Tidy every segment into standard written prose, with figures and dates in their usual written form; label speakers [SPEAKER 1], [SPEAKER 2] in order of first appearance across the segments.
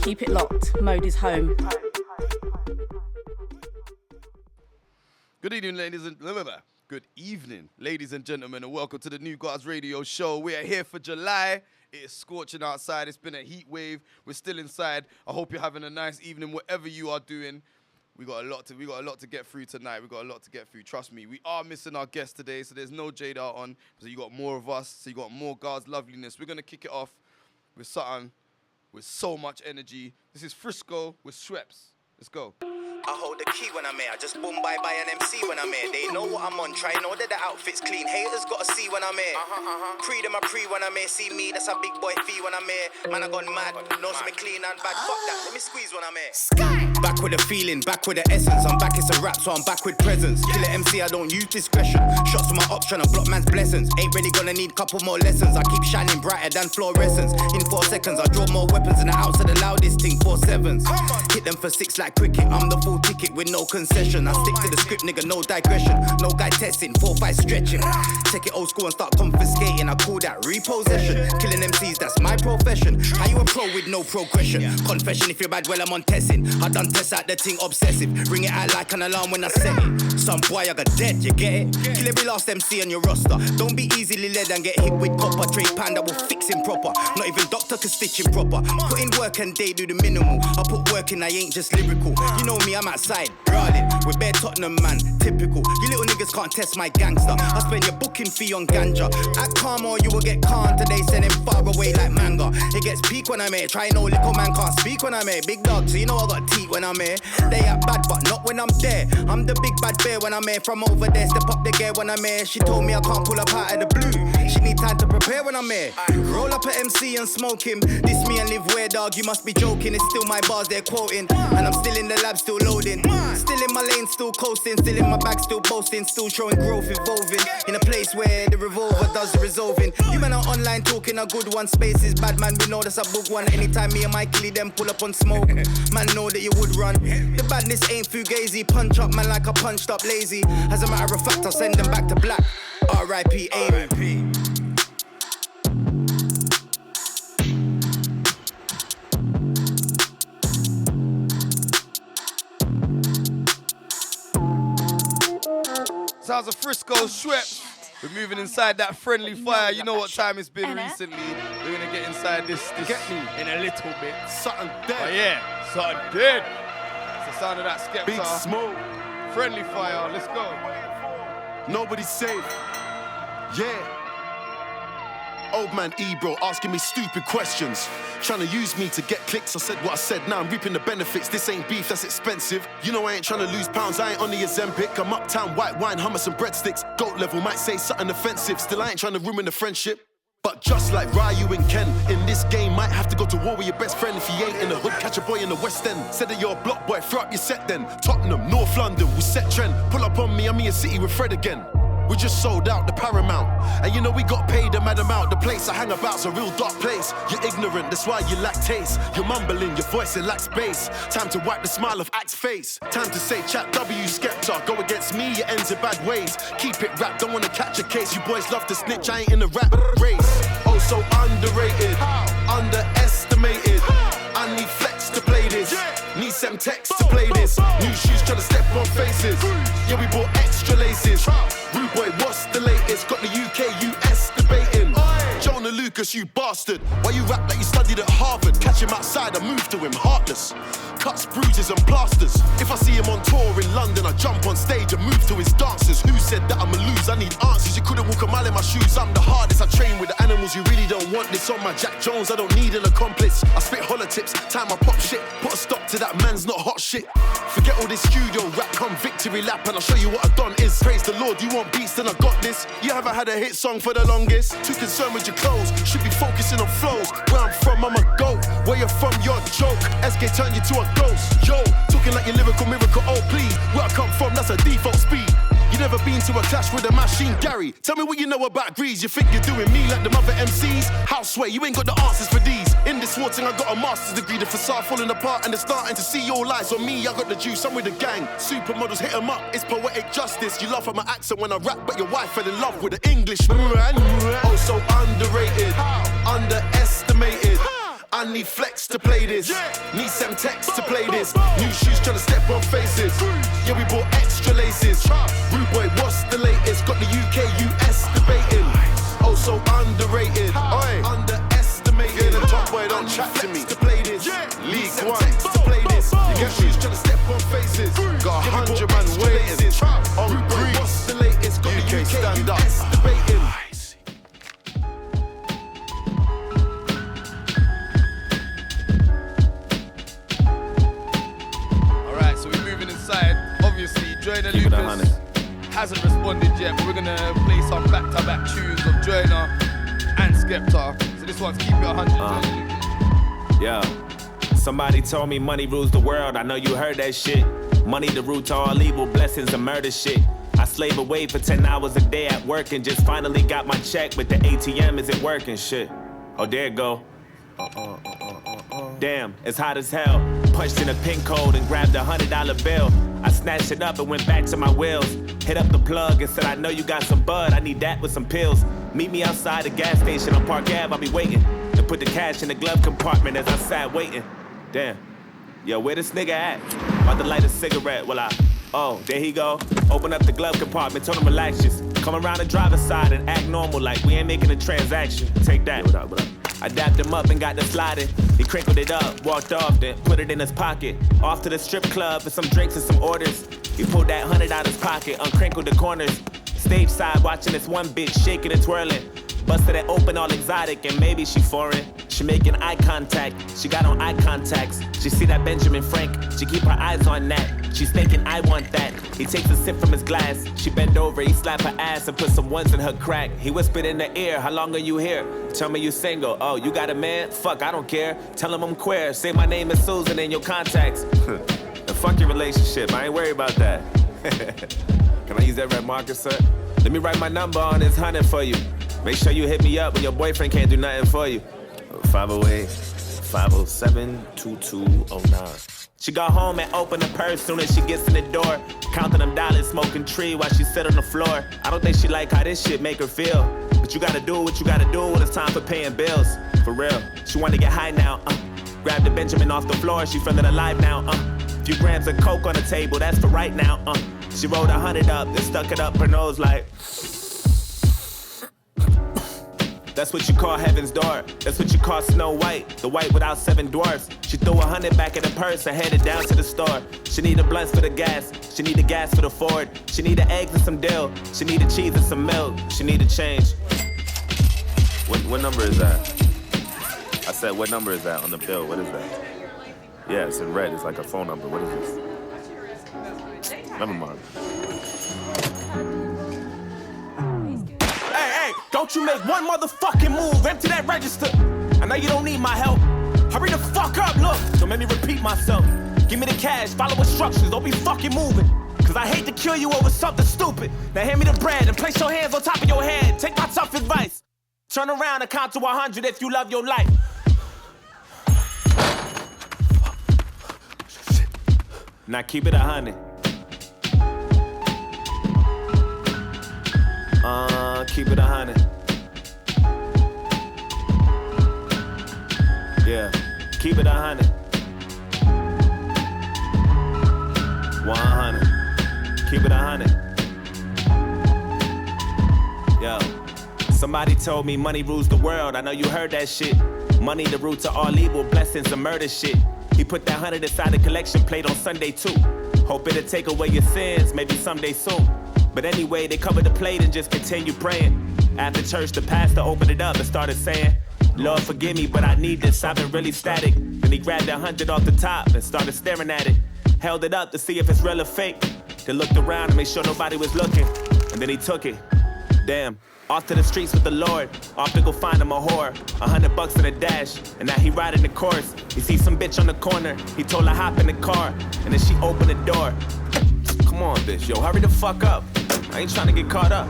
[SPEAKER 1] Keep it locked. Mode is home.
[SPEAKER 2] Good evening, ladies and gentlemen, and welcome to the new Guardz radio show. We are here for July. It is scorching outside. It's been a heat wave. We're still inside. I hope you're having a nice evening, whatever you are doing. We got a lot to get through tonight. We got a lot to get through. Trust me. We are missing our guest today, so there's no Jaydar on. So you got more of us. So you got more Guardz loveliness. We're gonna kick it off with something with so much energy. This is Frisco with Schweppes. Let's go.
[SPEAKER 3] I hold the key when I'm here. I just boom by an MC when I'm here. They know what I'm on. Try know that the outfit's clean. Haters gotta see when I'm here. Pre them a pre when I'm here. See me, that's a big boy fee when I'm here. Man, I gone mad. Knows me clean and bad. Fuck that. Let me squeeze when I'm here. Sky. Back with the feeling, back with the essence. I'm back, it's a rap, so I'm back with presence. Killer MC, I don't use discretion. Shots to my ops trying to block man's blessings. Ain't really gonna need couple more lessons. I keep shining brighter than fluorescence. In 4 seconds, I draw more weapons than the outs of the loudest thing. 4-7s. Hit them for 6 like cricket. I'm the full ticket with no concession. I stick to the script, nigga, no digression. No guy testing, 4-5 stretching. Take it old school and start confiscating. I call that repossession. Killing MCs, that's my profession. How you a pro with no progression? Confession, if you're bad, well, I'm on testing. I done test out the thing obsessive. Ring it out like an alarm when I set it. Some boy, I got dead, you get it? Kill every last MC on your roster. Don't be easily led and get hit with copper. Trade panda will fix him proper. Not even doctor can stitch him proper. Put in work and they do the minimal. I put work in, I ain't just lyrical. You know me, I'm outside, brawling. We're bare Tottenham, man, typical. You little niggas can't test my gangster. I spend your booking fee on ganja. Act calm or you will get calm. Today send him far away like manga. It gets peak when I'm here. Try no little man can't speak when I'm here. Big dog, so you know I got teeth when I'm here. They act bad, but not when I'm there. I'm the big bad bear when I'm here. From over there, step up the gear when I'm here. She told me I can't pull up out of the blue. She need time to prepare when I'm here. Roll up a MC and smoke him. This me and live where, dog, you must be joking. It's still my bars they're quoting. And I'm still in the lab, still loading. Still in my lane, still coasting. Still in my bag, still boasting. Still showing growth, evolving. In a place where the revolver does the resolving. You men are online talking a good one. Spaces, bad man, we know that's a book one. Anytime me and my killie them pull up on smoke, man know that you would run. The badness ain't fugazi. Punch up, man, like a punched up lazy. As a matter of fact, I'll send them back to black. R.I.P. Amy.
[SPEAKER 2] Sounds of Frisco, Schweppes. We're moving inside that friendly fire. You know what time it's been recently. We're gonna get inside this in a little bit.
[SPEAKER 4] Something dead.
[SPEAKER 2] Oh yeah, something dead. It's the sound of that Skepta.
[SPEAKER 4] Big smoke.
[SPEAKER 2] Friendly fire, let's go.
[SPEAKER 4] Nobody's safe. Yeah. Old man Ebro asking me stupid questions. Trying to use me to get clicks. I said what I said, now I'm reaping the benefits. This ain't beef, that's expensive. You know I ain't trying to lose pounds, I ain't on the Ozempic. I'm uptown, white wine, hummus and breadsticks. Goat level, might say something offensive. Still I ain't trying to ruin the friendship. But just like Ryu and Ken, in this game might have to go to war with your best friend. If he ain't in the hood, catch a boy in the West End. Said that you're a block boy, throw up your set then. Tottenham, North London, we set trend. Pull up on me, I'm in your city with Fred again. We just sold out the Paramount. And you know we got paid a mad amount. The place I hang about's a real dark place. You're ignorant, that's why you lack taste. You're mumbling, your voice it lacks bass. Time to wipe the smile off Axe face. Time to say chat W Skepta. Go against me, it ends in bad ways. Keep it rap, don't wanna catch a case. You boys love to snitch, I ain't in the rap race. Oh, so underrated, underestimated. I need flex to play this. Need some text to play this. New shoes trying to step on faces. Yeah, we bought extra laces. Rude boy, what's the latest? Got the UK, US debating. Jonah Lucas, you bastard. Why you rap like you studied at Harvard? Catch him outside, I move to him, heartless. Cuts, bruises and plasters. If I see him on tour in London, I jump on stage and move to his dancers. Who said that I'ma lose? I need answers. You couldn't walk a mile in my shoes. I'm the hardest. I train with the animals. You really don't want this on my Jack Jones. I don't need an accomplice. I spit holler tips, time I pop shit. Put a stop to that man's not hot shit. Forget all this studio rap, come victory lap, and I'll show you what I done is. Praise the Lord, you want beats, then I got this. You haven't had a hit song for the longest. Too concerned with your clothes, should be focusing on flows. Where I'm from, I'm a goat. Where you're from, you're a joke. SK turned you to a ghost. Yo, talking like your lyrical miracle, oh please. Where I come from, that's a default speed. You never been to a clash with a machine, Gary. Tell me what you know about Grease. You think you're doing me like the mother MCs? Houseway, you ain't got the answers for these. In this war thing, I got a master's degree. The facade falling apart and they're starting to see all lies on me. I got the juice, I'm with the gang. Supermodels hit 'em up, it's poetic justice. You laugh at my accent when I rap, but your wife fell in love with the English. Oh, so underrated, underestimated. I need flex to play this. Need some text to play this. New shoes trying to step on faces. Yeah, we bought extra laces. Rude boy, what's the latest? Got the UK, US debating. Oh, so underrated. Underestimated. Yeah, the top boy don't chat to me. To play this. League One to play this. You get shoes trying to step on faces. Got 100 man waiting. On green. What's the latest? Got the UK, stand up. US debating.
[SPEAKER 2] Obviously, Joyner Lucas hasn't responded yet, but we're gonna play some back-to-back tunes of Joyner and Skepta. So this one's Keep It 100.
[SPEAKER 5] Yeah. Somebody told me money rules the world. I know you heard that shit. Money the root to all evil, blessings and murder shit. I slave away for 10 hours a day at work and just finally got my check, but the ATM isn't working. Shit. Oh, there it go. Damn, it's hot as hell. Punched in a pin code and grabbed a $100 bill. I snatched it up and went back to my wheels. Hit up the plug and said, I know you got some bud, I need that with some pills. Meet me outside the gas station on Park Ave, I'll be waiting. To put the cash in the glove compartment as I sat waiting. Damn, yo, where this nigga at? About to light a cigarette, oh, there he go. Open up the glove compartment, told him relax, just come around the driver's side and act normal like we ain't making a transaction. Take that. What up? I dapped him up and got to sliding. He crinkled it up, walked off, then put it in his pocket. Off to the strip club for some drinks and some orders. He pulled that 100 out his pocket, uncrinkled the corners. Stage side watching this one bitch shaking and twirling. Busted it open all exotic and maybe she foreign. She making eye contact, she got on eye contacts. She see that Benjamin Frank, she keep her eyes on that. She's thinking I want that. He takes a sip from his glass. She bend over, he slap her ass and put some ones in her crack. He whispered in her ear, how long are you here? Tell me you single. Oh, you got a man? Fuck, I don't care. Tell him I'm queer. Say my name is Susan in your contacts. And fuck your relationship, I ain't worried about that. Can I use that red marker, sir? Let me write my number on this 100 for you. Make sure you hit me up when your boyfriend can't do nothing for you. 508-507-2209. She got home and opened the purse soon as she gets in the door. Counting them dollars, smoking tree while she sit on the floor. I don't think she like how this shit make her feel. But you gotta do what you gotta do when it's time for paying bills. For real, she wanna get high now, Grab the Benjamin off the floor, she feeling alive now, Few grams of coke on the table, that's for right now, She rolled 100 up, then stuck it up her nose like... That's what you call heaven's door. That's what you call Snow White, the white without 7 dwarfs. She threw 100 back in the purse and headed down to the store. She need the blunts for the gas. She need the gas for the Ford. She need the eggs and some dill. She need the cheese and some milk. She need a change. What number is that? I said, what number is that on the bill? What is that? Yeah, it's in red. It's like a phone number. What is this? Never mind. Don't you make one motherfucking move, empty that register. I know you don't need my help. Hurry the fuck up, look. Don't make me repeat myself. Give me the cash, follow instructions, don't be fucking moving. Cause I hate to kill you over something stupid. Now hand me the bread and place your hands on top of your head. Take my tough advice. Turn around and count to 100 if you love your life. Now keep it 100. Keep it 100. Yeah, keep it 100. 100. Keep it 100. Yo, somebody told me money rules the world. I know you heard that shit. Money the root to all evil, blessings and murder shit. He put that 100 inside the collection plate on Sunday too. Hope it'll take away your sins, maybe someday soon. But anyway, they covered the plate and just continue praying. After church, the pastor opened it up and started saying, Lord, forgive me, but I need this, I've been really static. Then he grabbed that 100 off the top and started staring at it. Held it up to see if it's real or fake. Then looked around to make sure nobody was looking. And then he took it. Damn. Off to the streets with the Lord. Off to go find him a whore. $100 in a dash. And now he riding the course. He sees some bitch on the corner. He told her hop in the car. And then she opened the door. Come on, bitch. Yo, hurry the fuck up. I ain't trying to get caught up.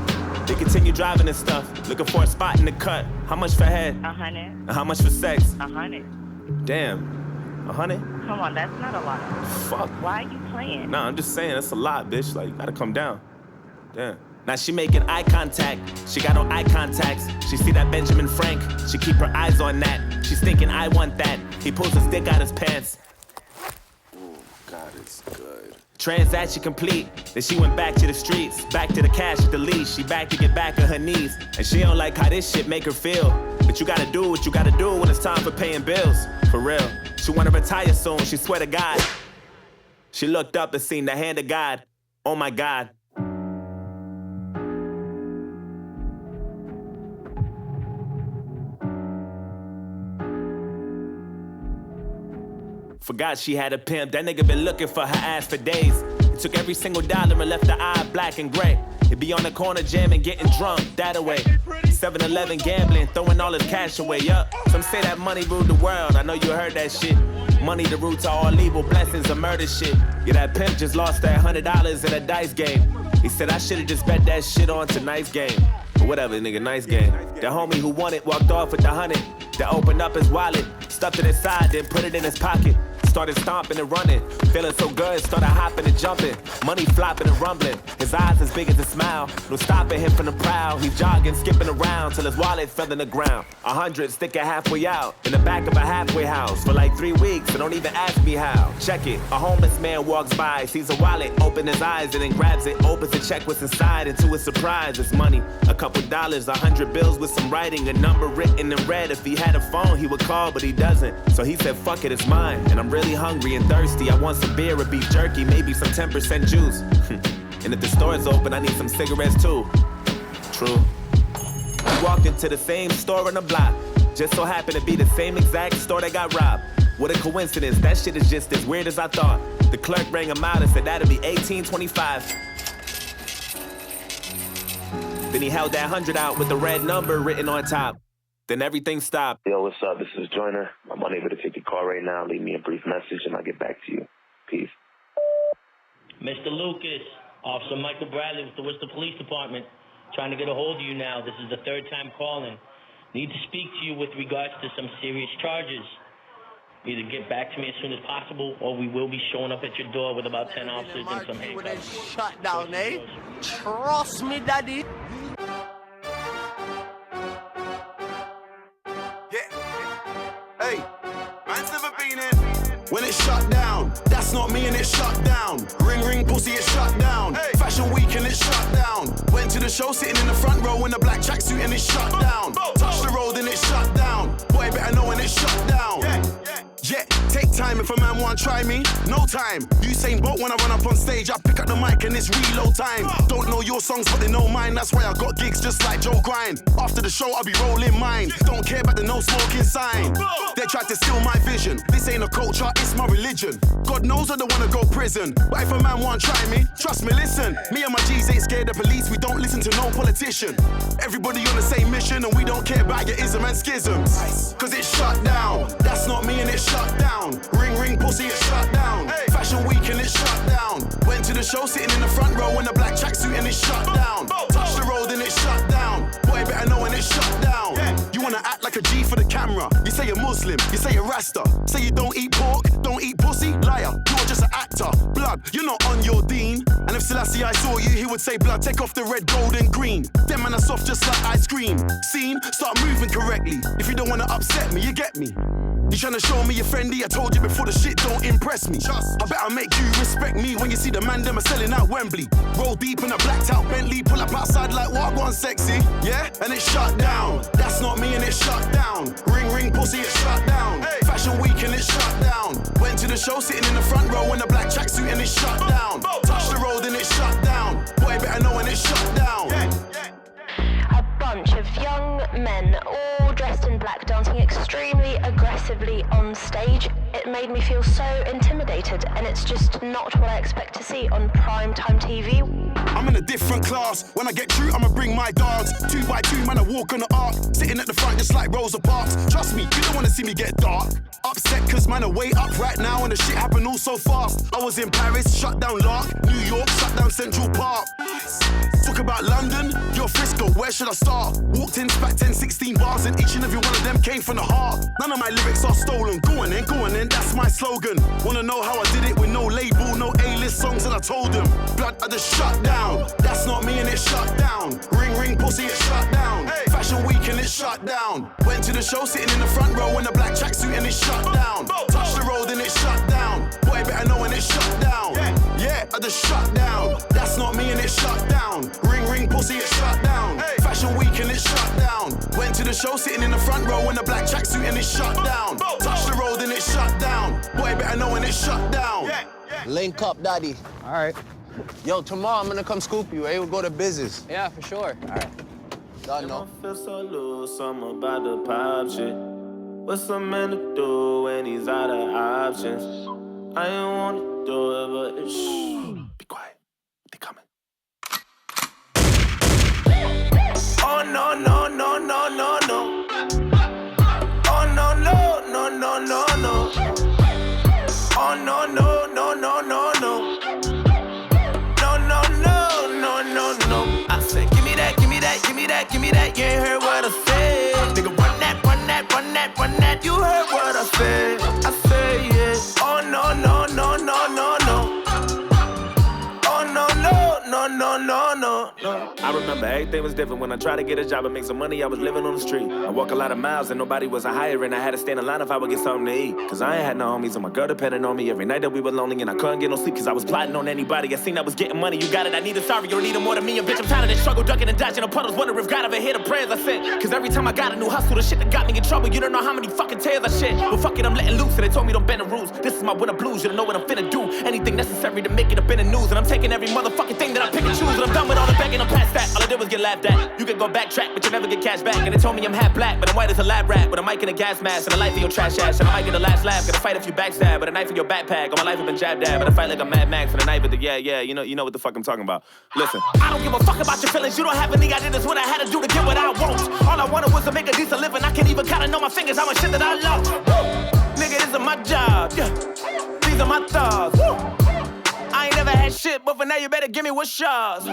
[SPEAKER 5] They continue driving and stuff. Looking for a spot in the cut. How much for head?
[SPEAKER 6] 100.
[SPEAKER 5] And how much for sex?
[SPEAKER 6] 100.
[SPEAKER 5] Damn. 100?
[SPEAKER 6] Come on, that's not a lot.
[SPEAKER 5] Fuck.
[SPEAKER 6] Why are you playing?
[SPEAKER 5] Nah, I'm just saying, that's a lot, bitch. Like, you gotta come down. Damn. Now she making eye contact. She got on eye contacts. She see that Benjamin Frank. She keep her eyes on that. She's thinking, I want that. He pulls his dick out his pants.
[SPEAKER 4] Oh, God, it's good.
[SPEAKER 5] Transaction complete. Then she went back to the streets. Back to the cash at the leash. She back to get back on her knees. And she don't like how this shit make her feel. But you gotta do what you gotta do when it's time for paying bills. For real. She wanna retire soon. She swear to God. She looked up and seen the hand of God. Oh my God. Forgot she had a pimp. That nigga been looking for her ass for days. He took every single dollar and left the eye black and gray. He'd be on the corner jamming, getting drunk, that away. 7-Eleven gambling, throwing all his cash away, yup. Some say that money ruled the world. I know you heard that shit. Money the root to all evil, blessings of murder shit. Yeah, that pimp just lost that $100 in a dice game. He said I should've just bet that shit on tonight's game. But whatever, nigga, nice game. The homie who won it walked off with the 100. That opened up his wallet, stuffed it inside, then put it in his pocket. Started stomping and running, feeling so good, started hopping and jumping. Money flopping and rumbling, his eyes as big as a smile. No stopping him from the prowl, he's jogging, skipping around till his wallet fell in the ground. 100 sticking halfway out, in the back of a halfway house. For like 3 weeks, so don't even ask me how. Check it, a homeless man walks by, sees a wallet, opens his eyes and then grabs it. Opens to check what's inside, and to his surprise, it's money. A couple dollars, 100 bills with some writing, a number written in red. If he had a phone, he would call, but he doesn't. So he said, fuck it, it's mine, and I'm really hungry and thirsty. I want some beer or beef jerky, maybe some 10% juice. And if the store's open, I need some cigarettes too. True. We walked into the same store on the block. Just so happened to be the same exact store that got robbed. What a coincidence, that shit is just as weird as I thought. The clerk rang him out and said that'd be $18.25. Then he held that 100 out with the red number written on top. Then everything stopped.
[SPEAKER 6] Yo, what's up? This is Joyner. I'm unable to take your call right now. Leave me a brief message and I'll get back to you. Peace.
[SPEAKER 7] Mr. Lucas, Officer Michael Bradley with the Worcester Police Department. Trying to get a hold of you now. This is the 3rd time calling. Need to speak to you with regards to some serious charges. Either get back to me as soon as possible, or we will be showing up at your door with about 10 officers and some handcuffs.
[SPEAKER 8] Shut down, eh? Trust me, daddy.
[SPEAKER 4] Hey, man's never been in. When it's shut down, that's not me and it's shut down. Ring, ring, pussy, it's shut down. Hey. Fashion week and it's shut down. Went to the show sitting in the front row in a black tracksuit and it's shut down. Touch the road and it's shut down. Boy, better know when it's shut down. Yeah, take time if a man want try me. No time. Usain Bolt when I run up on stage, I pick up the mic and it's reload time. Don't know your songs, but they know mine. That's why I got gigs just like Joe Grind. After the show, I'll be rolling mine. Don't care about the no smoking sign. They tried to steal my vision. This ain't a culture, it's my religion. God knows I don't wanna go prison, but if a man want try me, trust me, listen. Me and my G's ain't scared of police. We don't listen to no politician. Everybody on the same mission, and we don't care about your ism and schisms. Cause it's shut down. That's not me and it's shut down. Ring, ring, pussy, it's shut down. Fashion week and it's shut down. Went to the show sitting in the front row in a black tracksuit and it's shut down. Touch the road and it's shut down. Boy, better know when it's shut down. You wanna act like a G for the camera. You say you're Muslim, you say you're Rasta. Say you don't eat pork, don't eat pussy. Liar, you're just an actor. Blood, you're not on your dean. And if Selassie I saw you, he would say blood, take off the red, gold and green. Them man are soft just like ice cream. Scene, start moving correctly. If you don't wanna upset me, you get me. You tryna show me you're friendly? I told you before, the shit don't impress me. I better make you respect me when you see the man them are selling out Wembley. Roll deep in a blacked out Bentley, pull up outside like what one sexy, yeah? And it's shut down. That's not me and it's shut down. Ring, ring, pussy, it's shut down. Fashion week and it's shut down. Went to the show sitting in the front row in a black tracksuit and it's shut down. Touch the road and it's shut down. Boy, better know when it's shut down.
[SPEAKER 9] A bunch of young men, all dressed in black, dancing extremely aggressively on stage. It made me feel so intimidated, and it's just not what I expect to see on primetime TV.
[SPEAKER 4] I'm in a different class. When I get through, I'ma bring my dogs. 2 by 2, man, I walk on the arc. Sitting at the front just like Rosa Parks. Trust me, you don't wanna see me get dark. Upset cause man, are way up right now and the shit happened all so fast. I was in Paris, shut down Lark. New York, shut down Central Park. Talk about London, you're Frisco, where should I start? Walked in, spat 10, 16 bars, and each and every one of them came from the heart. None of my lyrics are stolen. Go on then, that's my slogan. Wanna know how I did it with no label, no A-list songs, and I told them, blood, I just shut down. That's not me and it shut down. Ring, ring, pussy, it shut down. Fashion week and it shut down. Went to the show, sitting in the front row in a black tracksuit and it shut down. Touched the road and it shut down. Boy, better know when it shut down. Yeah, I just shut down. That's not me and it shut down. Ring, ring, pussy, it shut down. Fashion week and it shut down. Went to the show, sitting in the front row in a black tracksuit and it shut down. Touched the road and it shut down. Boy, better know when it shut down.
[SPEAKER 8] Link up, daddy.
[SPEAKER 10] All right.
[SPEAKER 8] Yo, tomorrow I'm gonna come scoop you, eh? We'll go to business.
[SPEAKER 10] Yeah, for sure. All right.
[SPEAKER 8] Done, no?
[SPEAKER 5] I feel so loose, something about the pop shit. What's a man to do when he's out of options? I ain't wanna do it, but shh. Be quiet. They coming. Oh, no, no, no, no, no, no. Oh, no, no, no, no, no, no. Oh, no, no, no, no, no, no. No, no, no, no, no, no. I said, give me that, give me that, give me that, give me that. You ain't heard what I said. Nigga, run that, run that, run that, run that. You heard what I said. I said, yeah. Oh, no, no, no, no, no, no. Oh, no, no, no, no, no, no, no. I remember everything was different when I tried to get a job and make some money. I was living on the street. I walk a lot of miles and nobody was a hiring. I had to stay in the line if I would get something to eat. Cause I ain't had no homies and my girl depended on me every night that we were lonely and I couldn't get no sleep cause I was plotting on anybody. I seen I was getting money. You got it. I need a sorry. You don't need it more than me. And bitch, I'm tired of this struggle, ducking and dodging the puddles. Wonder if God ever hear the prayers I sent. Cause every time I got a new hustle, the shit that got me in trouble. You don't know how many fucking tears I shed. But fuck it, I'm letting loose. And they told me don't bend the rules. This is my winter blues. You don't know what I'm finna do. Anything necessary to make it up in the news. And I'm taking every motherfucking thing that I pick and choose. And I'm done with all the begging. I'm past that. All I did was get laughed at. You can go backtrack, but you never get cash back. And they told me I'm half black, but I'm white as a lab rat. With a mic and a gas mask and a life in your trash ass. And I might get the last laugh. Gonna fight if you backstab. But a knife in your backpack. All my life I've been jabbed at. But I fight like a Mad Max and a knife at the you know what the fuck I'm talking about. Listen, I don't give a fuck about your feelings. You don't have any idea. That's what I had to do to get what I want. All I wanted was to make a decent living. I can't even count on my fingers how much shit that I love. Nigga, this is my job. Yeah. These are my thoughts. I ain't never had shit, but for now you better give me what's yours.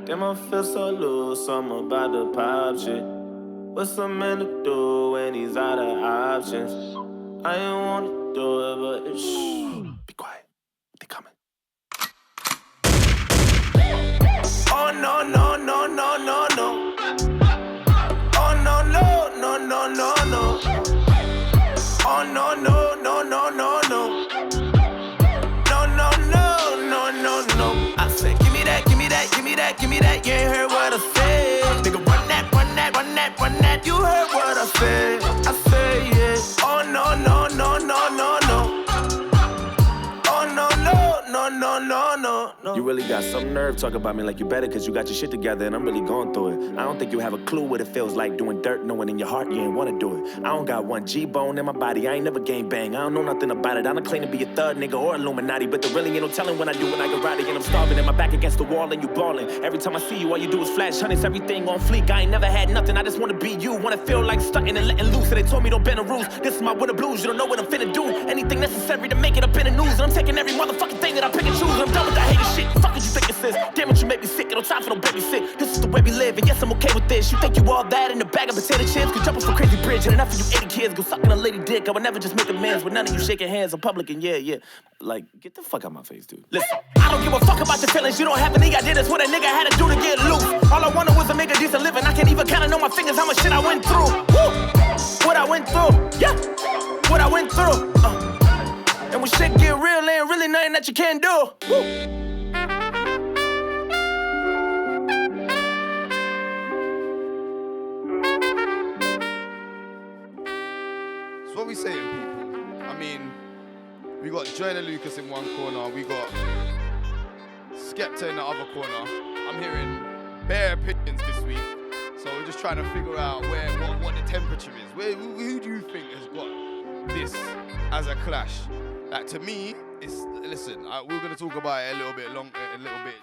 [SPEAKER 5] Damn, I feel so loose, something about the pop shit. What's a man to do when he's out of options? I ain't wanna do it, but shh. Be quiet, they coming. Oh, no, no, no, no, no, no. Oh, no, no, no, no, no, no. Oh, no, no, no, no, no, no. No, no, no, no, no, no. I said, give me that, give me that, give me that, give me that. You ain't heard what I said. Nigga, run that, run that, run that, run that. You heard what I said. I said, yeah. Oh, no, no, no, no, no, no. Oh, no, no, no, no, no, no, no. You really got some nerve talking about me like you better cause you got your shit together and I'm really going through it. I don't think you have a clue what it feels like doing dirt, knowing in your heart you ain't wanna do it. I don't got one G-bone in my body, I ain't never gang bang. I don't know nothing about it, I don't claim to be a thug nigga or Illuminati, but there really ain't no telling when I do when I get rowdy and I'm starving and my back against the wall and you ballin'. Every time I see you, all you do is flash hundreds, everything on fleek. I ain't never had nothing, I just wanna be you. Wanna feel like stunting and letting loose, so they told me don't bend the rules. This is my winter blues, you don't know what I'm finna do. Anything necessary to make it up in the news, and I'm taking every motherfucking thing that I pick and choose. And I'm done with that hating shit. Fuck what you think this is. Damn it, you make me sick. Ain't no time for no babysit. This is the way we live, and yes, I'm okay with this. You think you all that in a bag of potato chips? Could jump off a crazy bridge, and enough of you 80 kids go sucking a lady dick. I would never just make amends with none of you shaking hands in public, and yeah. Like, get the fuck out my face, dude. Listen, I don't give a fuck about your feelings. You don't have any idea. That's what a nigga had to do to get loose. All I wanted was to make a decent living. I can't even count on my fingers how much shit I went through. Woo! What I went through, yeah. What I went through. And when shit get real, ain't really nothing that you can't do. Woo!
[SPEAKER 2] That's what we saying, people. I mean, we got Jaydar Lucas in one corner, we got Skepta in the other corner. I'm hearing bare opinions this week, so we're just trying to figure out what the temperature is. Who do you think has got this as a clash? Like, to me, listen. We're gonna talk about it a little bit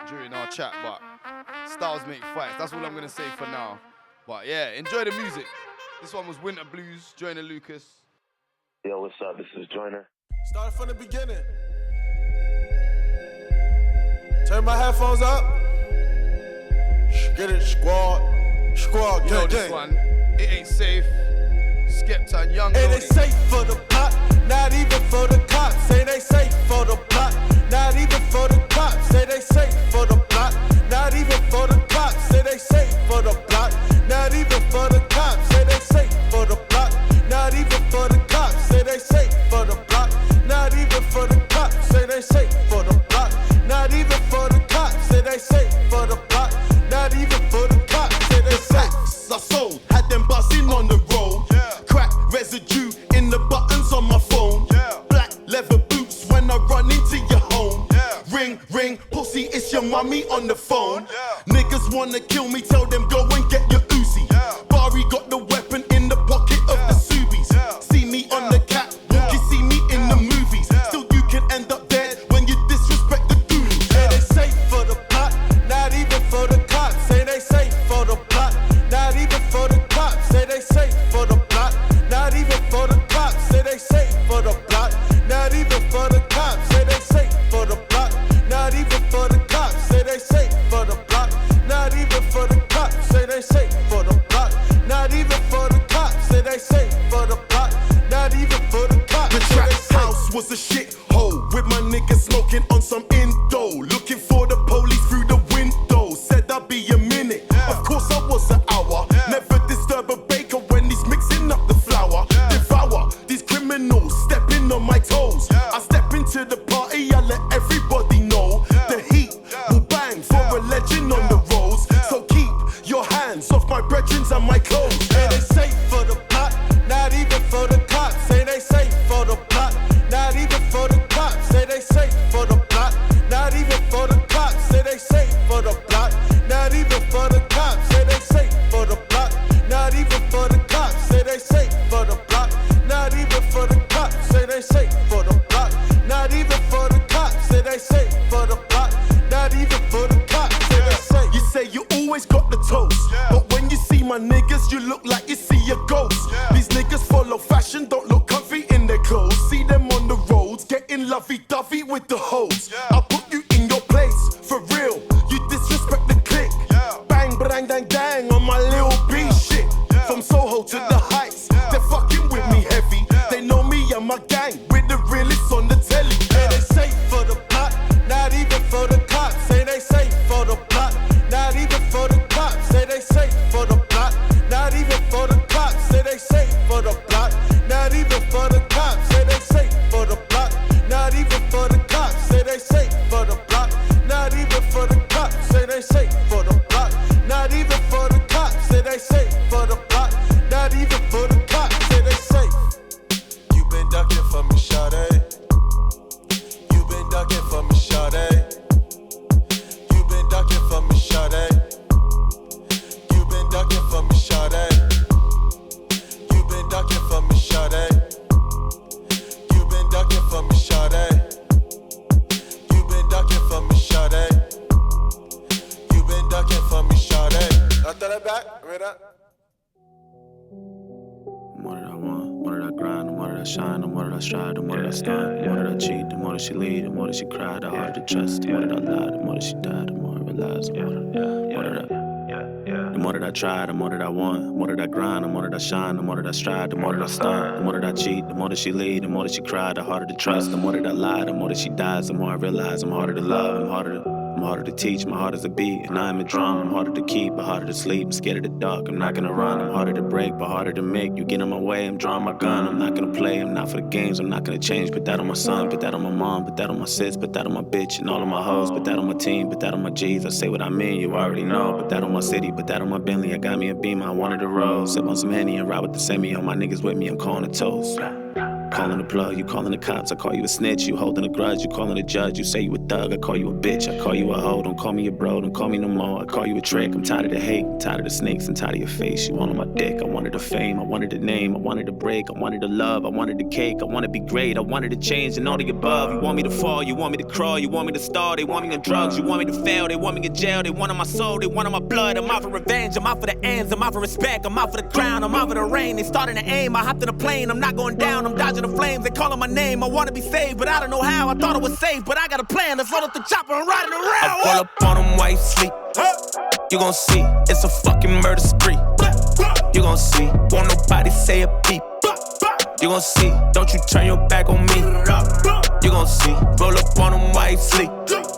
[SPEAKER 2] during our chat, but styles make fights. That's all I'm gonna say for now. But yeah, enjoy the music. This one was Winter Blues, Jaydar Lucas.
[SPEAKER 6] Yo, what's up? This is Joyner.
[SPEAKER 11] Start from the beginning. Turn my headphones up. Get it, squad.
[SPEAKER 10] Squad,
[SPEAKER 2] You know this one. It ain't safe. Skepta and Young.
[SPEAKER 10] It ain't safe for the block, not even for the cops. Say they safe for the block, not even for the cops. Say they safe for the block, not even for the cops. Say they safe for the block, not even for the cops. Say they safe for the block, not even for the cops. Say they safe for the block, not even for the cops. Say they safe for the block, not even for the cops. Say they safe for the block, not even for the cops. Say they safe.
[SPEAKER 4] I sold, had them buzzing on the road. Crack residue in the buttons on my phone. Black leather boots when I run into your home. Ring, ring, pussy, it's your mummy on the phone. Niggas wanna kill me, tell them go and get your Uzi. Barry got the weapon in the pocket of the Subies. See me on the catwalk, you see me in the movies. Still you can end up dead when you disrespect the goons.
[SPEAKER 10] Say they safe for the block, not even for the cops. Say they safe for the block, not even for the cops. Say they safe for the block, not even for the cops. Say they safe for the block, not even for the cops. Say they safe for the block, not even for the cops. Say they safe for the block, not even for the cops. Say they safe for the block, not even for the cops. Say they safe for the block, not even for the cops.
[SPEAKER 4] The trap house was a shithole with my niggas smoking on some Indo. Looking for the police through the window. Said I'd be a minute. Of course I was an hour. Never disturb a baker when he's mixing up the flour. Devour these criminals stepping on my toes. I step into the party, I let everybody know. The heat will bang for a legend on the roads. So keep your hands off my brethren and my clothes.
[SPEAKER 10] Say they safe for the block, not even for the cops. Say they safe for the block, not even for the cops. Say they safe for the block, not even for the cops. Say they safe for the block, not even for the cops. Say they safe for the block, not even for the cops. Say they safe for the block, not even for the cops. Say they safe for the block, not even for the cops. Say they safe for the block, not even for the cops. Say they safe.
[SPEAKER 4] You say you always got the toast, but when you see my niggas, you look like you see a ghost. These niggas follow fashion, don't look comfy in their clothes. See them on the roads, getting lovey-dovey with the hoes. I'll put you in your place, for real. You disrespect the clique. Bang, bang, dang, dang on my Lil B shit. From Soho to the Heights, they're fucking with me heavy. They know me and my gang, with the realists on the telly.
[SPEAKER 10] Say they safe for the block, not even for the cops. Say they safe for the block, not even for the cops. Say they safe for the block, not even for the cops. Say they safe for the block, not even for the cops. Say they safe for the block, not even for the cops. Say they safe for the block, not even for the cops. Say they safe for the block, not even for the cops. Say they safe for the block, not even for the cops. Say they safe.
[SPEAKER 11] You been ducking for me, shawty. You been ducking for me, shawty. You been ducking for me, shawty. You been ducking for me, shawty. You been ducking for me, shawty. You been ducking for me, shawty. You been ducking for me, shawty. You been ducking for me, shawty. I throw that back, right up.
[SPEAKER 5] The more that I want, the more that I grind, the more that I shine, the more that I strive, the more that I stand, the more that I cheat, the more that she lead, the more that she cry, the harder to trust, the more that I lie, the more that she die, the more I realize, the more that I try, the more that I want, the more that I grind, the more that I shine, the more that I strive, the more that I stand, the more that I cheat, the more that she lead, the more that she cry, the harder to trust, the more that I lie, the more that she dies, the more I realize I'm harder to love, I'm harder to teach, my heart is a beat, and I'm a drum. I'm harder to keep, but harder to sleep. I'm scared of the dark, I'm not gonna run. I'm harder to break, but harder to make. You get in my way, I'm drawing my gun. I'm not gonna play, I'm not for the games. I'm not gonna change. Put that on my son, put that on my mom, put that on my sis, put that on my bitch and all of my hoes. Put that on my team, put that on my G's. I say what I mean, you already know. Put that on my city, put that on my Bentley. I got me a Beamer, I wanted a rose. Sip on some Henny and ride with the semi. All my niggas with me, I'm calling a toast. Calling the plug, you calling the cops, I call you a snitch. You holding a grudge, you calling the judge. You say you a thug, I call you a bitch. I call you a hoe, don't call me a bro, don't call me no more. I call you a trick, I'm tired of the hate, I'm tired of the snakes, I'm tired of your face. You want on my dick, I wanted the fame, I wanted the name, I wanted the break, I wanted the love, I wanted the cake, I wanted to be great, I wanted to change and all the above. You want me to fall, you want me to crawl, you want me to starve, they want me on drugs, you want me to fail, they want me in jail, they want on my soul, they want on my blood. I'm out for revenge, I'm out for the ends, I'm out for respect, I'm out for the crown, I'm out for the rain. They starting to aim, I hopped in a plane, I'm not going down, I'm dodging the flames, they calling my name, I wanna be saved, but I don't know how. I thought it was safe, but I got a plan. Let's load up the chopper and ride it around.
[SPEAKER 12] I pull up on them white sleep.
[SPEAKER 5] You gon' see, it's a fucking murder spree. You gon' see, won't nobody say a peep. You gon' see, don't you turn your back on me. You gon' see, roll up on them while you sleep.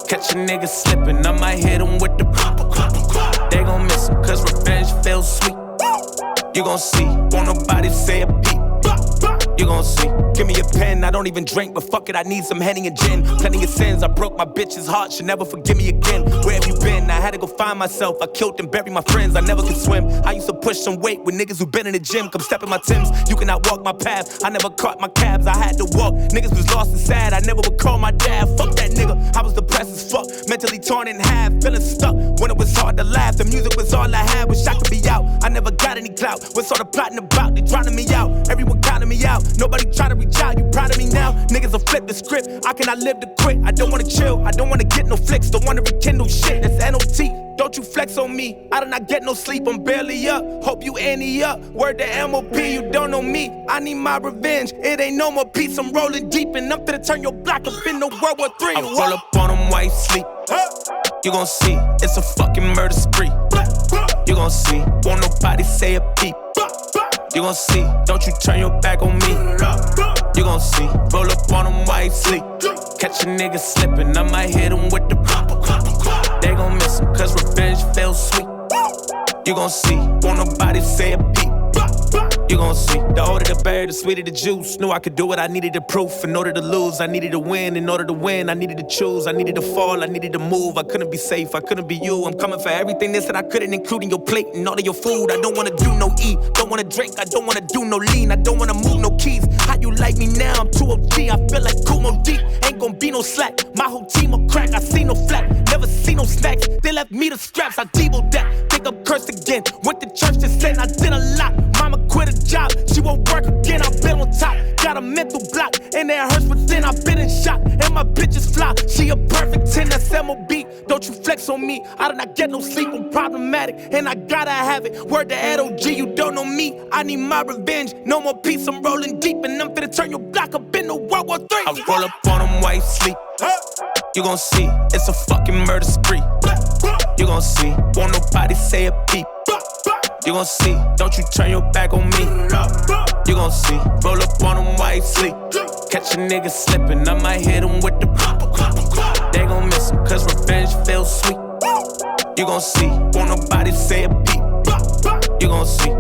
[SPEAKER 5] Catch a nigga slipping, I might hit him with the pop. They gon' miss him, cause revenge feels sweet. You gon' see, won't nobody say a peep. You gon' see, give me a pen, I don't even drink, but fuck it, I need some Henny and gin. Plenty of sins, I broke my bitch's heart, she'll never forgive me again. Where have you been? I had to go find myself, I killed and buried my friends, I never could swim. I used to push some weight with niggas who been in the gym, come step in my Timbs, you cannot walk my path. I never caught my cabs, I had to walk. Niggas was lost and sad, I never would call my dad. Fuck that nigga, I was depressed as fuck, mentally torn in half, feeling stuck when it was hard to laugh. The music was all I had, wish I could be out. I never got any clout, what's all the plotting about? They drowning me out, everyone counting me out. Nobody try to reach out, you proud of me now? Niggas will flip the script, I cannot live to quit. I don't wanna chill, I don't wanna get no flicks, don't wanna rekindle shit, that's NOT. Don't you flex on me, I do not get no sleep, I'm barely up. Hope you ante up, word to MOP, you don't know me. I need my revenge, it ain't no more peace. I'm rolling deep enough to turn your block up in the World War III. I roll up on them while you sleep. You gon' see, it's a fucking murder spree. You gon' see, won't nobody say a peep. You gon' see, don't you turn your back on me. You gon' see, roll up on them while you sleep. Catch a nigga slipping, I might hit him with the pop. They gon' miss him, cause revenge feels sweet. You gon' see, won't nobody say a peep. You gon' see, the older the berry, the sweeter the juice. Knew I could do it, I needed the proof. In order to lose, I needed to win. In order to win, I needed to choose. I needed to fall, I needed to move. I couldn't be safe, I couldn't be you. I'm coming for everything that I couldn't, including your plate and all of your food. I don't wanna do no eat, don't wanna drink, I don't wanna do no lean. I don't wanna move no keys. How you like me now? I'm too OG, I feel like Kumo deep. Ain't gon' be no slack, my whole team will crack. I see no flack, never see no snacks. They left me the scraps, I Debo that. Think I'm cursed again, went to church to sin, I did a lot. Mama quit a job, she won't work again, I've been on top. Got a mental block, and it hurts within, I've been in shock. And my bitch is fly, she a perfect 10, that's MOB. Don't you flex on me, I do not get no sleep, I'm problematic, and I gotta have it. Word to LOG, you don't know me, I need my revenge. No more peace, I'm rolling deep, and I'm finna turn your block up in the World War III. I roll up on them while you sleep. You gon' see, it's a fucking murder spree. You gon' see, won't nobody say a peep. You gon' see, don't you turn your back on me. You gon' see, roll up on them while you sleep. Catch a nigga slipping, I might hit him with the pop. They gon' miss him, cause revenge feels sweet. You gon' see, won't nobody say a peep. You gon' see.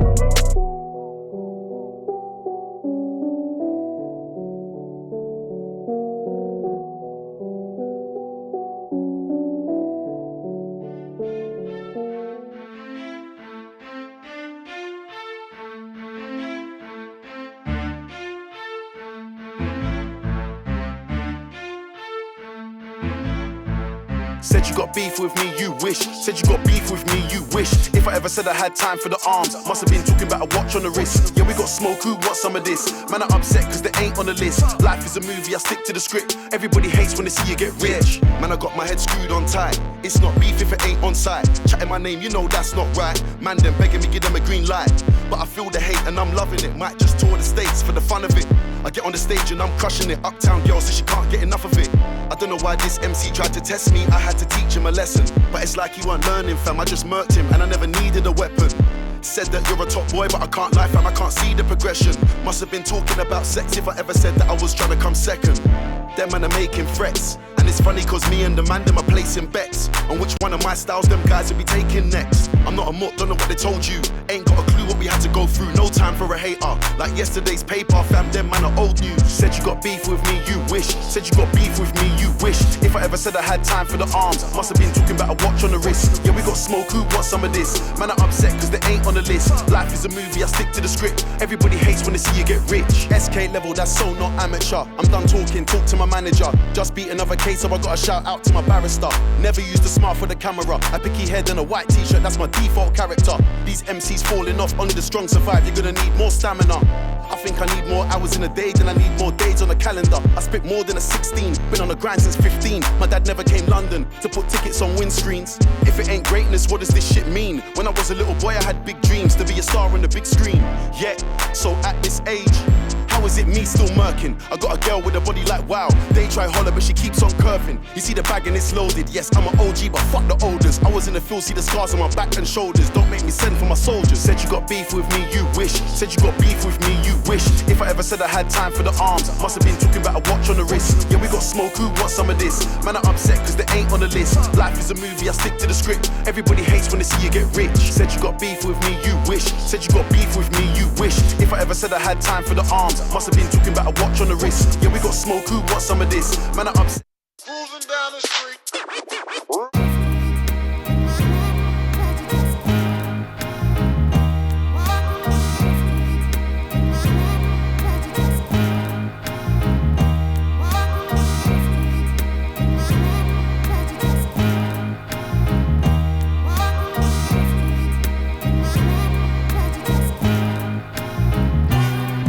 [SPEAKER 4] Said you got beef with me, you wish. Said you got beef with me, you wish. If I ever said I had time for the arms, must have been talking about a watch on the wrist. Yeah, we got smoke, who wants some of this? Man, I'm upset cause they ain't on the list. Life is a movie, I stick to the script. Everybody hates when they see you get rich. Man, I got my head screwed on tight. It's not beef if it ain't on site. Chatting my name, you know that's not right. Man, them begging me, give them a green light. But I feel the hate and I'm loving it. Might just tour the States for the fun of it. I get on the stage and I'm crushing it. Uptown girl says she can't get enough of it. I don't know why this MC tried to test me. I had to teach him a lesson. But it's like he weren't learning, fam. I just murked him and I never needed a weapon. Said that you're a top boy, but I can't lie, fam. I can't see the progression. Must have been talking about sex if I ever said that I was trying to come second. Them man are making threats. And it's funny cause me and the man them are placing bets on which one of my styles them guys will be taking next. I'm not a mutt, don't know what they told you. Ain't got a clue what we had to go through. No time for a hater. Like yesterday's paper, fam, them man are old news. Said you got beef with me, you wish. Said you got beef with me, you wish. If I ever said I had time for the arms, must have been talking about a watch on the wrist. Yeah, we got smoke, who wants some of this? Man are upset cause they ain't on the list. Life is a movie, I stick to the script. Everybody hates when they see you get rich. SK level, that's so not amateur. I'm done talking, talk to my manager. Just beat another case, so I gotta shout out to my barrister. Never used a smart for the camera. A picky head and a white t-shirt, that's my default character. These MCs falling off, only the strong survive. You're gonna need more stamina. I think I need more hours in a day than I need more days on the calendar. I spit more than a 16, been on the grind since 15. My dad never came London to put tickets on windscreens. If it ain't greatness, what does this shit mean? When I was a little boy, I had big dreams to be a star on the big screen. Yeah, so at this age, How is it me still murking? I got a girl with a body like wow. They try holler, but she keeps on curving. You see the bag and it's loaded. Yes, I'm an OG, but fuck the olders. I was in the field, see the scars on my back and shoulders. Don't make me send for my soldiers. Said you got beef with me, you wish. Said you got beef with me, you wish. If I ever said I had time for the arms, must have been talking about a watch on the wrist. Yeah, we got smoke, who wants some of this? Man, I'm upset cause they ain't on the list. Life is a movie, I stick to the script. Everybody hates when they see you get rich. Said you got beef with me, you wish. Said you got beef with me, you wish. If I ever said I had time for the arms, must have been talking about a watch on the wrist. Yeah, we got smoke, who wants some of this? Man, I'm upset.
[SPEAKER 10] Cruising down the street.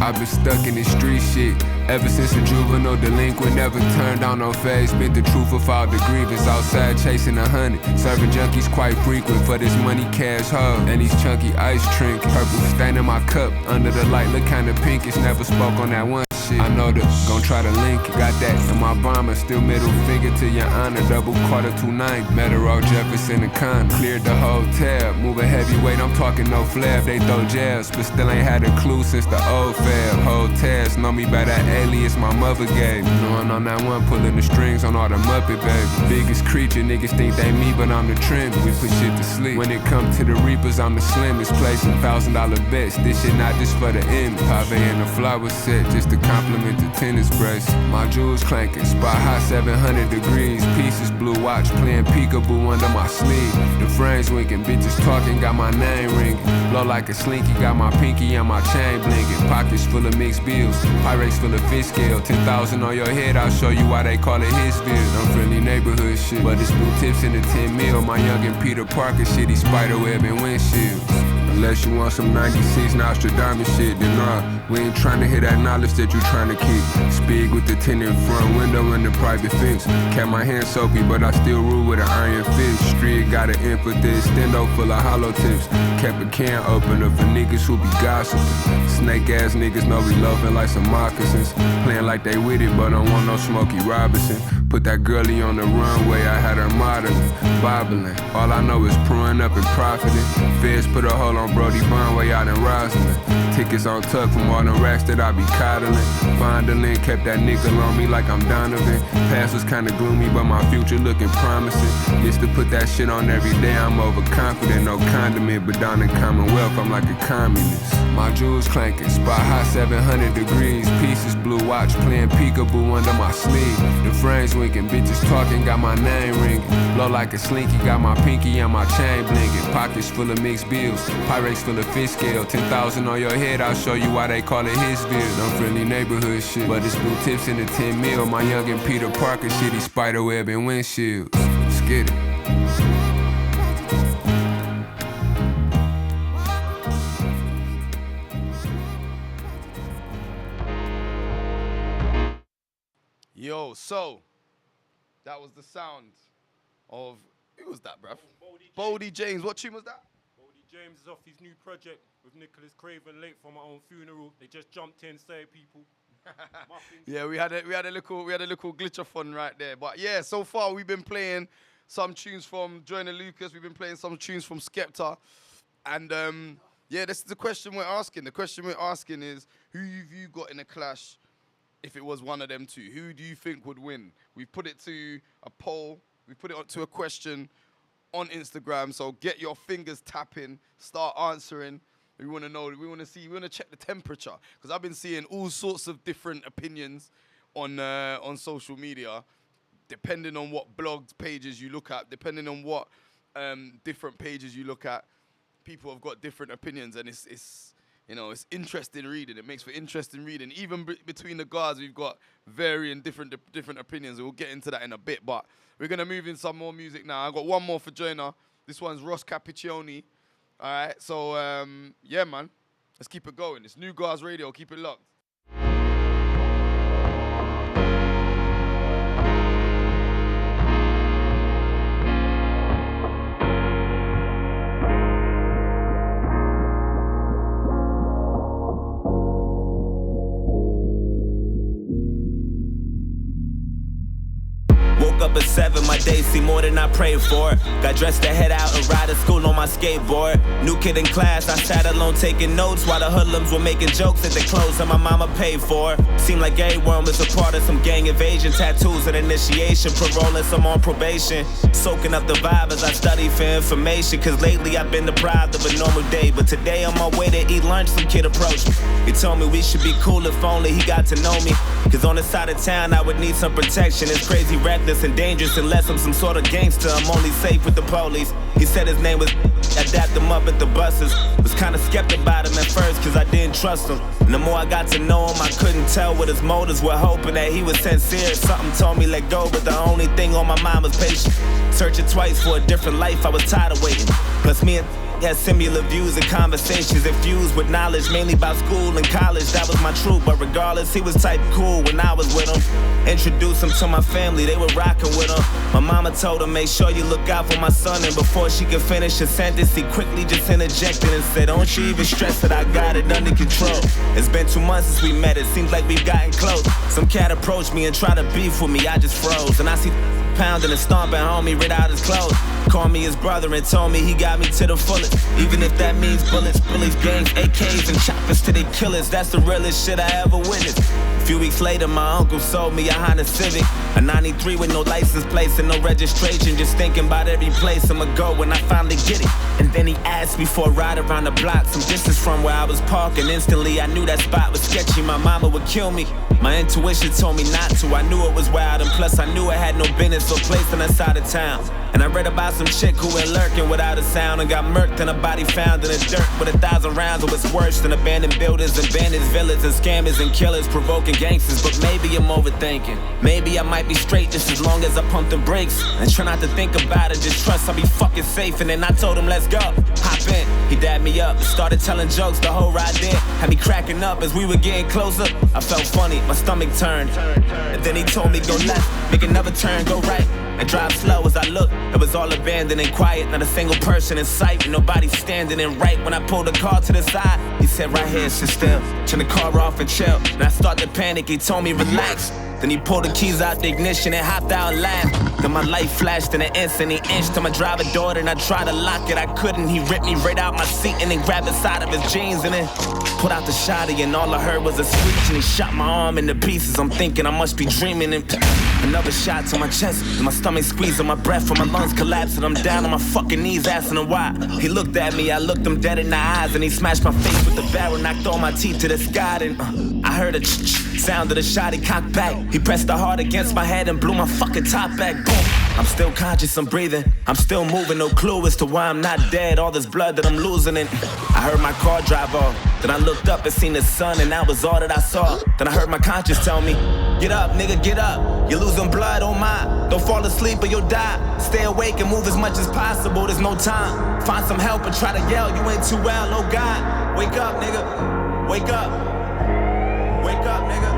[SPEAKER 12] I've been stuck in this street shit ever since a juvenile delinquent. Never turned down no phase. Spent the truth of all the grievance. Outside chasing 100. Serving junkies quite frequent for this money cash hub. And these chunky ice trinkets. Purple stain in my cup. Under the light look kinda pinkish. Never spoke on that one shit. I know the gon' try to link it. Got that in my bomber. Still middle finger to your honor. Double quarter 2-9. Metro Jefferson and Con. Cleared the hotel. Moving heavyweight. I'm talking no flab. They throw jabs. But still ain't had a clue since the old fab. Hotels know me by that alias my mother gave. Knowing I'm that one pulling the strings on all the Muppet baby. Biggest creature. Niggas think they me, but I'm the trend. We put shit to sleep. When it come to the Reapers, I'm the slimmest. Placing $1,000 bets. This shit not just for the image. Pave and the flower set. Just to compliment the tennis brace. My jewels clanking, spot high 700 degrees. Pieces blue watch, playing peekaboo under my sleeve. The frames winking, bitches talking, got my name ringing. Blow like a slinky, got my pinky and my chain blinking. Pockets full of mixed bills, Pyrex full of fish scale. 10,000 on your head, I'll show you why they call it Hitsville. I'm friendly neighborhood shit, but it's blue tips in the 10 mil. My youngin' Peter Parker shit, he spiderweb and windshields. Unless you want some 96 Nostradamus shit, then nah. We ain't tryna hear that knowledge that you tryna keep. Speak with the tinted front window and the private fence. Kept my hands soapy, but I still rule with an iron fist. Street got an end for this, stendo full of hollow tips. Kept a can opener for niggas who be gossiping. Snake ass niggas know we loafing like some moccasins. Playing like they with it, but don't want no Smokey Robinson. Put that girlie on the runway, I had her modeling, bobbling. All I know is pruning up and profiting. Feds put a hole on Brody Bond way out in Rosalind. Tickets on tuck from all the racks that I be coddling. Fondling, kept that nickel on me like I'm Donovan. Past was kinda gloomy, but my future looking promising. Used to put that shit on every day, I'm overconfident, no condiment. But down in Commonwealth, I'm like a communist. My jewels clanking, spot high 700 degrees. Pieces blue watch, playing peekaboo under my sleeve. The frames winking, bitches talking, got my name ringing. Blow like a slinky, got my pinky and my chain blinking. Pockets full of mixed bills, Pyrex full of fish scale. 10,000 on your head, I'll show you why they call it Hitsville. No friendly neighborhood shit, but it's blue tips in the 10 mil. My youngin' Peter Parker shit, he spiderweb and windshields. Let's get it.
[SPEAKER 2] Yo, so that was the sound of, who was that, bruv? Boldy James. What tune was that?
[SPEAKER 13] Boldy James is off his new project with Nicholas Craven, late for my own funeral. They just jumped in, say people.
[SPEAKER 2] Yeah, we had a little glitch of fun right there. But yeah, so far we've been playing some tunes from Joyner Lucas. We've been playing some tunes from Skepta, and yeah, this is the question we're asking. The question we're asking is, who have you got in a clash? If it was one of them two, who do you think would win? We put it to a poll. We put it to a question on Instagram. So get your fingers tapping, start answering. We want to know. We want to see. We want to check the temperature, because I've been seeing all sorts of different opinions on social media, depending on what blogs pages you look at, depending on what different pages you look at. People have got different opinions, and it's you know, it's interesting reading. It makes for interesting reading. Even between the guards, we've got varying different opinions. We'll get into that in a bit, but we're going to move in some more music now. I got one more for Joyner. This one's Ross Capiccioni. All right, so, yeah, man. Let's keep it going. It's New Guardz Radio. Keep it locked.
[SPEAKER 5] Woke up at 7, my day seemed more than I prayed for. Got dressed to head out and ride to school on my skateboard. New kid in class, I sat alone taking notes while the hoodlums were making jokes at the clothes that my mama paid for. Seemed like everyone was a part of some gang invasion. Tattoos and initiation, parole and some on probation. Soaking up the vibe as I study for information. Cause lately I've been deprived of a normal day. But today on my way to eat lunch, some kid approached me. He told me we should be cool if only he got to know me. Cause on the side of town I would need some protection. It's crazy, reckless, and dangerous unless I'm some sort of gangster. I'm only safe with the police. He said his name was I dapped him up at the buses. Was kinda skeptic about him at first cause I didn't trust him. And the more I got to know him, I couldn't tell what his motives were. Hoping that he was sincere. Something told me let go, but the only thing on my mind was patience. Searching twice for a different life, I was tired of waiting. Plus me and had similar views and conversations infused with knowledge, mainly about school and college. That was my truth, but regardless, he was type cool when I was with him. Introduced him to my family, they were rocking with him. My mama told him, make sure you look out for my son. And before she could finish a sentence, he quickly just interjected and said, don't you even stress that I got it under control. It's been 2 months since we met, it seems like we've gotten close. Some cat approached me and tried to beef with me, I just froze. And I see pounding and stomping homie, rid out his clothes. Called me his brother and told me he got me to the fullest. Even if that means bullets, bullies, gangs, AKs, and choppers to the killers. That's the realest shit I ever witnessed. A few weeks later, my uncle sold me a Honda Civic, a 93 with no license plates and no registration. Just thinking about every place I'ma go when I finally get it. And then he asked me for a ride around the block, some distance from where I was parking. Instantly, I knew that spot was sketchy. My mama would kill me. My intuition told me not to. I knew it was wild, and plus I knew it had no business or place on that side of town. And I read about some chick who went lurking without a sound and got murked and a body found in the dirt with 1,000 rounds. It was worse than abandoned buildings, abandoned villas, and scammers and killers provoking gangsters. But maybe I'm overthinking. Maybe I might be straight just as long as I pump the brakes and try not to think about it. Just trust I'll be fucking safe. And then I told him, let's go. Hop in. He dabbed me up and started telling jokes the whole ride there. Had me cracking up as we were getting closer. I felt funny, my stomach turned. And then he told me go left, make another turn, go right, and drive slow. As I looked, it was all abandoned and quiet, not a single person in sight, and nobody standing. And right when I pulled the car to the side, he said right here, sit still, turn the car off and chill. And I started to panic, he told me relax. Then he pulled the keys out the ignition and hopped out and laughed. Then my light flashed in an instant. He inched to my driver door and I tried to lock it, I couldn't. He ripped me right out my seat and then grabbed the side of his jeans and then put out the shotty, and all I heard was a screech and he shot my arm into pieces. I'm thinking I must be dreaming, and another shot to my chest and my stomach squeezing my breath and my lungs collapsing. I'm down on my fucking knees asking him why. He looked at me, I looked him dead in the eyes, and he smashed my face with the barrel, knocked all my teeth to the sky. And I heard a sound of the shot, he cocked back. He pressed the heart against my head and blew my fucking top back. Boom. I'm still conscious, I'm breathing, I'm still moving, no clue as to why I'm not dead. All this blood that I'm losing, and I heard my car drive off. Then I looked up and seen the sun, and that was all that I saw. Then I heard my conscience tell me, get up, nigga, get up. You're losing blood, oh my. Don't fall asleep or you'll die. Stay awake and move as much as possible, there's no time. Find some help and try to yell, you ain't too well, oh God. Wake up, nigga, wake up. Wake up, nigga.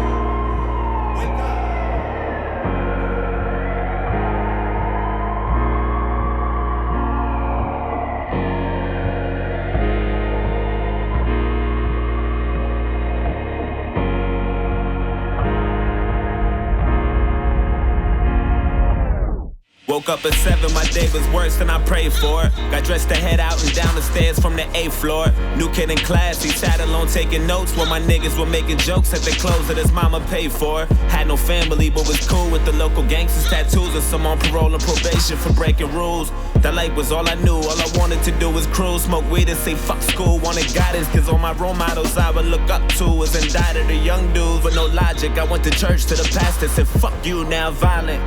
[SPEAKER 5] Woke up at 7, my day was worse than I prayed for. Got dressed to head out and down the stairs from the 8th floor. New kid in class, he sat alone taking notes while my niggas were making jokes at the clothes that his mama paid for. Had no family but was cool with the local gangsters, tattoos, and some on parole and probation for breaking rules. That life was all I knew, all I wanted to do was cruise, smoke weed and say fuck school. Wanted guidance cause all my role models I would look up to was indicted the young dudes with no logic. I went to church to the pastor, said fuck you, now violent.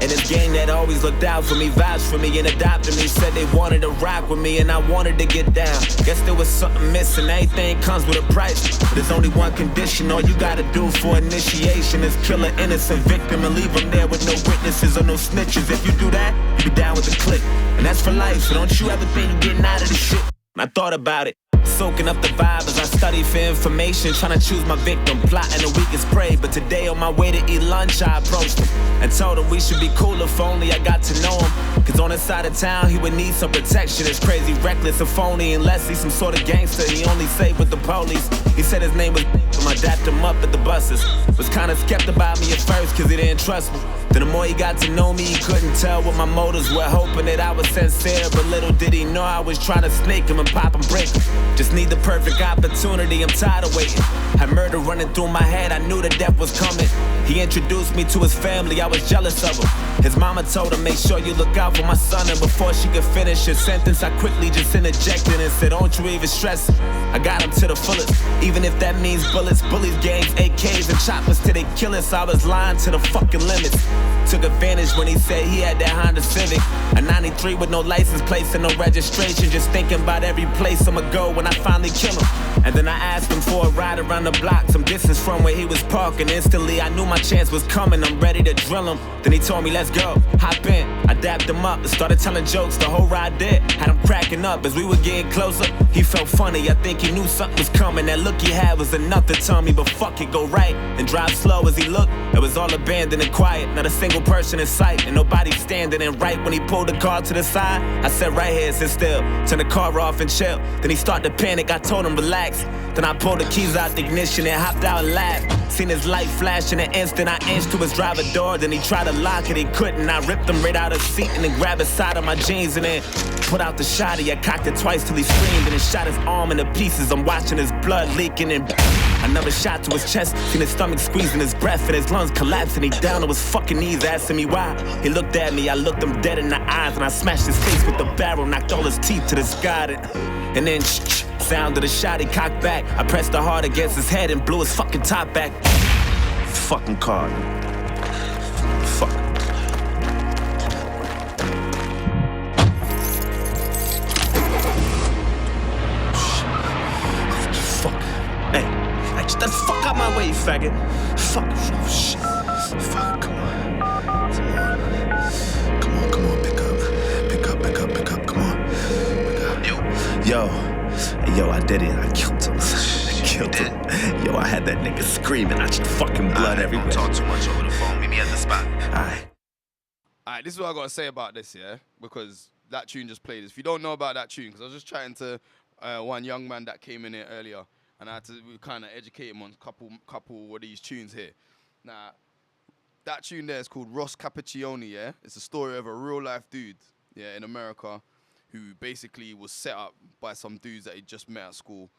[SPEAKER 5] And this gang that always looked out for me, vouched for me and adopted me, said they wanted to rock with me and I wanted to get down. Guess there was something missing, everything comes with a price. But there's only one condition, all you gotta do for initiation is kill an innocent victim and leave them there with no witnesses or no snitches. If you do that, you be down with the clique. And that's for life, so don't you ever think you're getting out of this shit. And I thought about it, soaking up the vibe as I study for information, trying to choose my victim, plotting the weakest prey. But today on my way to eat lunch, I approached him and told him we should be cool if only I got to know him. Cause on his side of town, he would need some protection. It's crazy, reckless, and phony, unless he's some sort of gangster. He only safe with the police. He said his name was I dapped him up at the buses. Was kinda skeptic about me at first cause he didn't trust me. Then the more he got to know me, he couldn't tell what my motives were. Hoping that I was sincere, but little did he know I was trying to snake him and pop and break him. Just need the perfect opportunity, I'm tired of waiting. Had murder running through my head, I knew the death was coming. He introduced me to his family, I was jealous of him. His mama told him, make sure you look out for my son. And before she could finish her sentence, I quickly just interjected and said, don't you even stress it. I got him to the fullest, even if that means bullets, bullies, gangs, AKs, and choppers till they kill us. I was lying to the fucking limits. Took advantage when he said he had that Honda Civic. A 93 with no license plates and no registration. Just thinking about every place I'ma go when I finally kill him. And then I asked him for a ride around the block, some distance from where he was parking. Instantly I knew my chance was coming, I'm ready to drill him. Then he told me, let's go, hop in. I dapped him up and started telling jokes, the whole ride did. Had him cracking up as we were getting closer. He felt funny, I think he knew something was coming. That look he had was enough to tell me, but fuck it, go right and drive slow. As he looked, it was all abandoned and quiet, not a single person in sight, and nobody standing. And right when he pulled the car to the side, I said right here, sit still, turn the car off and chill. Then he started to panic, I told him relax. Then I pulled the keys out the ignition and hopped out and laughed. Seen his light flash in an instant, I inched to his driver door. Then he tried to lock it, he couldn't. I ripped him right out of the seat and then grabbed the side of my jeans and then put out the shotty. I cocked it twice till he screamed and then shot his arm into pieces. I'm watching his blood leaking and another shot to his chest. Seen his stomach squeezing his breath and his lungs collapsing. He down on his fucking knees asking me why. He looked at me, I looked him dead in the eyes and I smashed his face with the barrel, knocked all his teeth to the sky. And then sound of the shot, he cocked back. I pressed the hard against his head and blew his fucking top back. Fucking car. Fuck. Fuck. Hey, get the fuck out my way, you faggot. Fuck. Oh, shit. Fuck, come on. Come on, pick up, come on. Yo, I did it. I killed him. Yo, I had that nigga screaming. I just fucking blood everywhere.
[SPEAKER 3] Don't talk too much over the phone. Meet me at the spot.
[SPEAKER 2] Alright, this is what I gotta say about this, yeah? Because that tune just played. If you don't know about that tune, because I was just chatting to one young man that came in here earlier, and I had to kind of educate him on a couple of these tunes here. Now, that tune there is called Ross Cappuccioni, yeah? It's a story of a real life dude, yeah, in America, who basically was set up by some dudes that he just met at school.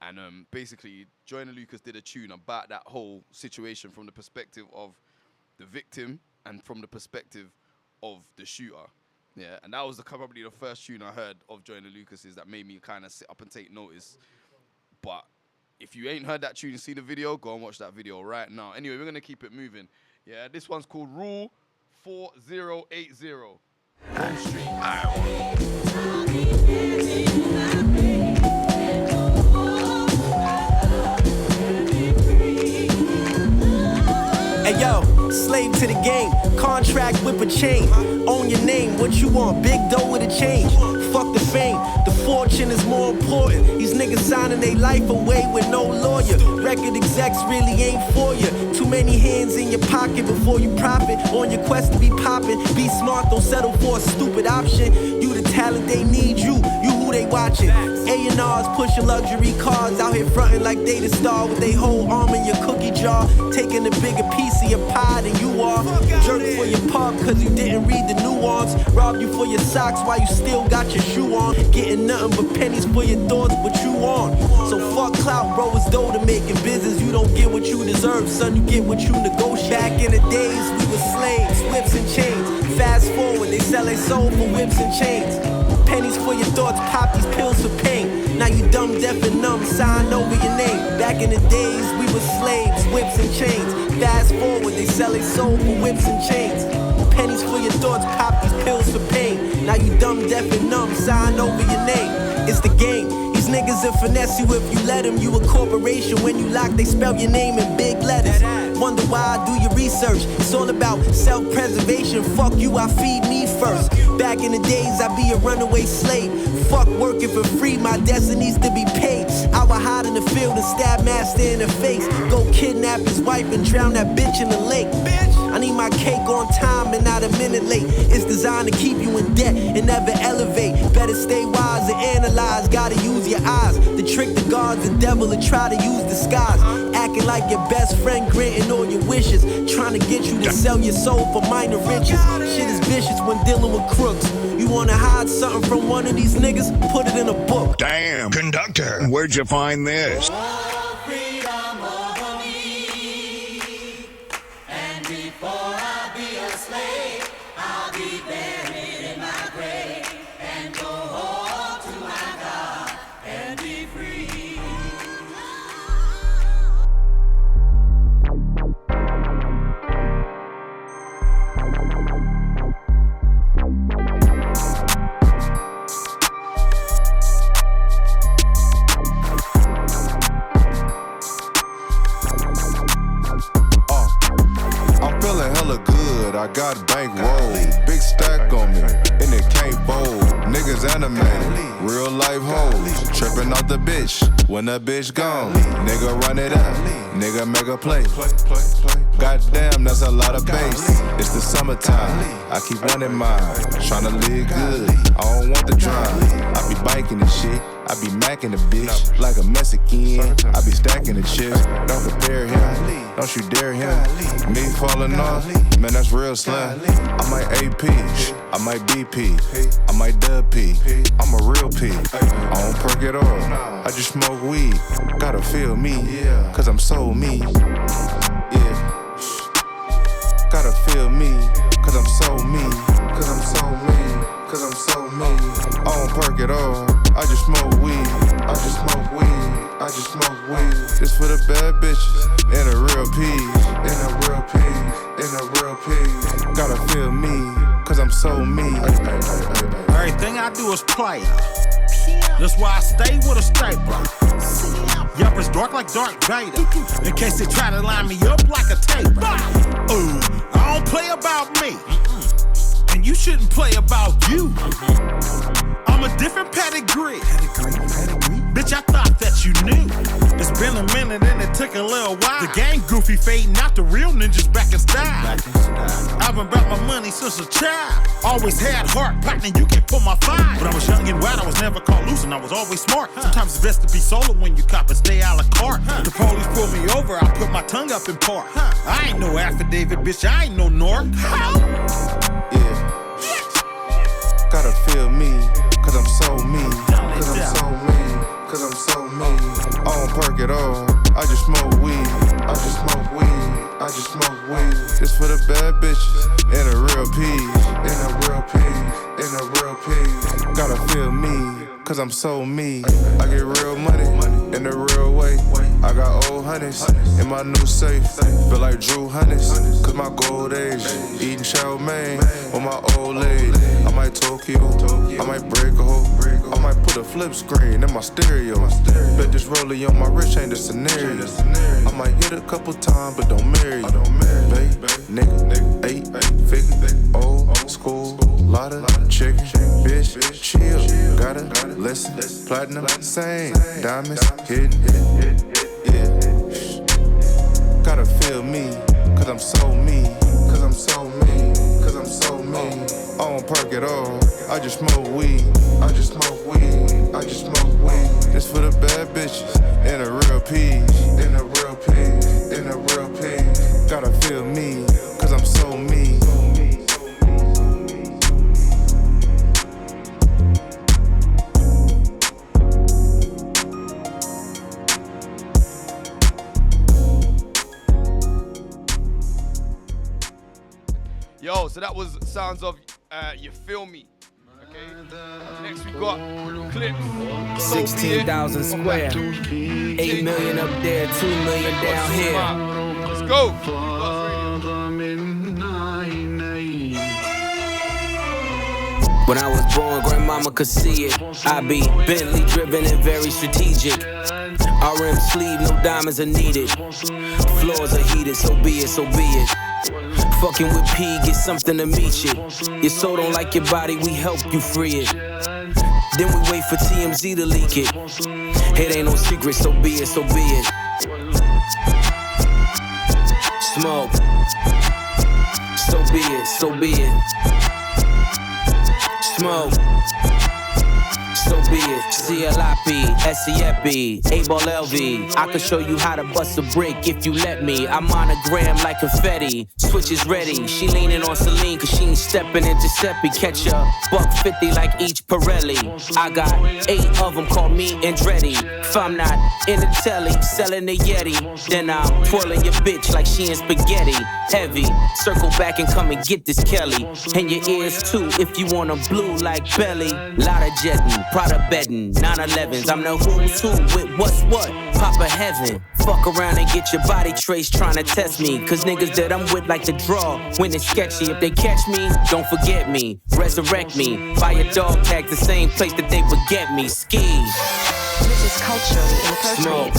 [SPEAKER 2] And basically, Joyner Lucas did a tune about that whole situation from the perspective of the victim and from the perspective of the shooter. Yeah, and that was probably the first tune I heard of Joyner Lucas's that made me kind of sit up and take notice. But if you ain't heard that tune and seen the video, go and watch that video right now. Anyway, we're going to keep it moving. Yeah, this one's called Rule 4080. Home Street.
[SPEAKER 14] Hey yo, slave to the game, contract whip a chain. Own your name, what you want, big dough with a change. Fuck the fame, the fortune is more important. These niggas signing their life away with no lawyer. Record execs really ain't for you. Too many hands in your pocket before you profit. On your quest to be poppin', be smart, don't settle for a stupid option. You the talent, they need you who they watching. A&Rs pushing luxury cars, out here frontin' like they the star with they whole arm in your cookie jar. Taking a bigger piece of your pie than you are. Jerk for your pub cause you didn't read the nuance. Rob you for your socks while you still got your shoe on. Getting nothing but pennies for your thoughts, but you on. So fuck clout, bro, it's dough to make in business. You don't get what you deserve, son, you get what you negotiate. Back in the days, we were slaves, whips and chains. Fast forward, they sell their soul for whips and chains. Pennies for your thoughts, pop these pills for pain. Now you dumb, deaf, and numb, sign over your name. Back in the days, we were slaves, whips and chains. Fast forward, they sell their soul for whips and chains. Pennies for your thoughts, pop these pills for pain. Now you dumb, deaf, and numb, sign over your name. It's the game. These niggas will finesse you if you let them. You a corporation. When you lock, they spell your name in big letters. wonder why I do your research. It's all about self-preservation. Fuck you, I feed me first. Back in the days, I'd be a runaway slave. Fuck working for free, my destiny's to be paid. I would hide in the field and stab master in the face. Go kidnap his wife and drown that bitch in the lake. I need my cake on time and not a minute late. It's designed to keep you in debt and never elevate. Better stay wise and analyze. Gotta use your eyes to trick the gods and devil and try to use disguise. Acting like your best friend, granting all your wishes. Trying to get you to sell your soul for minor riches. Shit is vicious when dealing with crooks. You wanna hide something from one of these niggas? Put it in a book.
[SPEAKER 15] Damn, conductor, where'd you find this?
[SPEAKER 16] I got bankroll, big stack on me, and it can't fold. Niggas animated, real life hoes, tripping off the bitch when the bitch gone. Nigga run it up, nigga make a play. Goddamn, that's a lot of bass. It's the summertime, I keep wanting mine, tryna live good. I don't want the drama. I be biking the shit, I be macking the bitch like a Mexican. I be stacking the chips, don't compare him, don't you dare him. Me falling off, man, that's real slim. I might AP, I might BP, I might dub P. I'm a real P. I don't perk it all, I just smoke weed. Gotta feel me, cause I'm so me. Yeah. Gotta feel me, cause I'm so me. Cause I'm so me, cause I'm so me. I don't perk it all, I just smoke weed. I just smoke weed, I just smoke weed. This for the bad bitches, and a real peas. In a real peas, in a real peas. Gotta feel me, cause I'm so me.
[SPEAKER 17] Everything I do is play. That's why I stay with a stapler. Yup, it's dark like Darth Vader. In case they try to line me up like a taper. Ooh, I don't play about me. And you shouldn't play about you. I'm a different pedigree. Bitch, I thought that you knew. It's been a minute and it took a little while. The gang goofy fading out, the real ninjas back in style. I've been about my money since a child. Always had heart, partner, you can't pull my fire. When I was young and wild, I was never caught loose and I was always smart. Sometimes it's best to be solo when you cop and stay a la carte. The police pull me over, I put my tongue up in park. I ain't no affidavit, bitch, I ain't no north.
[SPEAKER 16] Yeah. Gotta feel me, cause I'm so me. Cause I'm so me, cause I'm so me. I don't perk it all, I just smoke weed. I just smoke weed, I just smoke weed. This for the bad bitches, and a real peas. In a real peas, in a real peas. Gotta feel me, cause I'm so me. I get real money, in the real way. I got old honeys, in my new safe. Feel like Drew Honeys, cause my gold age. Eating chow mein, with my old lady. I might Tokyo, I might break a hole. I might put a flip screen in my stereo. Bet this rollie on my wrist ain't the scenario. I might hit a couple times, but don't marry you. Babe, nigga, 8 figure, old school, lot of chicken, bitch, chill. Gotta listen, platinum, same, diamonds, hidden, yeah. Gotta feel me, cause I'm so me. Cause I'm so me, cause I'm so me. I don't perk it all, I just smoke weed. I just smoke weed, I just smoke weed. This for the bad bitches, and a real peas. In a real peas, in a real peas. Gotta feel me, cause I'm so me.
[SPEAKER 2] Yo, so that was sounds of You Feel Me. Okay. Next we got clips.
[SPEAKER 18] 16,000 square. 8 million up there, 2 million down here.
[SPEAKER 2] Let's go.
[SPEAKER 18] When I was born, grandmama could see it. I be Bentley driven and very strategic. RM sleeve, no diamonds are needed. Floors are heated, so be it, so be it. Fucking with P, get something to meet you. Your soul don't like your body, we help you free it. Then we wait for TMZ to leak it. It ain't no secret, so be it, so be it. Smoke. So be it, so be it. Smoke. So be it. CLIP, SEFB, A-Ball LV. I can show you how to bust a brick if you let me. I'm on a gram like confetti. Switch is ready. She leaning on Celine cause she ain't stepping in Giuseppe. Catch a $150 like each Pirelli. I got 8 of them, call me Andretti. If I'm not in the telly, selling the Yeti, then I'm twirling your bitch like she in spaghetti. Heavy, circle back and come and get this Kelly. And your ears too, if you want 'em blue like Belly. Lot of jetting, Prada betting, 911s. I'm the who's who with what's what. Papa heaven, fuck around and get your body traced trying to test me. Cause niggas that I'm with like to draw when it's sketchy. If they catch me, don't forget me. Resurrect me, buy a dog tag the same place that they would get me. Ski.
[SPEAKER 9] This is culturally inappropriate.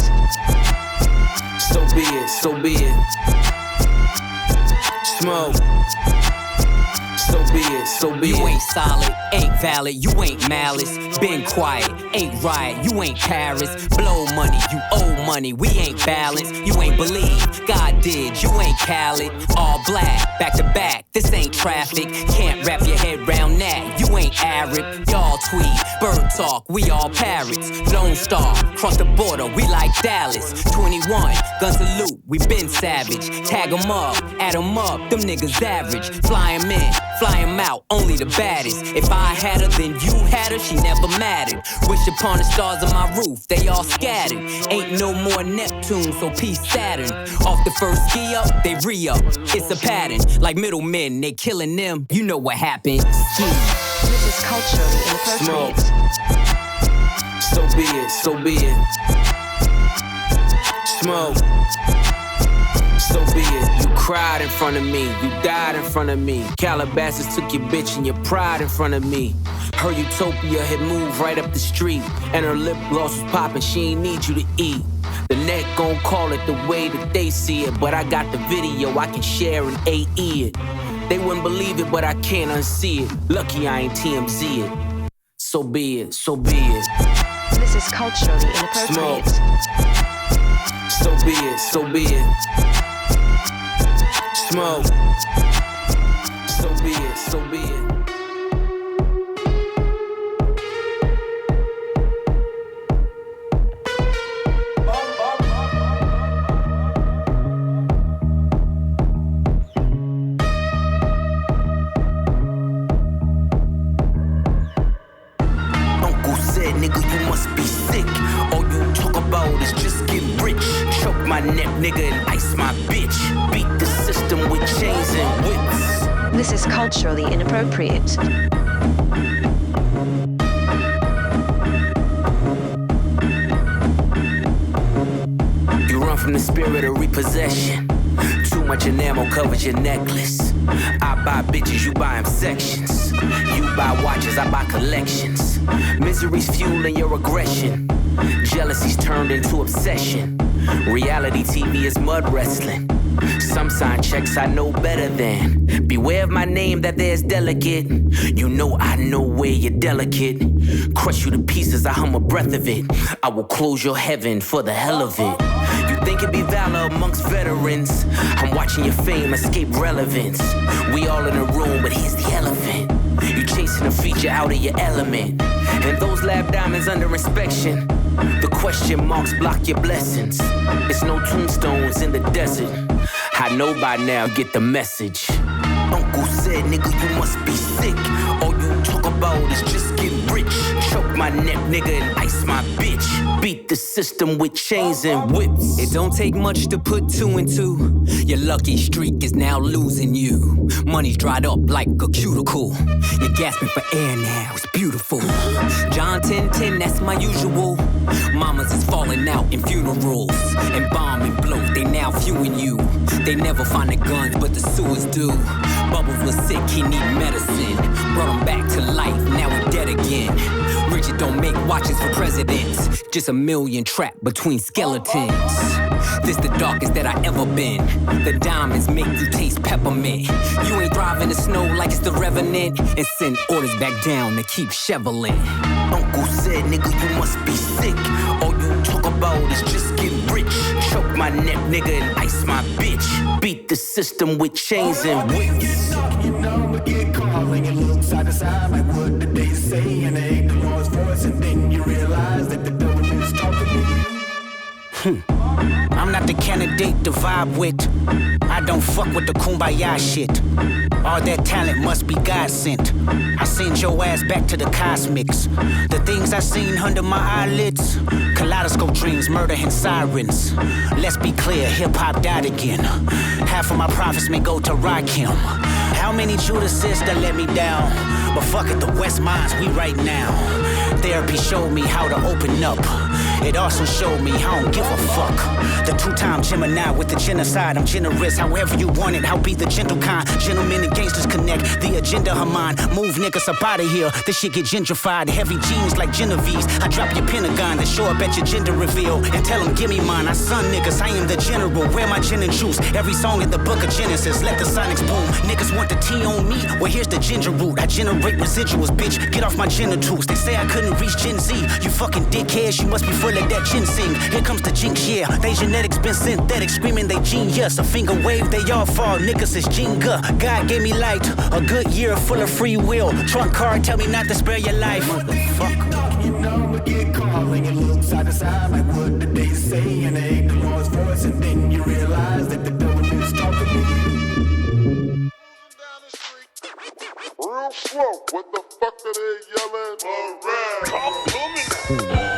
[SPEAKER 18] So be it, so be it. Smoke. So be it, so be it.
[SPEAKER 19] You ain't solid, ain't valid, you ain't malice. Been quiet, ain't right, you ain't Paris. Blow money, you owe money, we ain't balanced. You ain't believe, God did, you ain't Khaled. All black, back to back, this ain't traffic. Can't wrap your head round that, you ain't Arab. Y'all tweet, bird talk, we all parrots. Lone Star, cross the border, we like Dallas. 21, guns salute, we been savage. Tag 'em up, add 'em up, them niggas average. Fly 'em in, fly 'em out, only the baddest. If I had her, then you had her, she never mattered. Wish upon the stars on my roof, they all scattered. Ain't no more Neptune, so peace Saturn. Off the first ski up, they re-up. It's a pattern, like middlemen, they killing them. You know what happened. Ski.
[SPEAKER 9] This is culturally inappropriate.
[SPEAKER 18] Smoke. So be it, so be it. Smoke. So be it. You cried in front of me, you died in front of me. Calabasas took your bitch and your pride in front of me. Her utopia had moved right up the street, and her lip gloss was popping, she ain't need you to eat. The net gon' call it the way that they see it, but I got the video, I can share and AE it. They wouldn't believe it, but I can't unsee it. Lucky I ain't TMZ it. So be it, so be it.
[SPEAKER 9] This is culturally inappropriate.
[SPEAKER 18] Smoke. So be it, so be it. Smoke. So be it, so be it. Uncle said, nigga, you must be sick. All you talk about is just get rich. Choke my neck, nigga, and ice my bitch. Beat the system with chains and whips.
[SPEAKER 9] This is culturally inappropriate.
[SPEAKER 18] You run from the spirit of repossession. Too much enamel covers your necklace. I buy bitches, you buy them sections. You buy watches, I buy collections. Misery's fueling your aggression. Jealousy's turned into obsession. Reality TV is mud wrestling. Some sign checks I know better than. Beware of my name that there's delicate. You know I know where you're delicate. Crush you to pieces, I hum a breath of it. I will close your heaven for the hell of it. You think it'd be valor amongst veterans? I'm watching your fame escape relevance. We all in a room, but here's the elephant. You chasing a feature out of your element. And those lab diamonds under inspection. The question marks block your blessings. It's no tombstones in the desert. I know by now, get the message. Uncle said, nigga, you must be sick. All you talk about is just get rich. Choke my neck, nigga, and ice my bitch. Beat the system with chains and whips.
[SPEAKER 19] It don't take much to put 2 and 2. Your lucky streak is now losing you. Money's dried up like a cuticle. You're gasping for air now, it's beautiful. John 10:10, that's my usual. Mamas is falling out in funerals. And bombing blows, they now viewing you. They never find the guns, but the sewers do. Bubbles was sick, he need medicine. Brought him back to life, now we're dead again. Bridget don't make watches for presidents. Just a million trapped between skeletons. This the darkest that I ever been. The diamonds make you taste peppermint. You ain't driving the snow like it's the Revenant. And send orders back down to keep shoveling.
[SPEAKER 18] Uncle said, nigga, you must be sick. All you talk about is just get rich. Choke my neck, nigga, and ice my bitch. Beat the system with chains and whips.
[SPEAKER 20] You know we get calling and look side to side like what did they say? And they the Lord's voice and then you realize that the devil is talking to you.
[SPEAKER 14] I'm not the candidate to vibe with. I don't fuck with the kumbaya shit. All that talent must be God sent. I send your ass back to the cosmics. The things I seen under my eyelids. Kaleidoscope dreams, murder and sirens. Let's be clear, hip-hop died again. Half of my profits may go to Rakim. How many Judases that let me down? But fuck it, the West Minds, we right now. Therapy showed me how to open up. It also showed me I don't give a fuck. The two-time Gemini with the genocide. I'm generous, however you want it. I'll be the gentle kind. Gentlemen and gangsters connect. The agenda of mine. Move niggas up out of here. This shit get gentrified. Heavy jeans like Genevieve's. I drop your Pentagon and show up at your gender reveal. And tell them, give me mine. I son niggas, I am the general. Wear my gin and juice. Every song in the book of Genesis. Let the sonics boom. Niggas want the tea on me. Well, here's the ginger root. I generate residuals, bitch. Get off my genitals. They say I couldn't reach Gen Z. You fucking dickheads. You must be full of that ginseng. Here comes the jinx, yeah. They genetics been synthetic, screaming they genius. A finger wave, they all fall. Niggas is Jenga. God gave me light. A good year full of free will. Trunk card, tell me not to spare your life. Motherfucker.
[SPEAKER 20] You know we get calling and look side to side like what did they say? And they the Lord's voice and then you realize that the devil is talking to you.
[SPEAKER 21] Real slow, what the fuck are they yelling? Around. Talk to me now.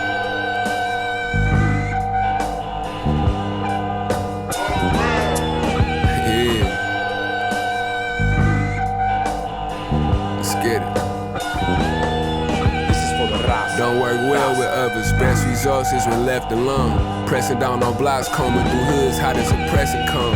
[SPEAKER 12] Don't work well with others, best results is when left alone. Pressing down on blocks, combing through hoods, how does a pressing come?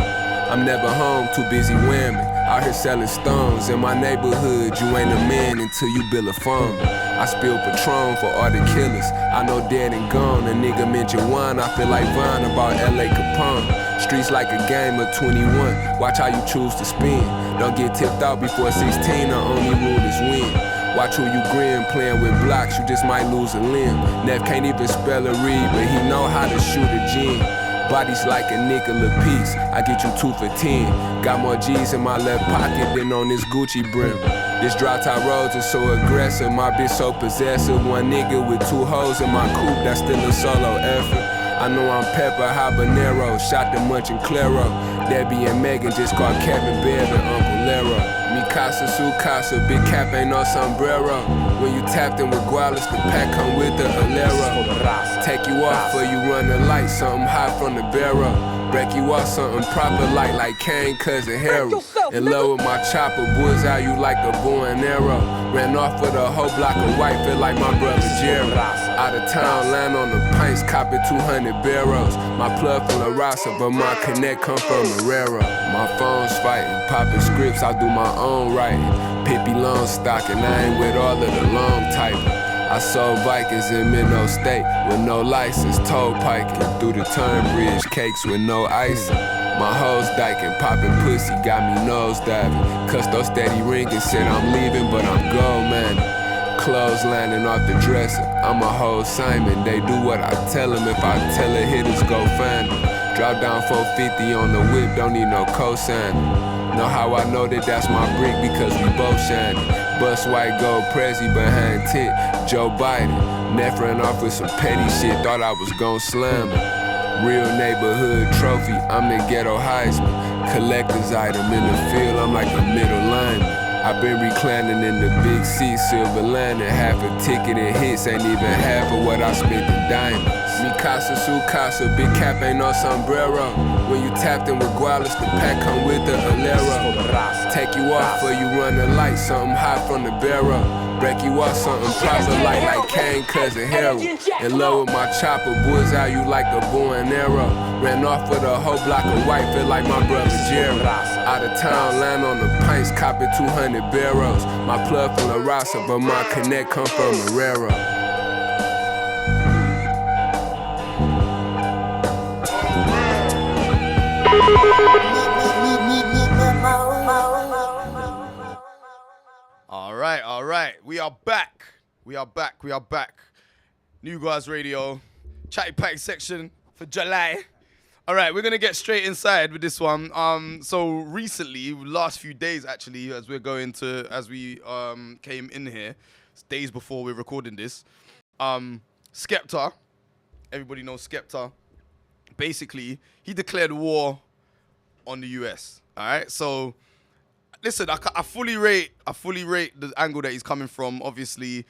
[SPEAKER 12] I'm never home, too busy whamming. Out here selling stones in my neighborhood, you ain't a man until you build a farm. I spill Patron for all the killers, I know dead and gone. A nigga mention wine, I feel like Vine about L.A. Capone. Streets like a game of 21, watch how you choose to spin. Don't get tipped out before 16, the only rule is win. Watch who you grin, playing with blocks, you just might lose a limb. Neff can't even spell or read, but he know how to shoot a gin. Body's like a nickel a piece, I get you 2 for 10. Got more G's in my left pocket than on this Gucci brim. This dry-top roads is so aggressive, my bitch so possessive. One nigga with 2 hoes in my coupe, that's still a solo effort. I know I'm Pepper Habanero, shot the Munch and Claro. Debbie and Megan just called Kevin Bev and Uncle Lero. Mikasa, Sukasa, big cap ain't no sombrero. When you tapped in with Guardz, the pack come with the Alero. Take you off for you run the light, something hot from the barrel. Break you off something proper like Kane, cousin Harold. In love with my chopper, bullseye you like a bow and arrow. Ran off with a whole block of white, feel like my brother Jerry. Out of town, land on the pints, copping 200 barrels. My plug full of Rasa, but my connect come from Herrera. My phone's fighting, popping scripts, I do my own writing. Pippi long stocking, I ain't with all of the long typing. I sold Vikings in Minnow State with no license, toe piking through the Turnbridge, cakes with no icing. My hoes dyking, popping pussy, got me nose diving. Custo steady ringing, said I'm leaving, but I'm gold man. Clothes lining off the dresser, I'm a whole Simon. They do what I tell them, if I tell her hitters go find them. Drop down 450 on the whip, don't need no cosigner. Know how I know that that's my brick, because we both shining. Bust white gold Prezi behind tit, Joe Biden. Neff ran off with some petty shit, thought I was gon' slam him. Real neighborhood trophy, I'm the ghetto Heisman. Collector's item in the field, I'm like a middle lineman. I've been reclining in the big seat, silver lining. Half a ticket in hits, ain't even half of what I spent in diamonds. Mikasa, Sukasa, big cap ain't no sombrero. When you tapped in with Guardz, the pack come with the Alero. Take you off for you run the light, something hot from the barrel. Break you off something proper like Kane, cousin Harold. In love with my chopper, bullseye you like a bow and arrow. Ran off with a whole block of white, feel like my brother Jerry. Out of town, land on the pints, copping 200 barrels. My plug full of Rasa, but my connect come from Herrera.
[SPEAKER 2] All right. We are back. New Guardz Radio, Chatty Pack section for July. All right, we're gonna get straight inside with this one. So recently, last few days actually, as we came in here, it's days before we're recording this. Skepta, everybody knows Skepta. Basically, he declared war on the US. All right, so listen, I fully rate the angle that he's coming from. Obviously,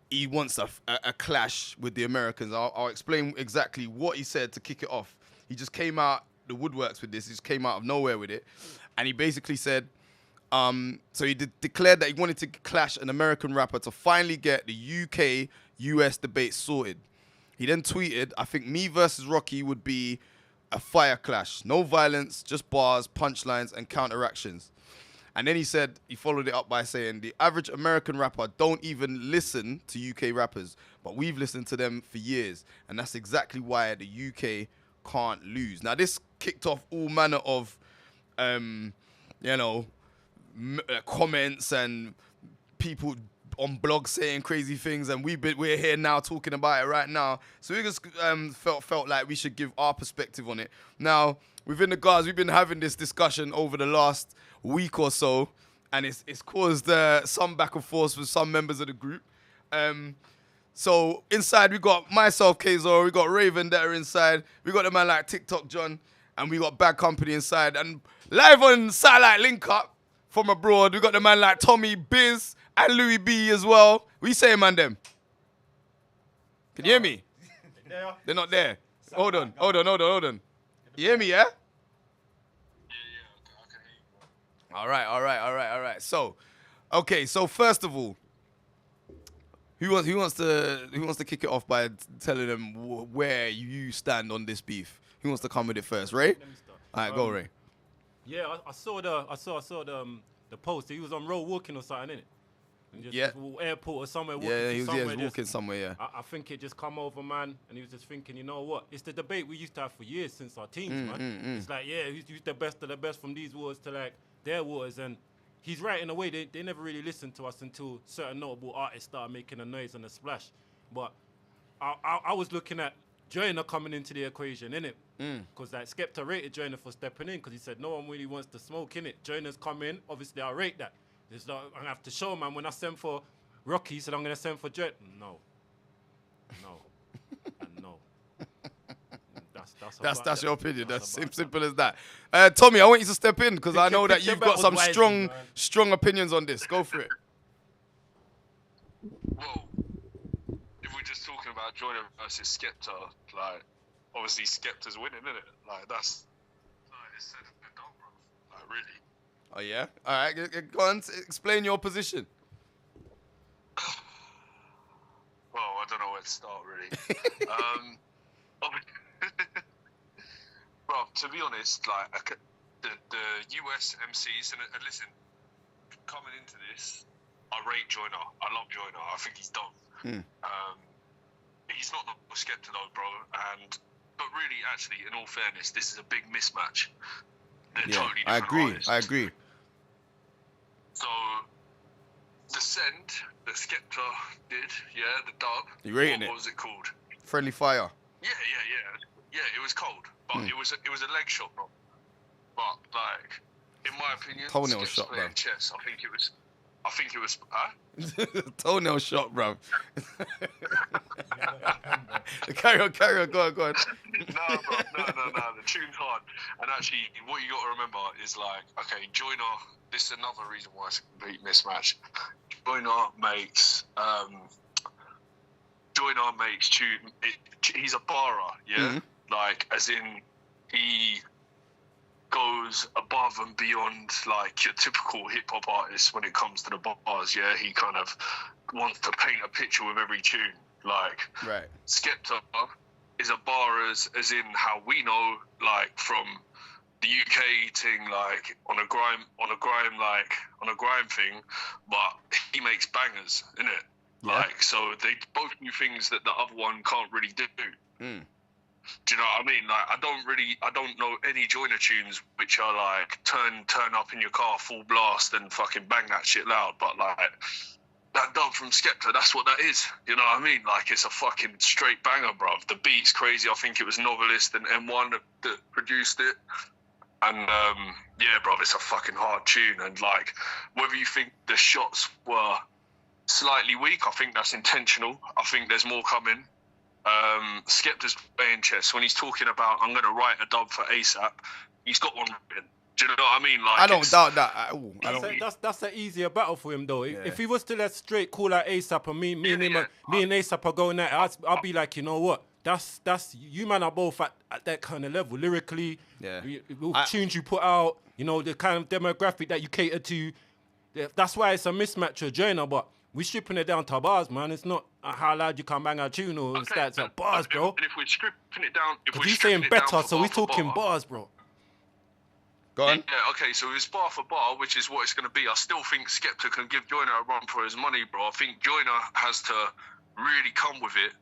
[SPEAKER 2] he wants a clash with the Americans. I'll explain exactly what he said to kick it off. He just came out the woodworks with this. He just came out of nowhere with it, and he basically said, so he declared that he wanted to clash an American rapper to finally get the UK-US debate sorted. He then tweeted, "I think me versus Rocky would be a fire clash. No violence, just bars, punchlines, and counteractions." And then he followed it up by saying, "The average American rapper don't even listen to UK rappers, but we've listened to them for years. And that's exactly why the UK can't lose." Now, this kicked off all manner of, comments and people on blogs saying crazy things. And we're here now talking about it right now. So we just felt like we should give our perspective on it. Now, within the Guardz, we've been having this discussion over the last week or so, and it's caused some back and forth with some members of the group. So inside we got myself, Kzo, we got Raven that are inside, we got the man like TikTok John, and we got Bad Company inside. And live on Satellite Link Up from abroad, we got the man like Tommy Biz and Louis B as well. What you saying, man, them? Can you hear me? They're not there. Hold on. You hear me, yeah? All right. So first of all, who wants to kick it off by telling them where you stand on this beef? Who wants to come with it first, Ray? All right, go, Ray.
[SPEAKER 13] Yeah, I saw the post. He was on road walking or something, innit?
[SPEAKER 2] Yeah.
[SPEAKER 13] Airport or somewhere.
[SPEAKER 2] He was walking somewhere. Yeah.
[SPEAKER 13] I think it just come over, man, and he was just thinking, you know what? It's the debate we used to have for years since our teams, man. It's like, yeah, who's the best of the best from these wars to like their wars, and he's right in a way. They never really listened to us until certain notable artists started making a noise and a splash. But I was looking at Jaydar coming into the equation, innit? Because like Skepta rated Jaydar for stepping in because he said no one really wants to smoke, innit? Jaydar's come in, obviously I rate that. It's like, I'm gonna have to show, man. When I send for Rocky, he said I'm gonna send for Jet. No.
[SPEAKER 2] That's your opinion. That's simple as that. Tommy, I want you to step in because I know that you've got some strong opinions on this. Go for it.
[SPEAKER 1] Well, if we're just talking about Jaydar versus Skepta, like obviously Skepta's winning, isn't it? Like it's said and done, bro. Like really.
[SPEAKER 2] Oh yeah. All right. Go on. Explain your position.
[SPEAKER 1] Well, I don't know where to start really. Well, to be honest, like the US MCs, and listen, coming into this, I rate Jaydar. I love Jaydar. I think he's done. He's not the Skepta though, bro. But really, actually, in all fairness, this is a big mismatch. They're totally different artists.
[SPEAKER 2] I agree.
[SPEAKER 1] So the send that Skepta did, the dub.
[SPEAKER 2] You rating it?
[SPEAKER 1] What was it called?
[SPEAKER 2] Friendly Fire.
[SPEAKER 1] Yeah, it was cold, but it was a leg shot, bro. But like, in my opinion,
[SPEAKER 2] toenail shot, bro.
[SPEAKER 1] Chess. I think it was. Huh?
[SPEAKER 2] Toenail shot, bro. Carry on. Go on.
[SPEAKER 1] No. The tune's hard. And actually, what you got to remember is like, okay, Jaydar. This is another reason why it's a complete mismatch. Jaydar makes tune. He's a barrer, yeah. Like, as in, he goes above and beyond like your typical hip hop artist when it comes to the bars. Yeah, he kind of wants to paint a picture with every tune. Like,
[SPEAKER 2] right.
[SPEAKER 1] Skepta is a bar as in how we know, like from the UK thing, like on a grime thing, but he makes bangers, innit?
[SPEAKER 2] Yeah.
[SPEAKER 1] Like, so they both do things that the other one can't really do. Do you know what I mean? Like, I don't know any Joyner tunes which are like turn up in your car full blast and fucking bang that shit loud. But like that dub from Skepta, that's what that is. You know what I mean? Like, it's a fucking straight banger, bruv. The beat's crazy. I think it was Novelist and M1 that produced it. And yeah, bruv, it's a fucking hard tune. And like, whether you think the shots were slightly weak, I think that's intentional. I think there's more coming. Skepta's playing chess. When he's talking about, I'm going to write a dub for ASAP, he's got one written. Do you know what I mean? Like,
[SPEAKER 2] I don't doubt that at all.
[SPEAKER 13] That's an easier battle for him, though. Yeah. If he was to let straight call out ASAP and me and ASAP are going at it, I'll be like, you know what? That's you man are both at that kind of level. Lyrically, tunes you put out, you know, the kind of demographic that you cater to. That's why it's a mismatch with Joyner, but we're stripping it down to bars, man. It's not how loud you can bang a tune or stats at bars, bro.
[SPEAKER 1] And if we're stripping it down,
[SPEAKER 13] he's saying better, so we're talking bars, bro.
[SPEAKER 2] Go on.
[SPEAKER 1] Yeah, okay, so it's bar for bar, which is what it's going to be. I still think Skepta can give Joyner a run for his money, bro. I think Joyner has to really come with it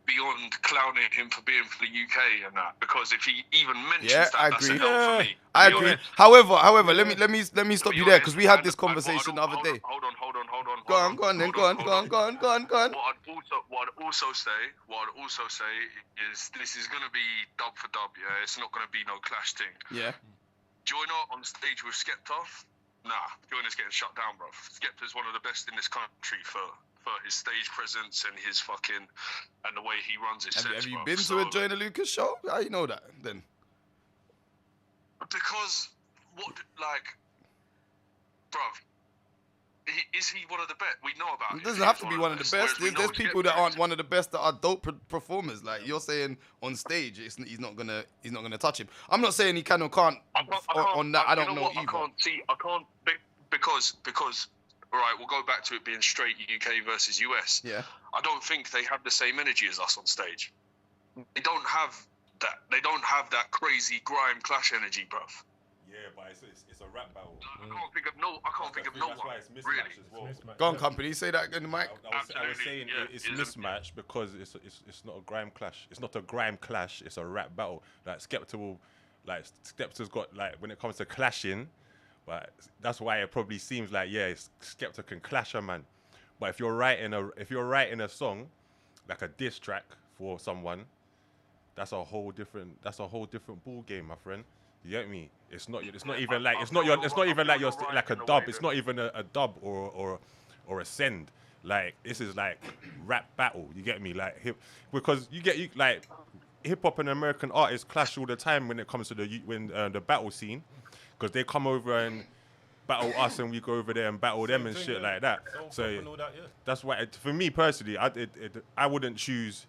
[SPEAKER 1] beyond clowning him for being for the UK and that, because if he even mentions that's a no for me.
[SPEAKER 2] I agree. However, let me stop you there, because we had this conversation the other day.
[SPEAKER 1] Hold on.
[SPEAKER 2] Go on.
[SPEAKER 1] What I'd also say is this is going to be dub for dub, yeah? It's not going to be no clash thing.
[SPEAKER 2] Yeah.
[SPEAKER 1] Joyner on stage with Skepta? Nah, Joyner's getting shut down, bro. Skepta's one of the best in this country for his stage presence and his fucking, and the way he runs his sets,
[SPEAKER 2] Have you
[SPEAKER 1] bro.
[SPEAKER 2] been to a Joyner Lucas show? How you know that, then?
[SPEAKER 1] Because, bruv, is he one of the best? We know about him.
[SPEAKER 2] It doesn't have to be one of the best. There's people that aren't one of the best that are dope performers. Like, you're saying on stage, he's not gonna touch him. I'm not saying he can or can't on that. I don't know either.
[SPEAKER 1] I can't because. All right, we'll go back to it being straight UK versus US.
[SPEAKER 2] Yeah.
[SPEAKER 1] I don't think they have the same energy as us on stage. They don't have that. They don't have that crazy grime clash energy, bruv.
[SPEAKER 7] Yeah, but it's a rap battle.
[SPEAKER 1] I can't think of no one.
[SPEAKER 7] That's why it's mismatch as well.
[SPEAKER 2] Go on, company. Say that in the mic.
[SPEAKER 7] I was saying it's mismatch because it's not a grime clash. It's not a grime clash. It's a rap battle. Like Skepta's got, like, when it comes to clashing, but that's why it probably seems like Skepta can clash a man. But if you're writing a song, like a diss track for someone, that's a whole different ball game, my friend. You get me? It's not even like you're like a dub. It's not even a dub or a send. Like, this is like rap battle. You get me? Like, because like hip hop and American artists clash all the time when it comes to the battle scene, because they come over and battle us and we go over there and battle them and shit like that. So that's why for me personally, I wouldn't choose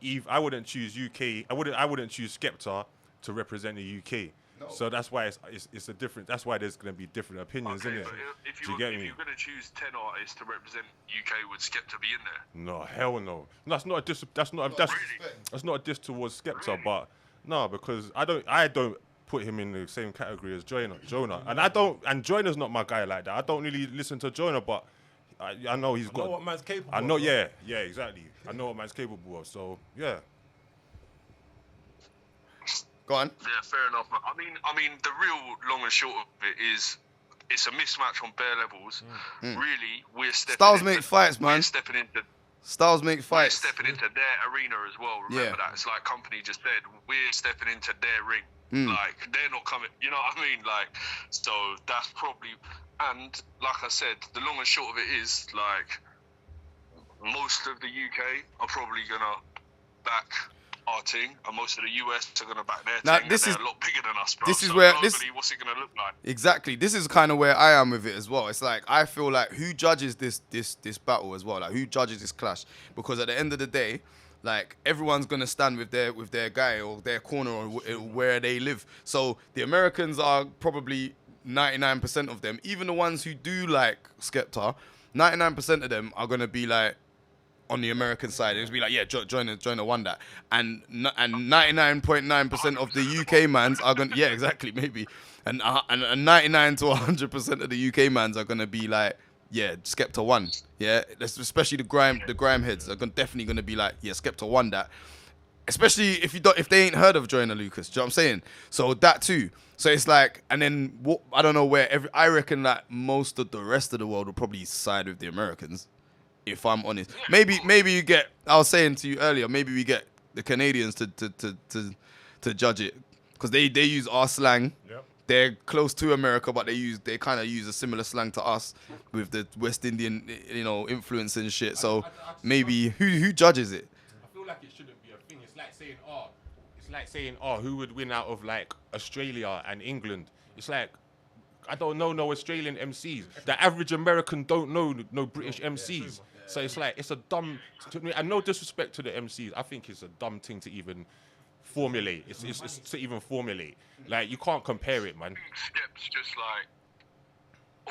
[SPEAKER 7] UK. I wouldn't choose Skepta to represent the UK. No. So that's why it's a different. That's why there's going to be different opinions in it.
[SPEAKER 1] If you're going to choose 10 artists to represent UK, would Skepta be in there?
[SPEAKER 7] No, hell no. That's not a diss. That's not a diss towards Skepta. Really? But no, because I don't put him in the same category as Joyner. And Joyner's not my guy like that. I don't really listen to Joyner, but I know he's got.
[SPEAKER 13] I know what man's capable.
[SPEAKER 7] I know, yeah, exactly. I know what man's capable of. So yeah.
[SPEAKER 2] Go on.
[SPEAKER 1] Yeah, fair enough. I mean, the real long and short of it is, it's a mismatch on bare levels. Really, we're stepping.
[SPEAKER 2] Styles make fights, man.
[SPEAKER 1] We're stepping into.
[SPEAKER 2] Styles make fights.
[SPEAKER 1] We're stepping into their arena as well. Remember that. It's like Company just said. We're stepping into their ring. Like, they're not coming. You know what I mean? Like, so that's probably. And like I said, the long and short of it is, like, most of the UK are probably gonna back our team, and most of the US are gonna back their team. They're a lot bigger than us, bro.
[SPEAKER 2] This is where
[SPEAKER 1] what's it gonna look like?
[SPEAKER 2] Exactly. This is kind of where I am with it as well. It's like, I feel like, who judges this battle as well? Like, who judges this clash? Because at the end of the day, like, everyone's gonna stand with their guy or their corner or where they live. So the Americans are probably 99% of them, even the ones who do like Skepta, 99% of them are gonna be like on the American side. It's be like, yeah, Joyner won that, and 99.9% of the UK mans are gonna, yeah, exactly, maybe, and 99 to 100% of the UK mans are gonna be like, yeah, Skepta won, yeah, especially the grime heads are definitely gonna be like, yeah, Skepta won that. especially if they ain't heard of Joyner Lucas. Do you know what I'm saying? So that too. So it's like, and then what? I don't know where. I reckon that most of the rest of the world will probably side with the Americans. If I'm honest, maybe you get. I was saying to you earlier, maybe we get the Canadians to judge it because they use our slang. Yep. They're close to America, but they kind of use a similar slang to us with the West Indian, influence and shit. So maybe who judges it?
[SPEAKER 7] I feel like it shouldn't be a thing. It's like saying, who would win out of like Australia and England? It's like, I don't know no Australian MCs. The average American don't know no British MCs. So it's like, it's a dumb, and no disrespect to the MCs, I think it's a dumb thing to even formulate. It's to even formulate. Like, you can't compare it, man.
[SPEAKER 1] Skep's just like,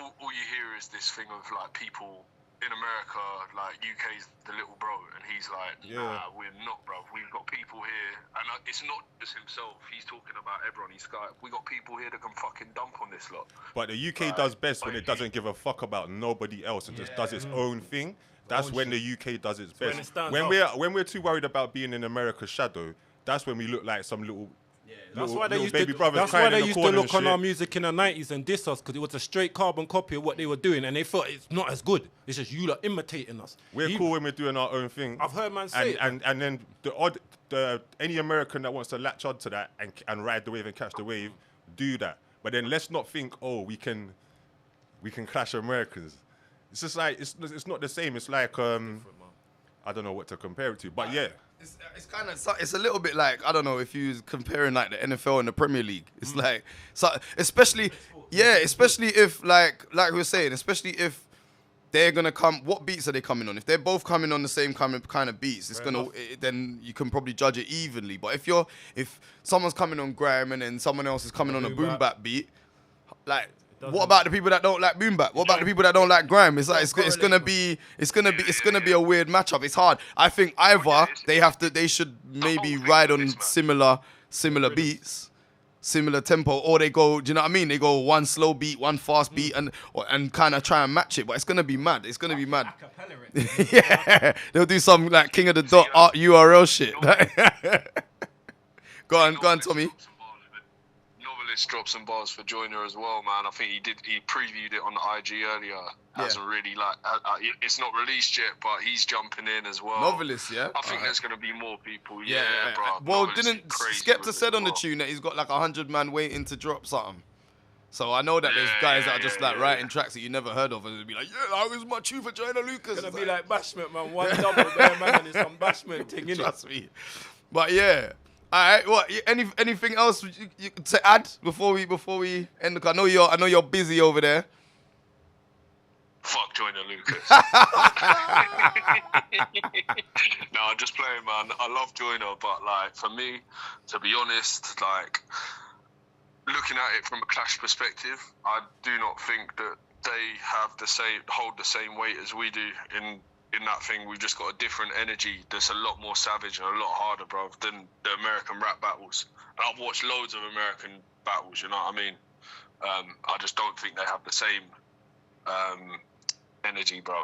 [SPEAKER 1] all you hear is this thing of like people in America, like UK's the little bro, and he's like, nah, we're not, bro. We've got people here, and it's not just himself. He's talking about everyone. He's got, we got people here that can fucking dump on this lot.
[SPEAKER 7] But the UK does best when it doesn't give a fuck about nobody else and just does its own thing. That's when the UK does its best. When we're too worried about being in America's shadow, that's when we look like some little.
[SPEAKER 13] That's why they used
[SPEAKER 7] baby
[SPEAKER 13] to.
[SPEAKER 7] brothers
[SPEAKER 13] That's why they
[SPEAKER 7] crying in the
[SPEAKER 13] used to
[SPEAKER 7] corner
[SPEAKER 13] look
[SPEAKER 7] and
[SPEAKER 13] on our
[SPEAKER 7] shit.
[SPEAKER 13] music in the 90s and diss us because it was a straight carbon copy of what they were doing, and they thought it's not as good. It's just you lot imitating us.
[SPEAKER 7] We're cool when we're doing our own thing.
[SPEAKER 13] I've heard man say it.
[SPEAKER 7] And then any American that wants to latch on to that and ride the wave and catch the wave, do that. But then let's not think, we can clash Americans. It's just like it's not the same. It's like I don't know what to compare it to, but yeah.
[SPEAKER 2] It's kind of, it's a little bit like, I don't know, if you was comparing like the NFL and the Premier League. It's like, so especially if like we were saying, especially if they're gonna come, what beats are they coming on? If they're both coming on the same kind of beats, it's then you can probably judge it evenly. But if someone's coming on grime and then someone else is coming on a boom bap beat, like, what about the people that don't like boom bap? What about the people that don't like grime? It's like it's gonna be a weird matchup. It's hard. I think either they should maybe ride on similar beats, similar tempo, or they go, do you know what I mean? They go one slow beat, one fast beat, and kind of try and match it. But it's gonna be mad. It's gonna be mad. Yeah, they'll do some like King of the Dot art URL shit. Go on, Tommy.
[SPEAKER 1] Dropped some bars for Joyner as well, man. I think he previewed it on the IG earlier. Hasn't really it's not released yet, but he's jumping in as well.
[SPEAKER 2] Novelist, yeah.
[SPEAKER 1] I think there's gonna be more people.
[SPEAKER 2] Yeah,
[SPEAKER 1] bro.
[SPEAKER 2] Well,
[SPEAKER 1] Novelist
[SPEAKER 2] didn't Skepta said on the tune that he's got like 100 man waiting to drop something? So I know that there's guys that are just writing tracks that you never heard of, and they'll be like, that was my tune for Joyner Lucas.
[SPEAKER 13] It's gonna be like Bashment, man. One double there, man, and it's some Bashment thing, innit?
[SPEAKER 2] Trust me. But yeah. All right. What? Anything else you to add before we end? I know you're busy over there.
[SPEAKER 1] Fuck Joyner Lucas. No, I'm just playing, man. I love Joyner, but like for me, to be honest, like looking at it from a Clash perspective, I do not think that they hold the same weight as we do in that thing. We've just got a different energy that's a lot more savage and a lot harder, bro, than the American rap battles. And I've watched loads of American battles, you know what I mean? I just don't think they have the same energy, bro.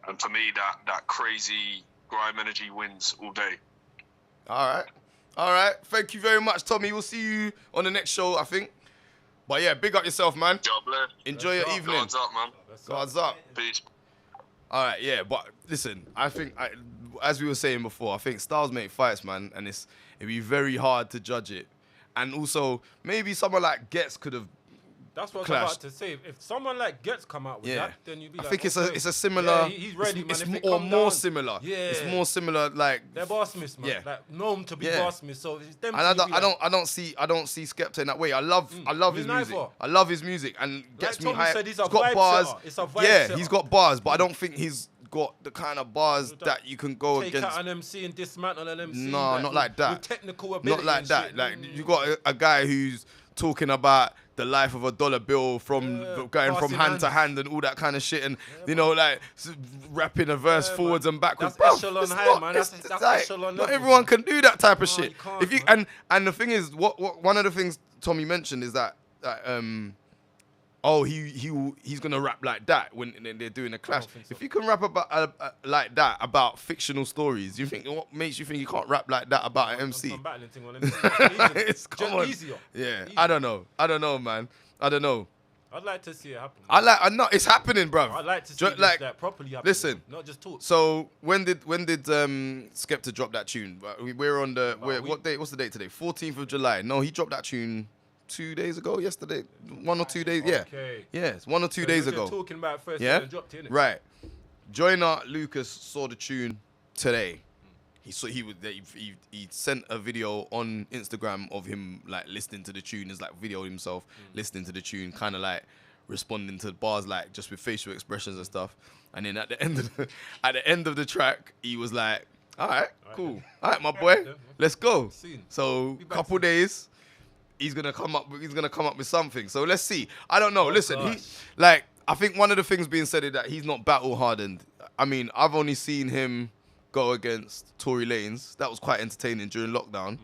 [SPEAKER 1] And for me, that crazy grime energy wins all day.
[SPEAKER 2] All right. Thank you very much, Tommy. We'll see you on the next show, I think. But yeah, big up yourself, man.
[SPEAKER 1] Job,
[SPEAKER 2] enjoy your evening.
[SPEAKER 1] Guardz up, man.
[SPEAKER 2] Guardz up.
[SPEAKER 1] Peace.
[SPEAKER 2] All right, yeah, but listen, I think, as we were saying before, I think styles make fights, man, and it'd be very hard to judge it. And also, maybe someone like Guardz could have
[SPEAKER 13] That's what
[SPEAKER 2] clashed.
[SPEAKER 13] I was about to say. If someone like Guardz come out with that, then you'd be like,
[SPEAKER 2] I think it's
[SPEAKER 13] okay.
[SPEAKER 2] a similar.
[SPEAKER 13] Yeah, he's ready, man. If it
[SPEAKER 2] or
[SPEAKER 13] come
[SPEAKER 2] more
[SPEAKER 13] down,
[SPEAKER 2] similar.
[SPEAKER 13] Yeah,
[SPEAKER 2] it's more similar. Like
[SPEAKER 13] they're bossmiths, man.
[SPEAKER 2] Yeah.
[SPEAKER 13] Like known to be bossmiths. So it's them.
[SPEAKER 2] And I don't see Skepta in that way. I love his music.
[SPEAKER 13] neither.
[SPEAKER 2] I love his music and gets me
[SPEAKER 13] Tommy
[SPEAKER 2] hyped.
[SPEAKER 13] said, he's a
[SPEAKER 2] got
[SPEAKER 13] vibe
[SPEAKER 2] bars.
[SPEAKER 13] setter. It's a vibe
[SPEAKER 2] Yeah,
[SPEAKER 13] setter.
[SPEAKER 2] he's got bars, but I don't think he's got the kind of bars that you can go
[SPEAKER 13] Take
[SPEAKER 2] against.
[SPEAKER 13] out an MC and dismantle an MC.
[SPEAKER 2] No, not like that.
[SPEAKER 13] With technical ability.
[SPEAKER 2] Not like
[SPEAKER 13] and
[SPEAKER 2] that.
[SPEAKER 13] shit.
[SPEAKER 2] Like you got a guy who's talking about the life of a dollar bill from going from hand to hand and all that kind of shit, and like rapping a verse forwards and backwards.
[SPEAKER 13] That's echelon high, man. That's
[SPEAKER 2] like,
[SPEAKER 13] echelon
[SPEAKER 2] not
[SPEAKER 13] level,
[SPEAKER 2] everyone can do that type of shit.
[SPEAKER 13] you can't,
[SPEAKER 2] If you and the thing is, what one of the things Tommy mentioned is that oh, he's gonna rap like that when they're doing a clash. If you can rap about like that about fictional stories, you think what makes you think you can't rap like that about an MC?
[SPEAKER 13] Some battling thing on MC.
[SPEAKER 2] It's come on.
[SPEAKER 13] Easier.
[SPEAKER 2] Yeah, I don't know, man. I don't know.
[SPEAKER 13] I'd like to see it happen.
[SPEAKER 2] I know it's happening, bruv.
[SPEAKER 13] I'd like to see this like properly happen.
[SPEAKER 2] Listen,
[SPEAKER 13] not just talk.
[SPEAKER 2] So when did Skepta drop that tune? We're on the what date? What's the date today? 14th of July. No, he dropped that tune 2 days ago. Yesterday, 1 or 2 days. Yeah,
[SPEAKER 13] Okay.
[SPEAKER 2] yes, 1 or 2 days ago.
[SPEAKER 13] Talking about first.
[SPEAKER 2] Yeah,
[SPEAKER 13] Dropped it, innit?
[SPEAKER 2] right. Joyner Lucas saw the tune today. He sent a video on Instagram of him like listening to the tune. Is like videoed himself listening to the tune, kind of like responding to the bars like just with facial expressions and stuff. And then at the end of the track, he was like, "All right, cool. All right, my boy, let's go." So couple days, he's gonna come up with something. So let's see. I don't know. Listen, I think one of the things being said is that he's not battle hardened. I mean, I've only seen him go against Tory Lanez. That was quite entertaining during lockdown.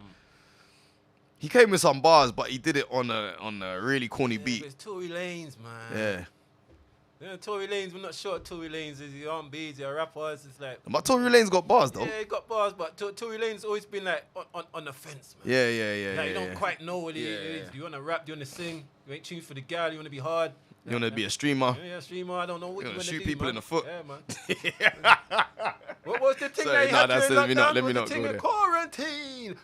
[SPEAKER 2] He came with some bars, but he did it on a really corny beat.
[SPEAKER 13] It's Tory Lanez, man. Yeah, Tory Lanez, we're not sure Tory Lanez is the R&B's, the rappers. It's like.
[SPEAKER 2] But Tory Lanez got bars though.
[SPEAKER 13] Yeah, he got bars, but Tory Lanez always been like on the fence, man.
[SPEAKER 2] Yeah.
[SPEAKER 13] Like you don't quite know what it is. Do you want to rap? Do you want to sing? You ain't tuned for the gal. You want to be hard.
[SPEAKER 2] You want to be a streamer?
[SPEAKER 13] Yeah, streamer. I don't know what you want to do.
[SPEAKER 2] Shoot people in the foot.
[SPEAKER 13] Yeah, man. What was the thing that he had during lockdown?
[SPEAKER 2] Let me not go there. Quarantine.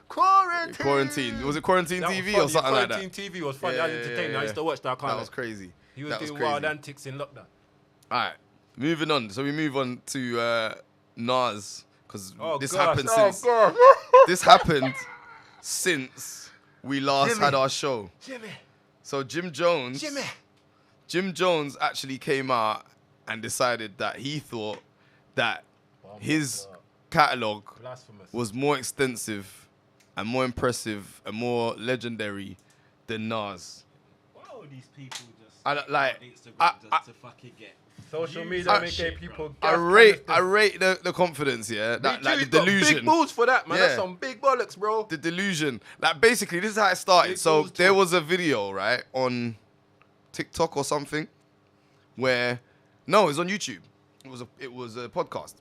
[SPEAKER 2] Was it Quarantine TV or something like that?
[SPEAKER 13] Quarantine TV was funny. I was entertaining. I used to watch that kind of.
[SPEAKER 2] That was crazy.
[SPEAKER 13] He was doing wild antics in lockdown.
[SPEAKER 2] All right, moving on. So we move on to Nas because this happened since we last had our show. So Jim Jones actually came out and decided that he thought that his catalog was more extensive and more impressive and more legendary than Nas.
[SPEAKER 17] Why are these people just
[SPEAKER 2] I don't like
[SPEAKER 17] Instagram to fucking get
[SPEAKER 13] social media making people.
[SPEAKER 2] I rate the confidence, yeah. Like the delusion.
[SPEAKER 13] Big balls for that, man.
[SPEAKER 2] Yeah.
[SPEAKER 13] That's some big bollocks, bro.
[SPEAKER 2] The delusion. Like basically, this is how it started. So there was a video, right, on TikTok or something, where it was on YouTube. It was a podcast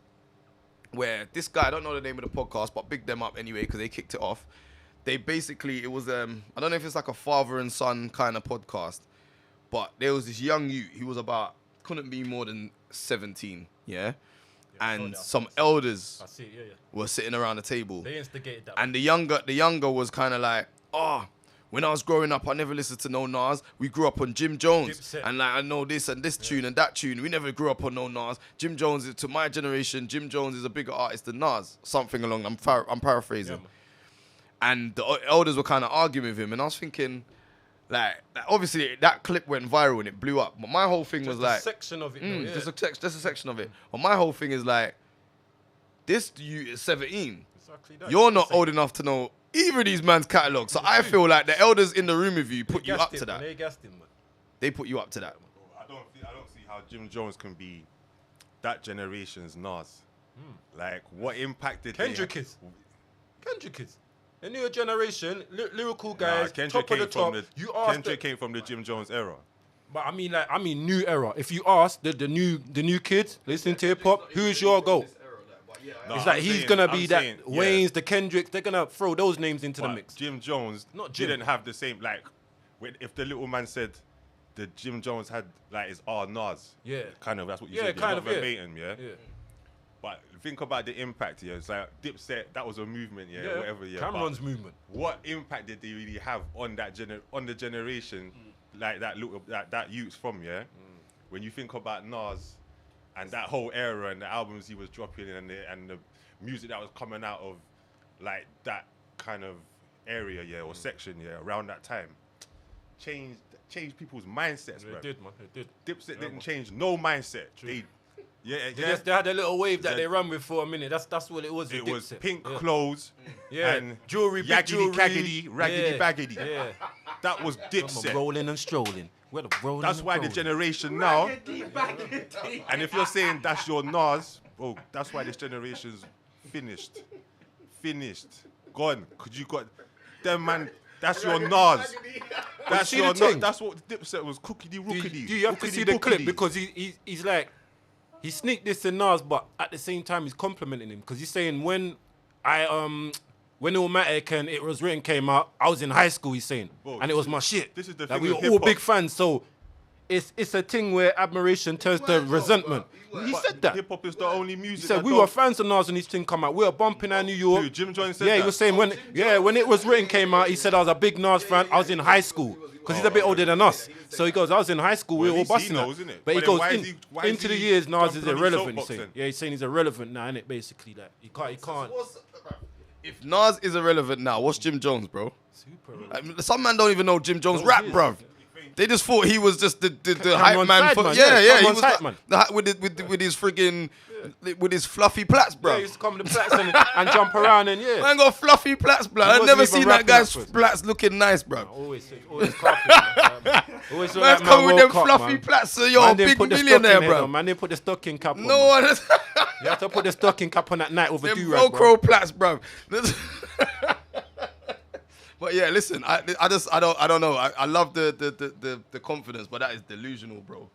[SPEAKER 2] where this guy, I don't know the name of the podcast, but big them up anyway because they kicked it off. They basically, it was I don't know if it's like a father and son kind of podcast, but there was this young youth. He was couldn't be more than 17, yeah? And some elders were sitting around the table.
[SPEAKER 13] They instigated that.
[SPEAKER 2] And the younger was kind of like, when I was growing up, I never listened to no Nas. We grew up on Jim Jones. And like, I know this and this tune and that tune. We never grew up on no Nas. Jim Jones, to my generation, Jim Jones is a bigger artist than Nas. Something along, I'm paraphrasing. And the elders were kind of arguing with him. And I was thinking, like obviously that clip went viral and it blew up. But my whole thing was like...
[SPEAKER 13] Just a section of it.
[SPEAKER 2] Just a section of it. But my whole thing is like, this you is 17.
[SPEAKER 13] Exactly that.
[SPEAKER 2] You're not old enough to know either of these man's catalogs. So I feel like the elders in the room with you put you up to that.
[SPEAKER 13] They gassed him, man.
[SPEAKER 2] They put you up to that.
[SPEAKER 7] I don't see how Jim Jones can be that generation's Nas. Like, what impacted
[SPEAKER 13] Kendrick is. The newer generation, lyrical guys, top of the top.
[SPEAKER 7] Kendrick came from the Jim Jones era.
[SPEAKER 13] But I mean new era. If you ask the new kids listening to hip hop, who's your GOAT? It's like he's gonna be that Wayne's, the Kendricks. They're gonna throw those names into the mix.
[SPEAKER 7] Jim Jones didn't have the same if the little man said the Jim Jones had like his Nas. Yeah, kind of. That's what you said. Kind of verbatim. Yeah. But think about the impact here. It's like Dipset, that was a movement, whatever. Yeah,
[SPEAKER 13] Cameron's movement.
[SPEAKER 7] What impact did they really have on that on the generation, like that youth's from? Yeah, when you think about Nas and that whole era and the albums he was dropping and the music that was coming out of like that kind of area, or section, around that time, changed people's mindsets.
[SPEAKER 13] It did, man. It did.
[SPEAKER 7] Dipset didn't change no mindset.
[SPEAKER 13] They had a little wave that they ran with for a minute. That's what it was.
[SPEAKER 7] It was pink clothes,
[SPEAKER 13] and jewelry,
[SPEAKER 7] raggedy baggedy.
[SPEAKER 13] Yeah,
[SPEAKER 7] that was Dipset.
[SPEAKER 13] Rolling and strolling.
[SPEAKER 7] That's why the generation now. And if you're saying that's your Nas, that's why this generation's finished, gone. Cause you got them man That's your Nas. That's
[SPEAKER 13] see
[SPEAKER 7] your
[SPEAKER 13] the thing?
[SPEAKER 7] That's what Dipset was. Cookity rookity.
[SPEAKER 13] Do you have to see the clip because he's like he sneaked this to Nas, but at the same time he's complimenting him because he's saying when Illmatic and It Was Written came out, I was in high school. He's saying,
[SPEAKER 7] Bro,
[SPEAKER 13] and it was my shit.
[SPEAKER 7] This is the
[SPEAKER 13] like
[SPEAKER 7] thing
[SPEAKER 13] we were
[SPEAKER 7] with
[SPEAKER 13] all
[SPEAKER 7] hip-hop.
[SPEAKER 13] big fans, so it's a thing where admiration turns to resentment. He said that.
[SPEAKER 7] Hip hop is the only music.
[SPEAKER 13] He said we were fans of Nas when this thing come out. We were bumping out New York.
[SPEAKER 7] Dude, Jim Jones said
[SPEAKER 13] yeah, he
[SPEAKER 7] that?
[SPEAKER 13] was saying when It Was Written came out, he said I was a big Nas fan. I was in high school because he's a bit older than us. So he goes, I was in high school. We were all busting that.
[SPEAKER 7] knows, innit?
[SPEAKER 13] But he
[SPEAKER 7] But then
[SPEAKER 13] goes
[SPEAKER 7] why is he- why is
[SPEAKER 13] into the
[SPEAKER 7] he
[SPEAKER 13] years. Nas is
[SPEAKER 7] jumping on his
[SPEAKER 13] irrelevant. He's
[SPEAKER 7] soapbox
[SPEAKER 13] saying,
[SPEAKER 7] then?
[SPEAKER 13] yeah, he's saying he's irrelevant now, innit? Basically, like he can't.
[SPEAKER 2] If Nas is irrelevant now, what's Jim Jones, bro? Super irrelevant. Some man don't even know Jim Jones rap, bruv. They just thought he was just the hype
[SPEAKER 13] Cameron's
[SPEAKER 2] man.
[SPEAKER 13] side
[SPEAKER 2] For,
[SPEAKER 13] man,
[SPEAKER 2] yeah,
[SPEAKER 13] yeah,
[SPEAKER 2] he
[SPEAKER 13] Cameron's
[SPEAKER 2] was
[SPEAKER 13] hype
[SPEAKER 2] the,
[SPEAKER 13] man.
[SPEAKER 2] with his friggin' with his fluffy plaits, bro.
[SPEAKER 13] Yeah, he used to come to the plats and jump around and yeah.
[SPEAKER 2] Man got fluffy plaits, bro.
[SPEAKER 13] He
[SPEAKER 2] I've
[SPEAKER 13] wasn't
[SPEAKER 2] never
[SPEAKER 13] even
[SPEAKER 2] seen that
[SPEAKER 13] rapping
[SPEAKER 2] guy's
[SPEAKER 13] at first.
[SPEAKER 2] plaits looking nice, bro.
[SPEAKER 13] Always carpet, man. Always look
[SPEAKER 2] Man's
[SPEAKER 13] like
[SPEAKER 2] come with them
[SPEAKER 13] World Cup,
[SPEAKER 2] fluffy
[SPEAKER 13] man.
[SPEAKER 2] plaits, so you're
[SPEAKER 13] Man
[SPEAKER 2] a
[SPEAKER 13] didn't
[SPEAKER 2] big
[SPEAKER 13] put the
[SPEAKER 2] millionaire,
[SPEAKER 13] stocking head
[SPEAKER 2] bro.
[SPEAKER 13] on, man didn't put the stocking cap on.
[SPEAKER 2] No
[SPEAKER 13] man.
[SPEAKER 2] one.
[SPEAKER 13] You have to put the stocking cap on at night with a
[SPEAKER 2] Them
[SPEAKER 13] do-rag, bro.
[SPEAKER 2] Velcro plaits, bro. But yeah, listen, I don't know. I love the confidence, but that is delusional, bro.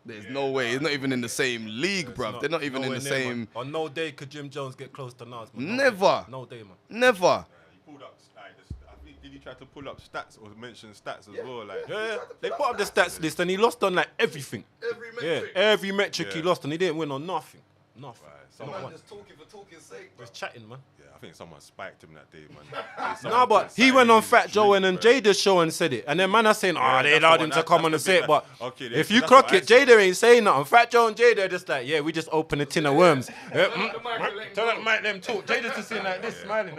[SPEAKER 2] There's no way. It's not even in the same league, bro. They're not even in the
[SPEAKER 13] nowhere near,
[SPEAKER 2] same.
[SPEAKER 13] man. On no day could Jim Jones get close to Nas, man.
[SPEAKER 2] Never.
[SPEAKER 13] No day, man.
[SPEAKER 2] Never.
[SPEAKER 7] He pulled up, like, I think, did he try to pull up stats or mention stats as well? Like,
[SPEAKER 13] Yeah, they put up the stats list and he lost on like everything. Every metric he lost and he didn't win on nothing. Nothing.
[SPEAKER 7] someone-
[SPEAKER 13] Not one.
[SPEAKER 2] Just talking for talking's sake, bro.
[SPEAKER 13] Just chatting, man.
[SPEAKER 7] Yeah, I think someone spiked him that day, man.
[SPEAKER 13] No, but he went on Fat Joe and Jaydar's show and said it. And then man are saying,
[SPEAKER 7] Yeah,
[SPEAKER 13] they
[SPEAKER 7] that's
[SPEAKER 13] allowed
[SPEAKER 7] the
[SPEAKER 13] him
[SPEAKER 7] one-
[SPEAKER 13] to come
[SPEAKER 7] that's
[SPEAKER 13] on and
[SPEAKER 7] the
[SPEAKER 13] say
[SPEAKER 7] bit
[SPEAKER 13] it. But
[SPEAKER 7] that- okay,
[SPEAKER 13] if
[SPEAKER 7] so
[SPEAKER 13] you
[SPEAKER 7] that's
[SPEAKER 13] clock
[SPEAKER 7] what I
[SPEAKER 13] it, Jaydar ain't saying nothing. Fat Joe and Jaydar just like, yeah, we just open a tin of worms. Tell that Mike them talk. Jaydar's just sitting like this, smiling.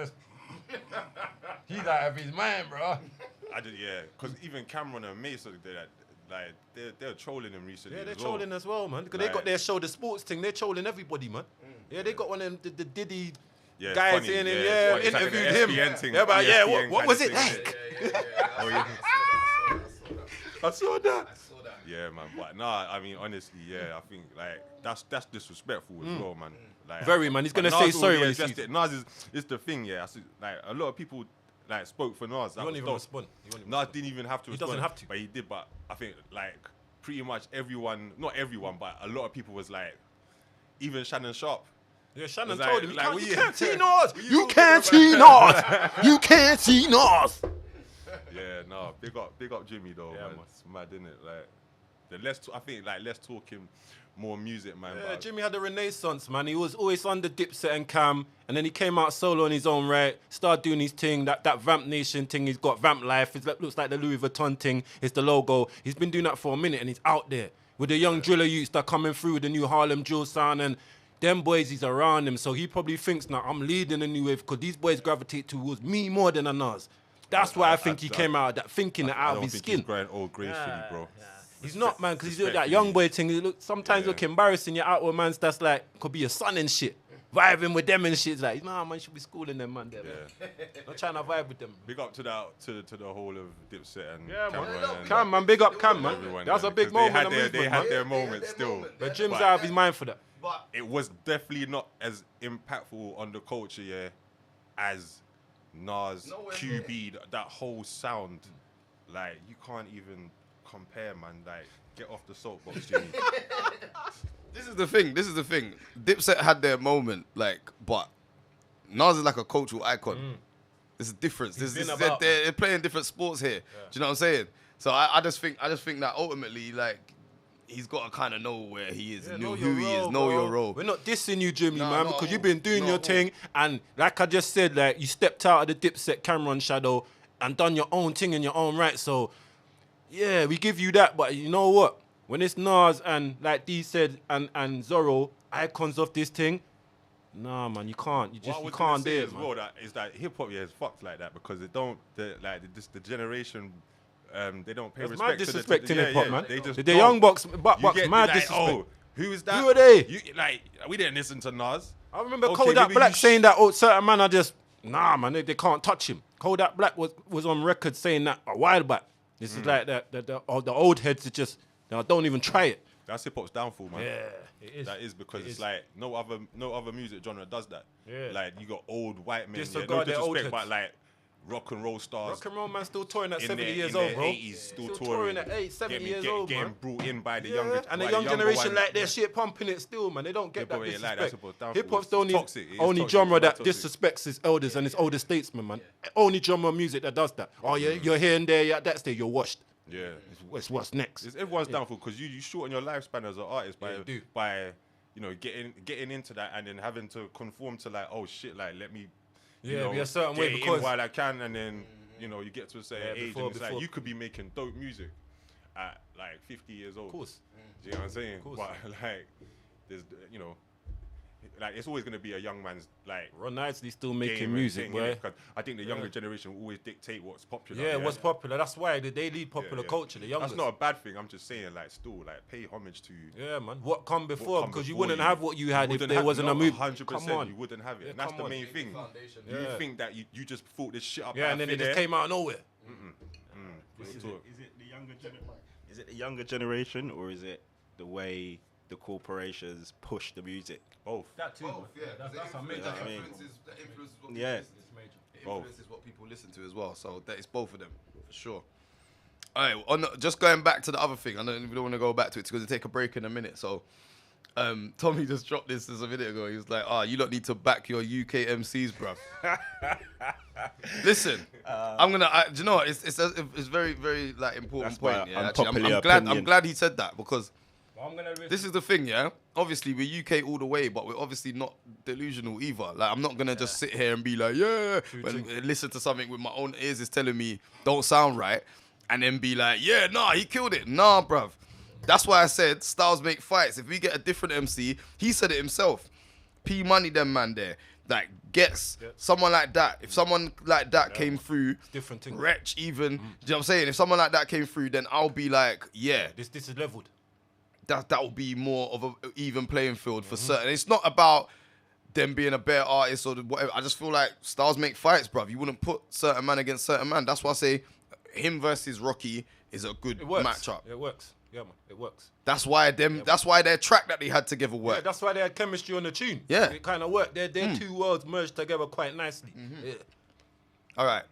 [SPEAKER 13] He's out of his mind, bro.
[SPEAKER 7] I did, yeah, because even Cameron and Mason, they're trolling him recently.
[SPEAKER 13] Yeah, they're
[SPEAKER 7] as well.
[SPEAKER 13] trolling as well, man. Because they got their show, the sports thing. They're trolling everybody, man. Yeah, they got one of them, the Diddy
[SPEAKER 7] Yeah, it's
[SPEAKER 13] guys
[SPEAKER 7] funny,
[SPEAKER 13] in,
[SPEAKER 7] yeah,
[SPEAKER 13] and
[SPEAKER 7] it's like
[SPEAKER 13] interviewed
[SPEAKER 7] an
[SPEAKER 13] him.
[SPEAKER 7] ESPN thing,
[SPEAKER 13] Yeah, but
[SPEAKER 7] ESPN
[SPEAKER 13] what
[SPEAKER 7] kind
[SPEAKER 13] was
[SPEAKER 7] of
[SPEAKER 13] it
[SPEAKER 7] thing.
[SPEAKER 13] like?
[SPEAKER 7] Oh, yeah.
[SPEAKER 13] I saw that.
[SPEAKER 7] Yeah, man. But nah, I mean, honestly, yeah, I think that's disrespectful as well, man. Like,
[SPEAKER 13] Very, man. He's
[SPEAKER 7] but
[SPEAKER 13] gonna
[SPEAKER 7] Nas
[SPEAKER 13] say sorry
[SPEAKER 7] already
[SPEAKER 13] when he
[SPEAKER 7] addressed
[SPEAKER 13] sees
[SPEAKER 7] it. Nas is the thing, yeah. I see, a lot of people spoke for Nas.
[SPEAKER 13] He won't even respond.
[SPEAKER 7] Nas didn't even have to
[SPEAKER 13] He
[SPEAKER 7] respond.
[SPEAKER 13] doesn't have to.
[SPEAKER 7] But he did. But I think pretty much everyone, not everyone, but a lot of people was like, even Shannon Sharp.
[SPEAKER 13] Yeah, Shannon
[SPEAKER 7] was
[SPEAKER 13] told him,
[SPEAKER 7] what
[SPEAKER 13] you can't see Nas.
[SPEAKER 7] You
[SPEAKER 13] can't see Nas. You can't see Nas.
[SPEAKER 7] Yeah, no, big up Jimmy though, man. It's mad, isn't it? Let's talk him more music, man.
[SPEAKER 13] Yeah,
[SPEAKER 7] but
[SPEAKER 13] Jimmy had a renaissance, man. He was always under Dipset and Cam, and then he came out solo on his own right, started doing his thing, that Vamp Nation thing. He's got Vamp Life. It looks like the Louis Vuitton thing. It's the logo. He's been doing that for a minute, and he's out there with the young driller youths that coming through with the new Harlem drill sound, and them boys, he's around him. So he probably thinks, now, I'm leading the new wave because these boys gravitate towards me more than a Nas. That's why I think he came out of that thinking that out of his skin.
[SPEAKER 7] He's growing old gracefully, bro.
[SPEAKER 13] He's not, man, because he's doing that young boy thing. He sometimes look embarrassing. You're out with mans that's like, could be your son and shit. Vibing with them and shit. It's like, nah, man, you should be schooling them, man. There, man. Not trying to vibe with them.
[SPEAKER 7] Big up to the whole of Dipset and
[SPEAKER 13] Yeah, man.
[SPEAKER 7] Cameron and
[SPEAKER 13] Cam, man. Big up Cam, man.
[SPEAKER 7] everyone,
[SPEAKER 13] That was a
[SPEAKER 7] man,
[SPEAKER 13] big
[SPEAKER 7] 'cause
[SPEAKER 13] moment.
[SPEAKER 7] They had their moment still.
[SPEAKER 13] But Jim's out of his mind for that.
[SPEAKER 7] It was definitely not as impactful on the culture, yeah, as Nas, QB, that whole sound. Like, you can't even compare, man. Like, get off the soapbox, Jimmy.
[SPEAKER 2] This is the thing. Dipset had their moment, but Nas is like a cultural icon. There's a difference. They're playing different sports here. Do you know what I'm saying? So I just think that ultimately, he's got to kind of know where he is, know who he is, know your role.
[SPEAKER 13] We're not dissing you, Jimmy,
[SPEAKER 2] Nah,
[SPEAKER 13] man,
[SPEAKER 2] not
[SPEAKER 13] because
[SPEAKER 2] at
[SPEAKER 13] you've
[SPEAKER 2] all.
[SPEAKER 13] been doing
[SPEAKER 2] Not
[SPEAKER 13] your
[SPEAKER 2] at all.
[SPEAKER 13] thing, and like I just said, you stepped out of the Dipset Cameron shadow and done your own thing in your own right. So, yeah, we give you that, but you know what? When it's Nas and, like Dee said, and Zorro, icons of this thing, nah, man, you can't. You can't do it,
[SPEAKER 7] as
[SPEAKER 13] man.
[SPEAKER 7] well, is that hip hop is fucked like that because the generation. They don't pay
[SPEAKER 13] There's mad
[SPEAKER 7] respect to
[SPEAKER 13] disrespect in hip hop, man.
[SPEAKER 7] They just
[SPEAKER 13] The
[SPEAKER 7] don't.
[SPEAKER 13] young bucks,
[SPEAKER 7] You
[SPEAKER 13] bucks,
[SPEAKER 7] get
[SPEAKER 13] mad
[SPEAKER 7] like,
[SPEAKER 13] disrespect.
[SPEAKER 7] Oh, who is that?
[SPEAKER 13] Who are they?
[SPEAKER 7] We didn't listen to Nas.
[SPEAKER 13] I remember
[SPEAKER 7] Okay,
[SPEAKER 13] Kodak
[SPEAKER 7] maybe
[SPEAKER 13] Black
[SPEAKER 7] you
[SPEAKER 13] saying that certain man are just, nah, man, they can't touch him. Kodak Black was on record saying that a while back. This is like the old heads are just, don't even try it.
[SPEAKER 7] That's hip hop's downfall, man.
[SPEAKER 13] Yeah, it is.
[SPEAKER 7] That is because it's like no other music genre does that.
[SPEAKER 13] Yeah.
[SPEAKER 7] Like you got old white men.
[SPEAKER 13] Disregard
[SPEAKER 7] No
[SPEAKER 13] their old
[SPEAKER 7] disrespect,
[SPEAKER 13] heads.
[SPEAKER 7] but rock and roll stars.
[SPEAKER 13] Rock and roll man still touring at
[SPEAKER 7] in
[SPEAKER 13] 70
[SPEAKER 7] their-
[SPEAKER 13] years
[SPEAKER 7] in
[SPEAKER 13] old,
[SPEAKER 7] their
[SPEAKER 13] bro.
[SPEAKER 7] 80s, still touring
[SPEAKER 13] at 70
[SPEAKER 7] Getting-
[SPEAKER 13] years
[SPEAKER 7] get-
[SPEAKER 13] old,
[SPEAKER 7] getting
[SPEAKER 13] man.
[SPEAKER 7] brought in by the
[SPEAKER 13] Yeah,
[SPEAKER 7] younger
[SPEAKER 13] and the
[SPEAKER 7] by
[SPEAKER 13] young
[SPEAKER 7] younger
[SPEAKER 13] generation
[SPEAKER 7] ones.
[SPEAKER 13] like their shit pumping it still, man. They don't get that
[SPEAKER 7] but yeah,
[SPEAKER 13] disrespect.
[SPEAKER 7] like, that's about downfall.
[SPEAKER 13] Hip hop's the
[SPEAKER 7] It's
[SPEAKER 13] only
[SPEAKER 7] toxic. It is
[SPEAKER 13] only
[SPEAKER 7] toxic.
[SPEAKER 13] genre
[SPEAKER 7] It's
[SPEAKER 13] that
[SPEAKER 7] toxic.
[SPEAKER 13] disrespects his elders and his older statesmen, man. Only genre of music that does that. Oh yeah, you're here and there, you're at that stage, you're washed.
[SPEAKER 7] Yeah.
[SPEAKER 13] It's what's next.
[SPEAKER 7] It's everyone's downfall because you shorten your lifespan as an artist by you know getting into that and then having to conform to like, oh shit, like let me you know,
[SPEAKER 13] be a certain
[SPEAKER 7] get
[SPEAKER 13] way
[SPEAKER 7] it in
[SPEAKER 13] because
[SPEAKER 7] while I can, and then you know you get to a certain age and it's
[SPEAKER 13] before.
[SPEAKER 7] like you could be making dope music at like 50 years old.
[SPEAKER 13] Of course.
[SPEAKER 7] Do you know what I'm saying?
[SPEAKER 13] Of course.
[SPEAKER 7] But like there's you know like it's always going to be a young man's like
[SPEAKER 13] Ron Isley still making
[SPEAKER 7] game and
[SPEAKER 13] music,
[SPEAKER 7] thing,
[SPEAKER 13] boy.
[SPEAKER 7] innit? 'Cause I think the younger generation will always dictate what's popular.
[SPEAKER 13] Yeah, what's popular. That's why they lead popular
[SPEAKER 7] Yeah.
[SPEAKER 13] culture. The youngest.
[SPEAKER 7] That's not a bad thing. I'm just saying, like, still, like, pay homage to.
[SPEAKER 13] Yeah, man. What come before?
[SPEAKER 7] come
[SPEAKER 13] Because you
[SPEAKER 7] before
[SPEAKER 13] wouldn't
[SPEAKER 7] you.
[SPEAKER 13] have what you had if
[SPEAKER 7] wouldn't
[SPEAKER 13] there
[SPEAKER 7] have-
[SPEAKER 13] wasn't a
[SPEAKER 7] no,
[SPEAKER 13] movie.
[SPEAKER 7] 100%.
[SPEAKER 13] Come on.
[SPEAKER 7] You wouldn't have it.
[SPEAKER 13] Yeah,
[SPEAKER 7] And that's
[SPEAKER 13] come
[SPEAKER 7] the
[SPEAKER 13] on.
[SPEAKER 7] main thing.
[SPEAKER 13] Yeah.
[SPEAKER 7] You think that you just thought this shit up.
[SPEAKER 13] Yeah, and then it just came out of nowhere.
[SPEAKER 8] Is it the younger generation or is it the way the corporations push the music?
[SPEAKER 7] Both.
[SPEAKER 13] That too.
[SPEAKER 2] Both, yeah.
[SPEAKER 13] That's a
[SPEAKER 2] The
[SPEAKER 13] major.
[SPEAKER 2] influences what people
[SPEAKER 8] Yeah.
[SPEAKER 2] listen to. It influences what people listen to as well. So that is both of them for sure. All right, just going back to the other thing. I know we don't want to go back to it. It's going to take a break in a minute. So, Tommy just dropped this a minute ago. He was like, you don't need to back your UK MCs, bruv. Listen, I'm gonna. Do you know what? It's very very like important
[SPEAKER 8] That's
[SPEAKER 2] point.
[SPEAKER 8] my
[SPEAKER 2] Yeah, actually.
[SPEAKER 8] unpopular
[SPEAKER 2] I'm
[SPEAKER 8] opinion.
[SPEAKER 2] glad he said that because
[SPEAKER 13] I'm gonna
[SPEAKER 2] this is the thing. Yeah, obviously we're UK all the way, but we're obviously not delusional either. Like I'm not gonna just sit here and be like, listen to something with my own ears is telling me don't sound right, and then be like, he killed it. Nah, bruv. That's why I said styles make fights. If we get a different MC, he said it himself. P Money, them man there. Like, gets someone like that. If someone like that came through,
[SPEAKER 13] different thing.
[SPEAKER 2] Wretch even, do you know what I'm saying? If someone like that came through, then I'll be like,
[SPEAKER 13] This is leveled.
[SPEAKER 2] That will be more of an even playing field for certain. It's not about them being a better artist or whatever. I just feel like styles make fights, bruv. You wouldn't put certain man against certain man. That's why I say him versus Rocky is a good matchup.
[SPEAKER 13] It works. Yeah, man. It works.
[SPEAKER 2] That's why that's why their track that they had together worked.
[SPEAKER 13] Yeah, that's why they had chemistry on the tune.
[SPEAKER 2] Yeah.
[SPEAKER 13] It kind of worked. Their two worlds merged together quite nicely. Yeah.
[SPEAKER 2] All right.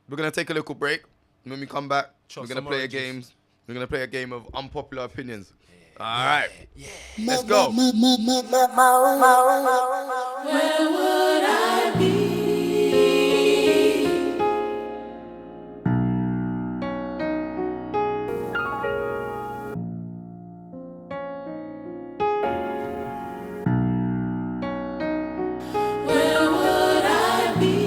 [SPEAKER 2] We're going to take a little break. When we come back,
[SPEAKER 13] Chop
[SPEAKER 2] we're going to
[SPEAKER 13] some
[SPEAKER 2] play a
[SPEAKER 13] oranges.
[SPEAKER 2] game. We're going to play a game of unpopular opinions. All right. Let's go.
[SPEAKER 22] Where would I be? Where would I be?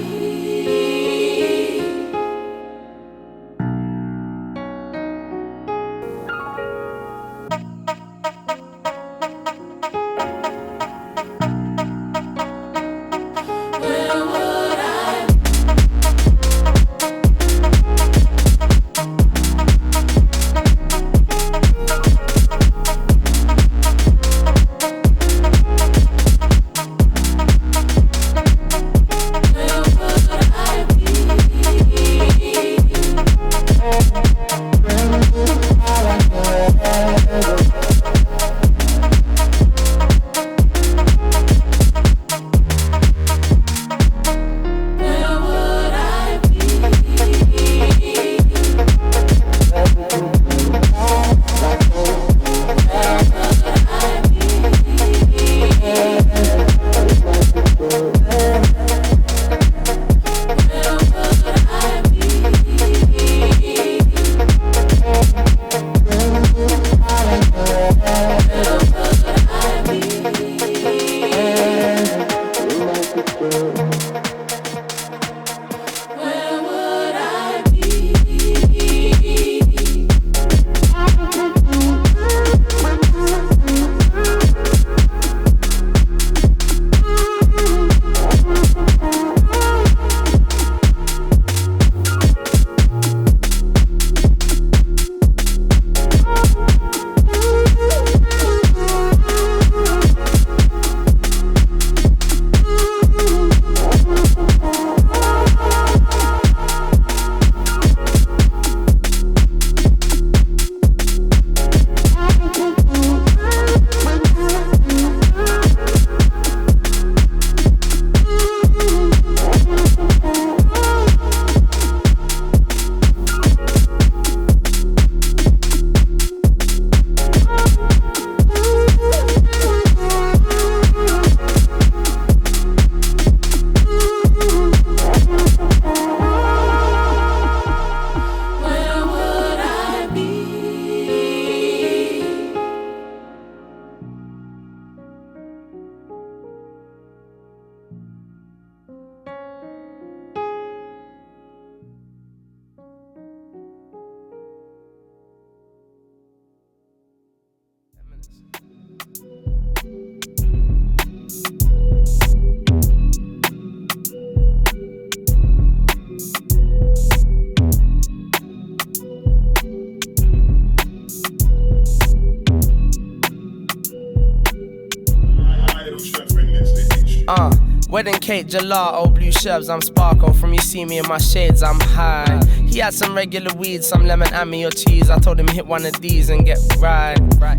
[SPEAKER 6] Wedding cake, gelato, blue sherbs, I'm sparkle. From you see me in my shades, I'm high. He had some regular weed, some lemon and me or cheese. I told him hit one of these and get right.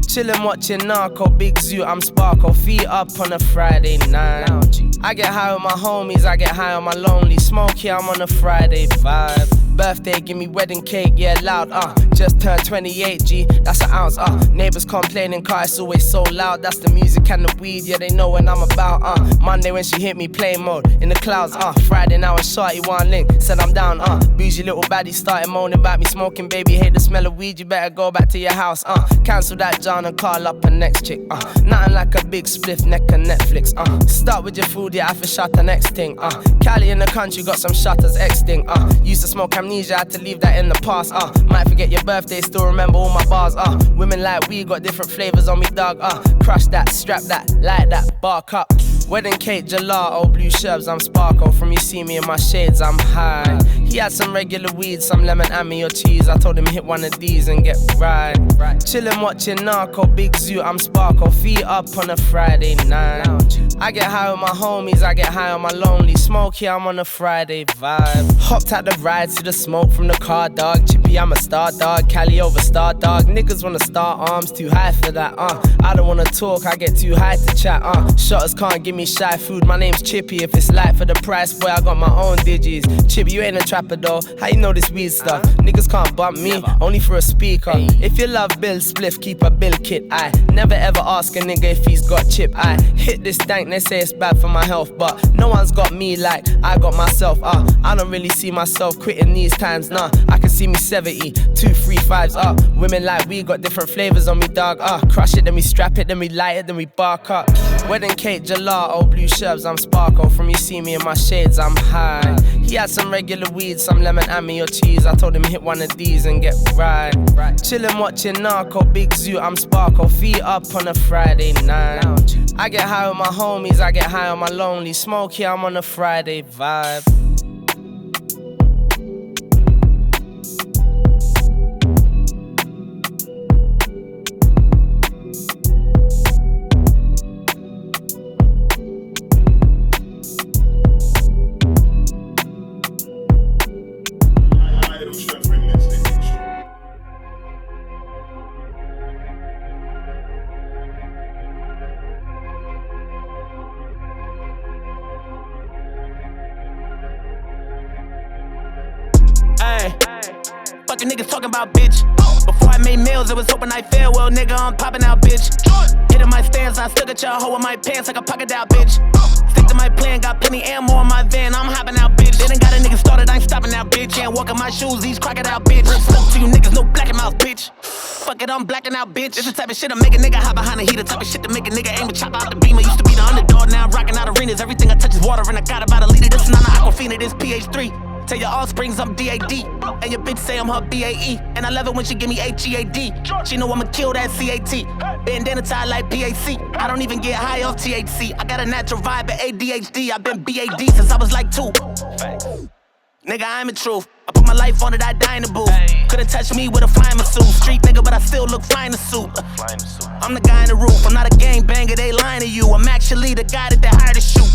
[SPEAKER 6] Chillin' watching Narco, big zoo, I'm sparkle. Feet up on a Friday night. I get high with my homies, I get high on my lonely. Smoky, I'm on a Friday vibe. Birthday, give me wedding cake, yeah, loud, just turned 28, G, that's an ounce, Neighbors complaining, car it's always so loud. That's the music and the weed, yeah, they know what I'm about, Monday when she hit me, play mode, in the clouds, Friday now it's shorty, one link, said I'm down, Bougie little baddie started moaning about me smoking, baby, hate the smell of weed, you better go back to your house, Cancel that John and call up a next chick, Nothing like a big spliff, neck and Netflix, Start with your food, yeah, I for shot the next thing, Cali in the country, got some shutters, X thing, Used to smoke amnesia, had to leave that in the past, Might forget your birthday, still remember all my bars, Women like we got different flavors on me, dog, Crush that, strap that, light that, bark up. Wedding cake, gelato, blue sherbs, I'm sparkle. From you see me in my shades, I'm high. He had some regular weed, some lemon and me or cheese. I told him hit one of these and get right. Chillin' watching Narco, big zoo, I'm sparkle. Feet up on a Friday night. I get high with my homies, I get high on my lonely. Smoky, I'm on a Friday vibe. Hopped out the ride, see the smoke from the car, dog. Chippy, I'm a star dog, Cali over star dog. Niggas wanna start arms, too high for that, I don't wanna talk, I get too high to chat, Shotters can't give me shy food, my name's Chippy. If it's light for the price, boy, I got my own digis. Chippy, you ain't a trapper though, how you know this weed stuff? Niggas can't bump me, only for a speaker. If you love Bill Spliff, keep a bill kit, I never ever ask a nigga if he's got chip, I hit this dank, they say it's bad for my health, but no one's got me like I got myself, I don't really see myself quitting these times, nah. I can see me 70, 2, 3, 5s up. Women like we got different flavors on me, dog, Crush it, then we strap it, then we light it, then we bark up. Wedding cake, gelato, blue sherbs, I'm sparkle. From you see me in my shades, I'm high. He had some regular weed, some lemon and me or cheese. I told him hit one of these and get right. Chillin' watching Narco, big zoo, I'm sparkle. Feet up on a Friday night. I get high with my homies, I get high on my lonely. Smoky, I'm on a Friday vibe.
[SPEAKER 11] Fucking niggas talking about bitch. Before I made meals, it was hoping I fail. Well, nigga, I'm popping out, bitch. Hitting my stance, I still got your hoe in my pants like a pocket out, bitch. Stick to my plan, got plenty ammo in my van. I'm hopping out, bitch. They done got a nigga started, I ain't stopping out, bitch. Can't walk in my shoes, these crocodile, bitch. Smoke to you niggas, no blacking mouth, bitch. Fuck it, I'm blacking out, bitch. It's the type of shit to make a nigga hop behind the heater. Type of shit to make a nigga aim to chop out the beamer. Used to be the underdog, now I'm rocking out arenas. Everything I touch is water, and I got about a liter. This is not an Aquafina, this PH3. Tell your offsprings I'm DAD, and your bitch say I'm her BAE. And I love it when she give me HEAD. She know I'ma kill that CAT. Bandana tie like PAC. I don't even get high off THC. I got a natural vibe at ADHD. I've been BAD since I was like 2. Nigga, I'm the truth. I put my life on it, I die in the booth. Couldn't touch me with a flying suit. Street nigga, but I still look fine in a suit. I'm the guy in the roof. I'm not a gangbanger, they lying to you. I'm actually the guy that they hired to shoot.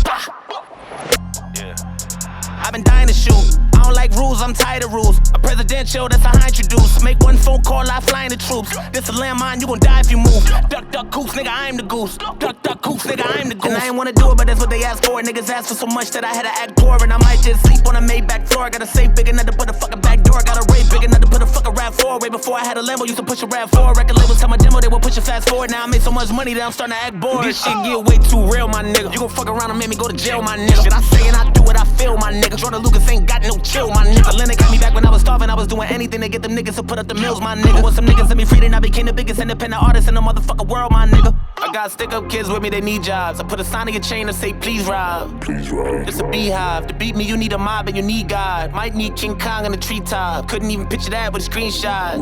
[SPEAKER 11] I've been dying to shoot. I don't like rules, I'm tired of rules. A presidential, that's how I introduce. Make one phone call, I fly in the troops. This a landmine, you gon' die if you move. Duck, duck, goose, nigga, I'm the goose. Duck, duck, goose, nigga, I'm the goose. And I ain't wanna do it, but that's what they asked for. Niggas asked for so much that I had to act poor. And I might just sleep on a Maybach floor. I got a safe big enough to put a fucking back door. Got a rape big enough to put a fucking RAV4. Way before I had a Lambo, used to push a RAV4. Record labels tell my demo, they would push it fast forward. Now I made so much money that I'm starting to act bored. This shit get way too real, my nigga. You gon' fuck around and make me go to jail, my nigga. Shit I say and I do what I feel, my nigga. Jordan Lucas ain't got no chill, my nigga. Lennox had me back when I was starving. I was doing anything to get them niggas to put up the mills, my nigga. When some niggas set me free, then I became the biggest independent artist in the motherfucking world, my nigga. I got stick-up kids with me, they need jobs. I put a sign on your chain and say, please rob. Please rob. It's a beehive. To beat me, you need a mob and you need God. Might need King Kong in the treetop. Couldn't even picture that with a screenshot.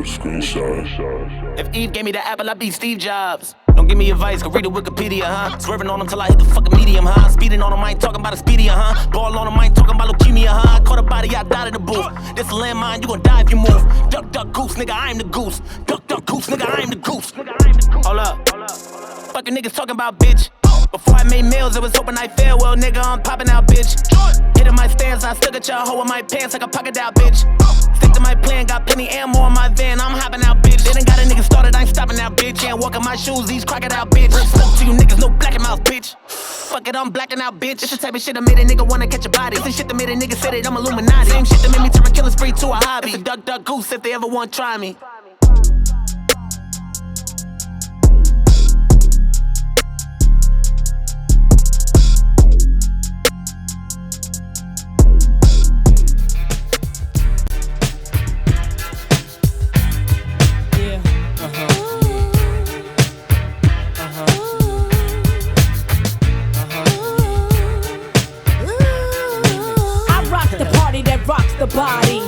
[SPEAKER 11] If Eve gave me the apple, I'd be Steve Jobs. Don't give me advice, go read the Wikipedia, huh? Swerving on them till I hit the fucking medium, huh? Speeding on them, I ain't talking about a speedier, huh? Ball on them, I ain't talking about leukemia, huh? I caught a body, I died in the booth. This a landmine, you gon' die if you move. Duck, duck, goose, nigga, I'm the goose. Duck, duck, goose, nigga, I'm the goose. Hold up. Fucking niggas talking about bitch. Before I made meals, it was hoping I fail. Well, nigga, I'm popping out, bitch. Hitting my stance, I still got your hoe in my pants like a pocket out, bitch. Stick to my plan, got plenty ammo in my van. I'm hopping out, bitch. They done got a nigga started, I ain't stopping out, bitch. Ain't walking my shoes, these crocodile, bitch. Stuck to you niggas, no black and mouth, bitch. Fuck it, I'm blacking out, bitch. It's the type of shit that made a nigga wanna catch a body. It's the shit that made a nigga say that I'm Illuminati. Same shit that made me turn a killing spree to a hobby. It's a duck, duck, goose if they ever want to try me.
[SPEAKER 4] The body.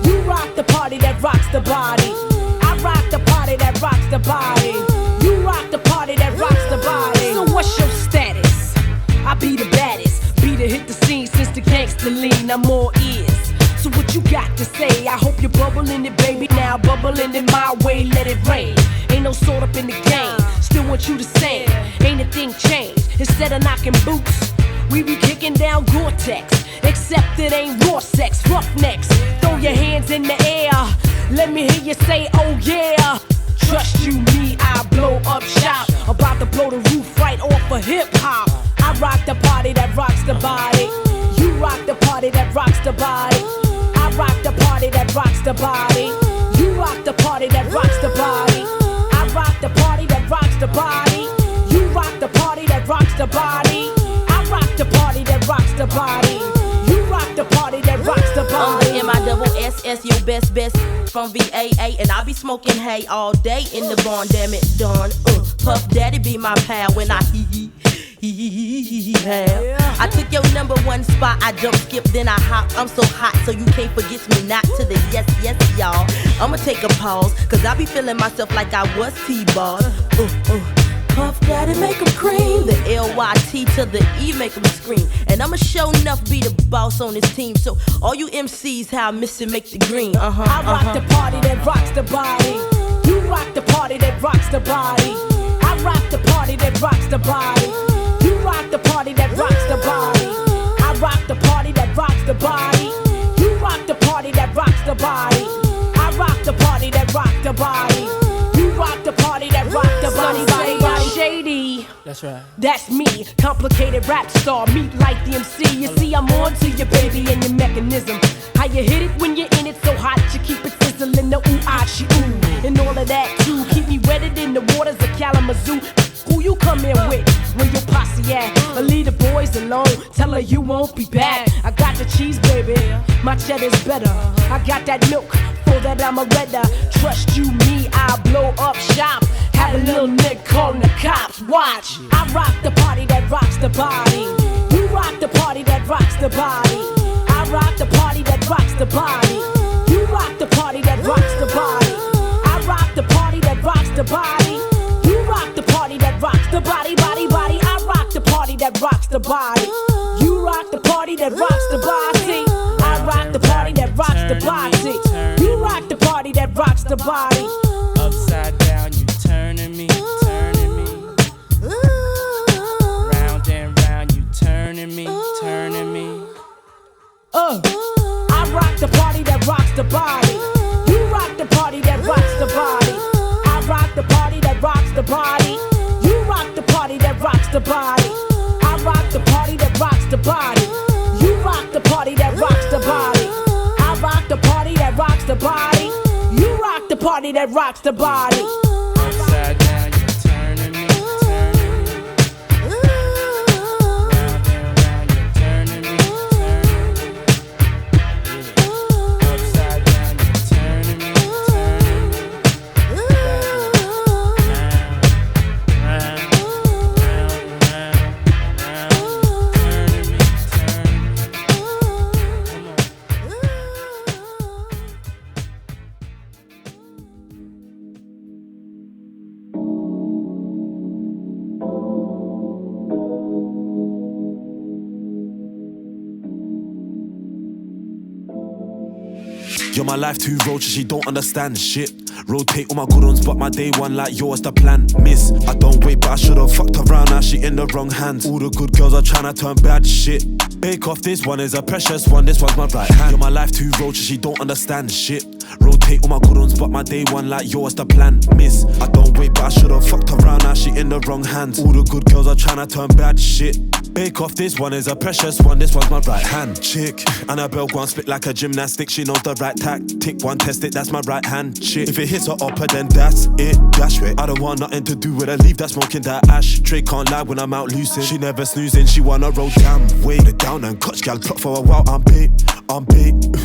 [SPEAKER 4] You rock the party that rocks the body. I rock the party that rocks the body. You rock the party that rocks the body. So what's your status? I be the baddest. Be to hit the scene since the gangster lean. I'm all ears. So what you got to say? I hope you're bubbling it, baby. Now bubbling it my way, let it rain. Ain't no sort up in the game. Still want you the same. Ain't a thing changed. Instead of knocking boots, we be kicking down Gore-Tex. Except it ain't raw sex, roughnecks. Throw your hands in the air. Let me hear you say, oh yeah. Trust you, me, I blow up shop. About to blow the roof right off of hip-hop. I rock the party that rocks the body. You rock the party that rocks the body. I rock the party that rocks the body. You rock the party that rocks the body. I rock the party that rocks the body. You rock the party that rocks the body. I rock the party that rocks the body. Rock the party that rocks the body.
[SPEAKER 10] I'm the MISSS, your best from VAA. And I be smoking hay all day in the barn, damn it, dawn. Puff Daddy be my pal when I hee. I took your #1 spot, I jump, skip, then I hop. I'm so hot, so you can't forget me not to the yes, y'all. I'ma take a pause, cause I be feeling myself like I was T-ball. Puff Daddy make 'em cream. The L-Y-T to the E make 'em scream. And I'ma show enough be the boss on this team. So all you MCs, how I miss it, make the green. I
[SPEAKER 4] rock the party that rocks the body. You rock the party that rocks the body. I rock the party that rocks the body. You rock the party that rocks the body. I rock the party that rocks the body. You rock the party that rocks the body. I rock the party that rocks the body. You rock the party that rocks the body. Shady.
[SPEAKER 10] That's right.
[SPEAKER 4] That's me, complicated rap star, meet like the MC. You see, I'm on to your baby and your mechanism. How you hit it when you're in it so hot, you keep it sizzling, the ooh-ah-she-ooh. And all of that too, keep me wetted in the waters of Kalamazoo. Who you come in with, where your posse at? Or leave the boys alone, tell her you won't be back. I got the cheese, baby, my cheddar's better. I got that milk, for that I'm a redder. Trust you, me, I'll blow up shop. Have a little nigga calling the cops, watch. I rock the party that rocks the body. You rock the party that rocks the body. I rock the party that rocks the body. You rock the party that rocks the body. I rock the party that rocks the body. You rock the party that rocks the body, body, body. I rock the party that rocks the body. You rock the party that rocks the body. I rock the party that rocks the body. You rock the party that rocks the body.
[SPEAKER 6] Upside down, you turning me, turning me. Round and round, you turning me, turning me.
[SPEAKER 4] I rock the party that rocks the body. You rock the party that rocks the body. I rock the party that rocks the body. You rock the party that rocks the body. I rock the party that rocks the body. You rock the party that rocks the body. I rock the party that rocks the body. You rock the party that rocks the body.
[SPEAKER 6] Upside down, you turning me, turning me. Round and round, you turning me, turning me. Upside down, you turning me, turning me. Round, round, round, round, turning me, turning me. Come on.
[SPEAKER 3] You're my life too roach, she don't understand shit. Rotate all my good ones, but my day one like yours the plan. Miss, I don't wait, but I should've fucked around, now she in the wrong hands. All the good girls are trying to turn bad shit. Bake off, this one is a precious one, this one's my right hand. You're my life too roach, she don't understand shit. Rotate all my good ones, but my day one like yours the plan. Miss, I don't wait, but I should've fucked around, now she in the wrong hands. All the good girls are trying to turn bad shit. Bake off, this one is a precious one, this one's my right hand. Chick, Annabelle go and split like a gymnastic, she knows the right tactic. One test it, that's my right hand. Chick, if it hits her upper, then that's it. Dash it. I don't want nothing to do with her, leave that smoking that ash. Trey can't lie when I'm out lucid. She never snoozing, she wanna roll down. Wait it down and clutch, gal plot for a while. I'm bait.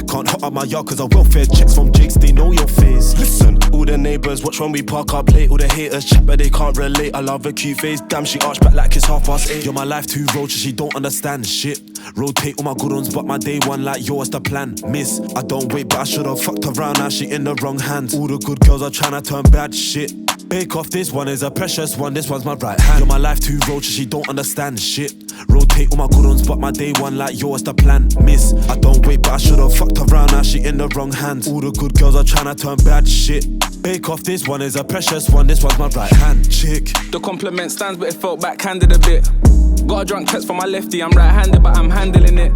[SPEAKER 3] Can't hot up my yard cause I welfare checks from Jakes, they know your face.
[SPEAKER 5] Listen, all the neighbours watch when we park our plate. All the haters chat but they can't relate. I love her cute face, damn she arched back like it's 8:30.
[SPEAKER 3] You're my life too roach, she don't understand shit. Rotate all my good ones, but my day one like yours the plan. Miss, I don't wait, but I should've fucked around, now she in the wrong hands. All the good girls are trying to turn bad shit. Bake off, this one is a precious one, this one's my right hand. You're my life too roach, she don't understand shit. Rotate all my good ones, but my day one like yours the plan. Miss, I don't wait, but I should've fucked around, now she in the wrong hands. All the good girls are trying to turn bad shit. Bake off, this one is a precious one, this one's my right hand. Chick,
[SPEAKER 6] the compliment stands, but it felt backhanded a bit. Got a drunk text from my lefty, I'm right-handed, but I'm handling it.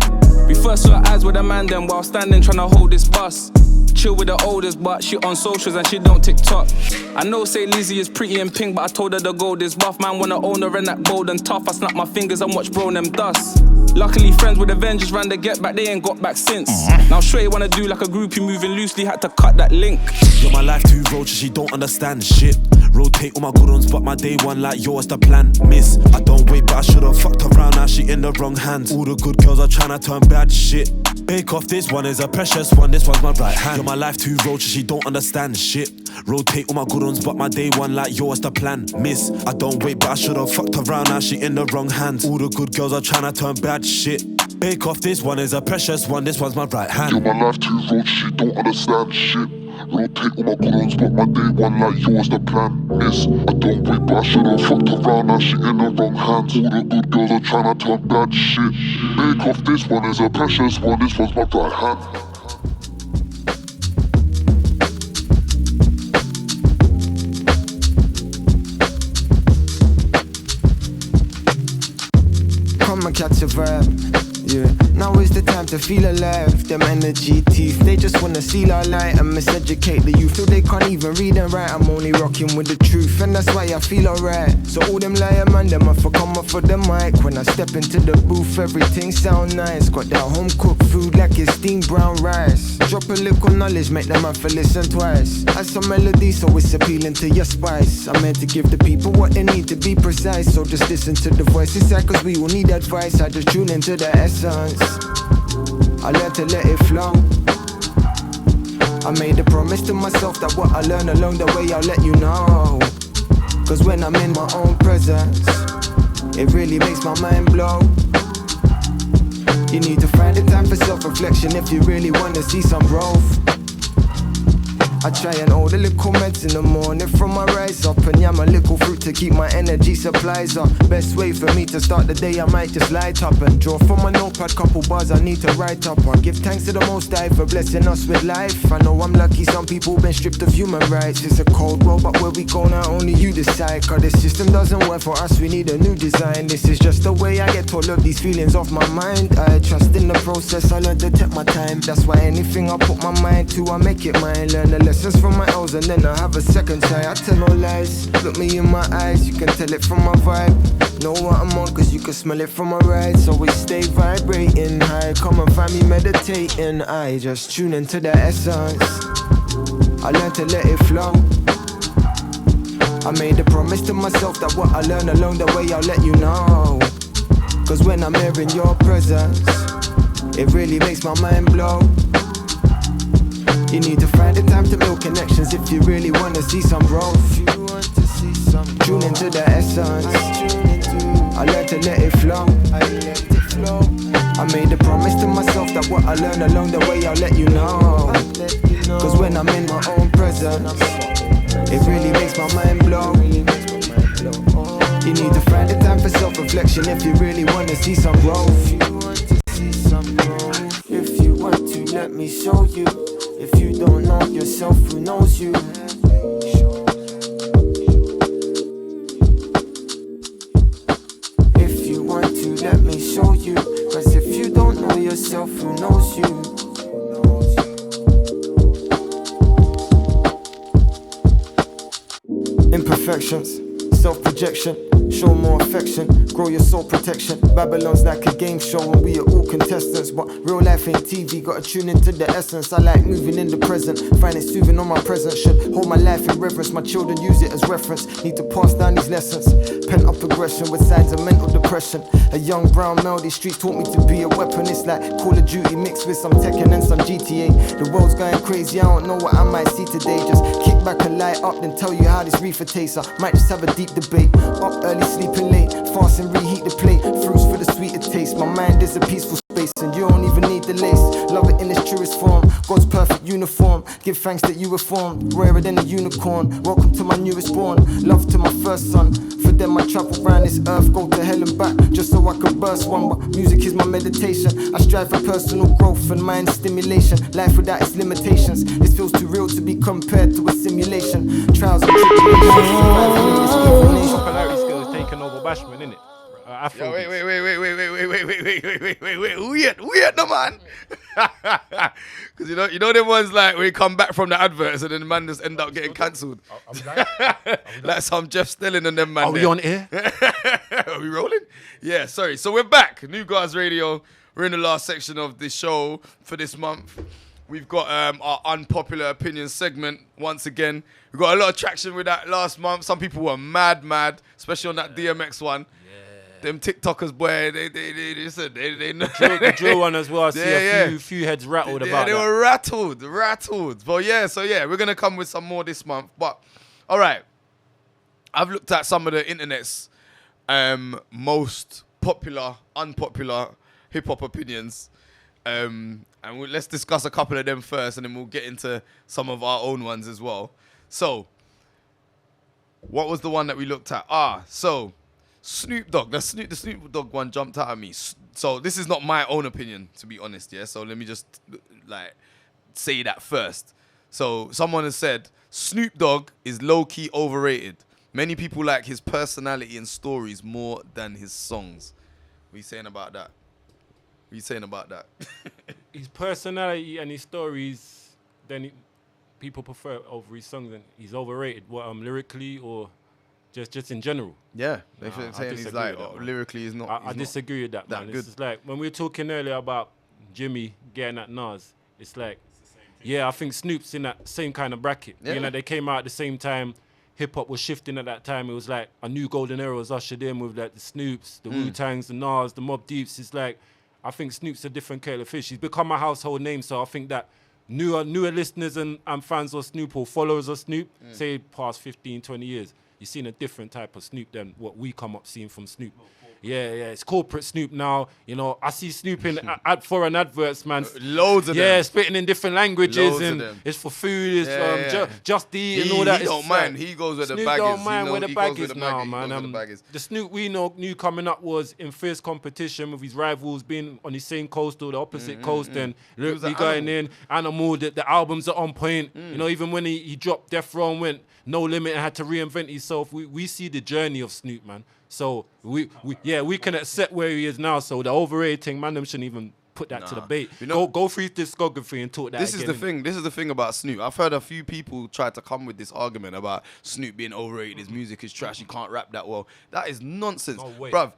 [SPEAKER 6] We first saw eyes with a man then while standing trying to hold this bus. Chill with the oldest, but she on socials and she don't TikTok. I know say Lizzie is pretty and pink, but I told her the gold is buff. Man wanna own her and that bold and tough. I snap my fingers and watch bro them dust. Luckily friends with Avengers ran the get back, they ain't got back since. Now straight wanna do like a groupie moving loosely, had to cut that link.
[SPEAKER 3] You're my life too roach, she don't understand shit. Rotate all my good ones, but my day one like yours the plan. Miss, I don't wait, but I should've fucked around, now she in the wrong hands. All the good girls are trying to turn bad shit. Bake off, this one is a precious one, this one's my right hand. You're my life too roach, she don't understand shit. Rotate all my good ones, but my day one like yours the plan. Miss, I don't wait, but I should've fucked around, now she in the wrong hands. All the good girls are trying to turn bad shit. Bake off, this one is a precious one, this one's my right hand.
[SPEAKER 21] You're my life too roach, she don't understand shit. Rotate all my good ones, but my day one like yours the plan. Miss, I don't wait, but I should've fucked around, now she in the wrong hands. All the good girls are trying to turn bad shit. Bake off, this one is a precious one, this one's my right hand.
[SPEAKER 23] Come and catch a vibe. Yeah. Now is the time to feel alive. Them energy teeth, they just wanna steal our light and miseducate the youth till they can't even read and write. I'm only rocking with the truth, and that's why I feel alright. So all them liar man, them I for come up for the mic. When I step into the booth, everything sound nice. Got that home cooked food like it's steamed brown rice. Drop a little knowledge, make them have to listen twice. Add some melody so it's appealing to your spice. I'm meant to give the people what they need to be precise. So just listen to the voice inside, cause we will need advice. I just tune into the essence. I learned to let it flow. I made a promise to myself that what I learn along the way I'll let you know. Cause when I'm in my own presence, it really makes my mind blow. You need to find the time for self-reflection if you really wanna see some growth. I try and hold the little meds in the morning from my rise up, and yam a little fruit to keep my energy supplies up. Best way for me to start the day, I might just light up and draw from my notepad couple bars I need to write up. I give thanks to the Most High for blessing us with life. I know I'm lucky, some people been stripped of human rights. It's a cold world, but where we go now, only you decide. Cause this system doesn't work for us, we need a new design. This is just the way I get all of these feelings off my mind. I trust in the process, I learned to take my time. That's why anything I put my mind to, I make it mine. Learn the lessons from my L's and then I have a second try. I tell no lies, look me in my eyes, you can tell it from my vibe. Know what I'm on cause you can smell it from my ride. So we stay vibrating high, come and find me meditating. I just tune into the essence, I learned to let it flow. I made a promise to myself that what I learn along the way I'll let you know. Cause when I'm here in your presence, it really makes my mind blow. You need to find the time to build connections if you really want to see some growth. Tune into the essence, I learned to let it flow. I made a promise to myself that what I learn along the way I'll let you know. Cause when I'm in my own presence, it really makes my mind blow. You need to find the time for self-reflection if you really want to see some growth. If you want to, let me show you. If you don't know yourself, who knows you? If you want to, let me show you. Cause if you don't know yourself, who knows you? Imperfections, self-projection, show more affection, grow your soul protection. Babylon's like a game show and we are all contestants, but real life ain't TV, gotta tune into the essence. I like moving in the present, find it soothing on my present. Should hold my life in reverence, my children use it as reference. Need to pass down these lessons, pent up aggression with signs of mental depression. A young brown male, these streets taught me to be a weapon. It's like Call of Duty mixed with some Tekken and some GTA. The world's going crazy, I don't know what I might see today. Just kick back and light up, then tell you how this reefer tastes. I might just have a deep debate, up early, sleeping late, fast and reheat the plate. Fruits for the sweeter taste, my mind is a peaceful space, and you don't even need the lace. Love it in its truest form, God's perfect uniform. Give thanks that you were formed, rarer than a unicorn. Welcome to my newest born, love to my first son. For them I travel round this earth, go to hell and back, just so I could burst one. But music is my meditation, I strive for personal growth and mind stimulation. Life without its limitations, this feels too real to be compared to a simulation. Trials and tribulations,
[SPEAKER 13] Popularity skills taking over Bashman, innit? Afro.
[SPEAKER 2] Wait, who yet no man? Because you know them ones like when you come back from the adverts and then the man just end up getting cancelled. Like some Jeff Stelling and them man.
[SPEAKER 13] Are we on air?
[SPEAKER 2] Are we rolling? Yeah, sorry. So we're back. New Guardz Radio. We're in the last section of this show for this month. We've got our unpopular opinion segment once again. We got a lot of traction with that last month. Some people were mad, especially on that DMX one. Them TikTokers, boy, they know.
[SPEAKER 13] The drill one as well. I see a few heads rattled about
[SPEAKER 2] they
[SPEAKER 13] that.
[SPEAKER 2] were rattled. But yeah, we're going to come with some more this month. But, all right. I've looked at some of the internet's most popular, unpopular hip-hop opinions. Let's discuss a couple of them first, and then we'll get into some of our own ones as well. So, what was the one that we looked at? So Snoop Dogg. The Snoop Dogg one jumped out at me. So this is not my own opinion, to be honest, yeah? So let me just, say that first. So someone has said, Snoop Dogg is low-key overrated. Many people like his personality and stories more than his songs. What are you saying about that?
[SPEAKER 13] His personality and his stories, then people prefer over his songs, and he's overrated. What, lyrically or just in general?
[SPEAKER 2] Yeah, they're saying he's like lyrically he's not.
[SPEAKER 13] I disagree with that, man.
[SPEAKER 2] Good.
[SPEAKER 13] It's just like when we were talking earlier about Jimmy getting at Nas. It's like, I think Snoop's in that same kind of bracket.
[SPEAKER 2] Yeah.
[SPEAKER 13] You know, they came out at the same time. Hip hop was shifting at that time. It was like a new golden era was ushered in with like the Snoops, the Wu-Tangs, the Nas, the Mobb Deeps. It's like, I think Snoop's a different kettle of fish. He's become a household name, so I think that newer listeners and fans of Snoop or followers of Snoop, say past 15, 20 years, you've seen a different type of Snoop than what we come up seeing from Snoop. Yeah, it's corporate Snoop now. You know, I see Snoop in foreign adverts, man.
[SPEAKER 2] Loads of them.
[SPEAKER 13] Yeah, spitting in different languages,
[SPEAKER 2] Loads
[SPEAKER 13] and
[SPEAKER 2] of them.
[SPEAKER 13] it's for food. It's Just Eat and all that.
[SPEAKER 2] He don't mind. He goes where the
[SPEAKER 13] Snoop
[SPEAKER 2] bag is.
[SPEAKER 13] don't mind where the bag is now,
[SPEAKER 2] He
[SPEAKER 13] man.
[SPEAKER 2] goes where the bag is.
[SPEAKER 13] The Snoop we knew coming up was in fierce competition with his rivals, being on the same coast or the opposite coast, and lyrically going in. Animal, the albums are on point. You know, even when he dropped Death Row and went No Limit and had to reinvent himself, we see the journey of Snoop, man. So we can accept where he is now. So the overrating, man, them shouldn't even put that to debate.
[SPEAKER 2] You know,
[SPEAKER 13] go through his discography and talk that.
[SPEAKER 2] This is the thing. This is the thing about Snoop. I've heard a few people try to come with this argument about Snoop being overrated. His music is trash. He can't rap that well. That is nonsense, bruv.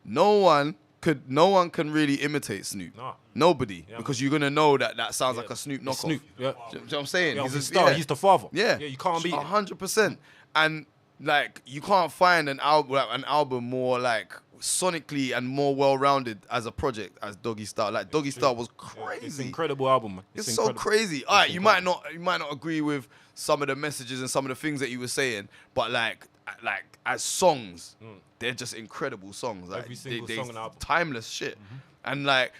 [SPEAKER 2] No one can really imitate Snoop.
[SPEAKER 13] Nah.
[SPEAKER 2] Nobody, because you're gonna know that sounds like a Snoop knockoff.
[SPEAKER 13] Snoop,
[SPEAKER 2] You know what I'm saying?
[SPEAKER 13] He's a star. He's the father.
[SPEAKER 2] Yeah,
[SPEAKER 13] you can't beat it.
[SPEAKER 2] 100%. And like, you can't find an album more like sonically and more well-rounded as a project as Doggy Style. Like Doggy Style was crazy.
[SPEAKER 13] It's an incredible album, man.
[SPEAKER 2] It's so crazy. All right, you might not agree with some of the messages and some of the things that he was saying, but like as songs, they're just incredible songs. Like,
[SPEAKER 13] every single song on the album,
[SPEAKER 2] timeless shit. And like,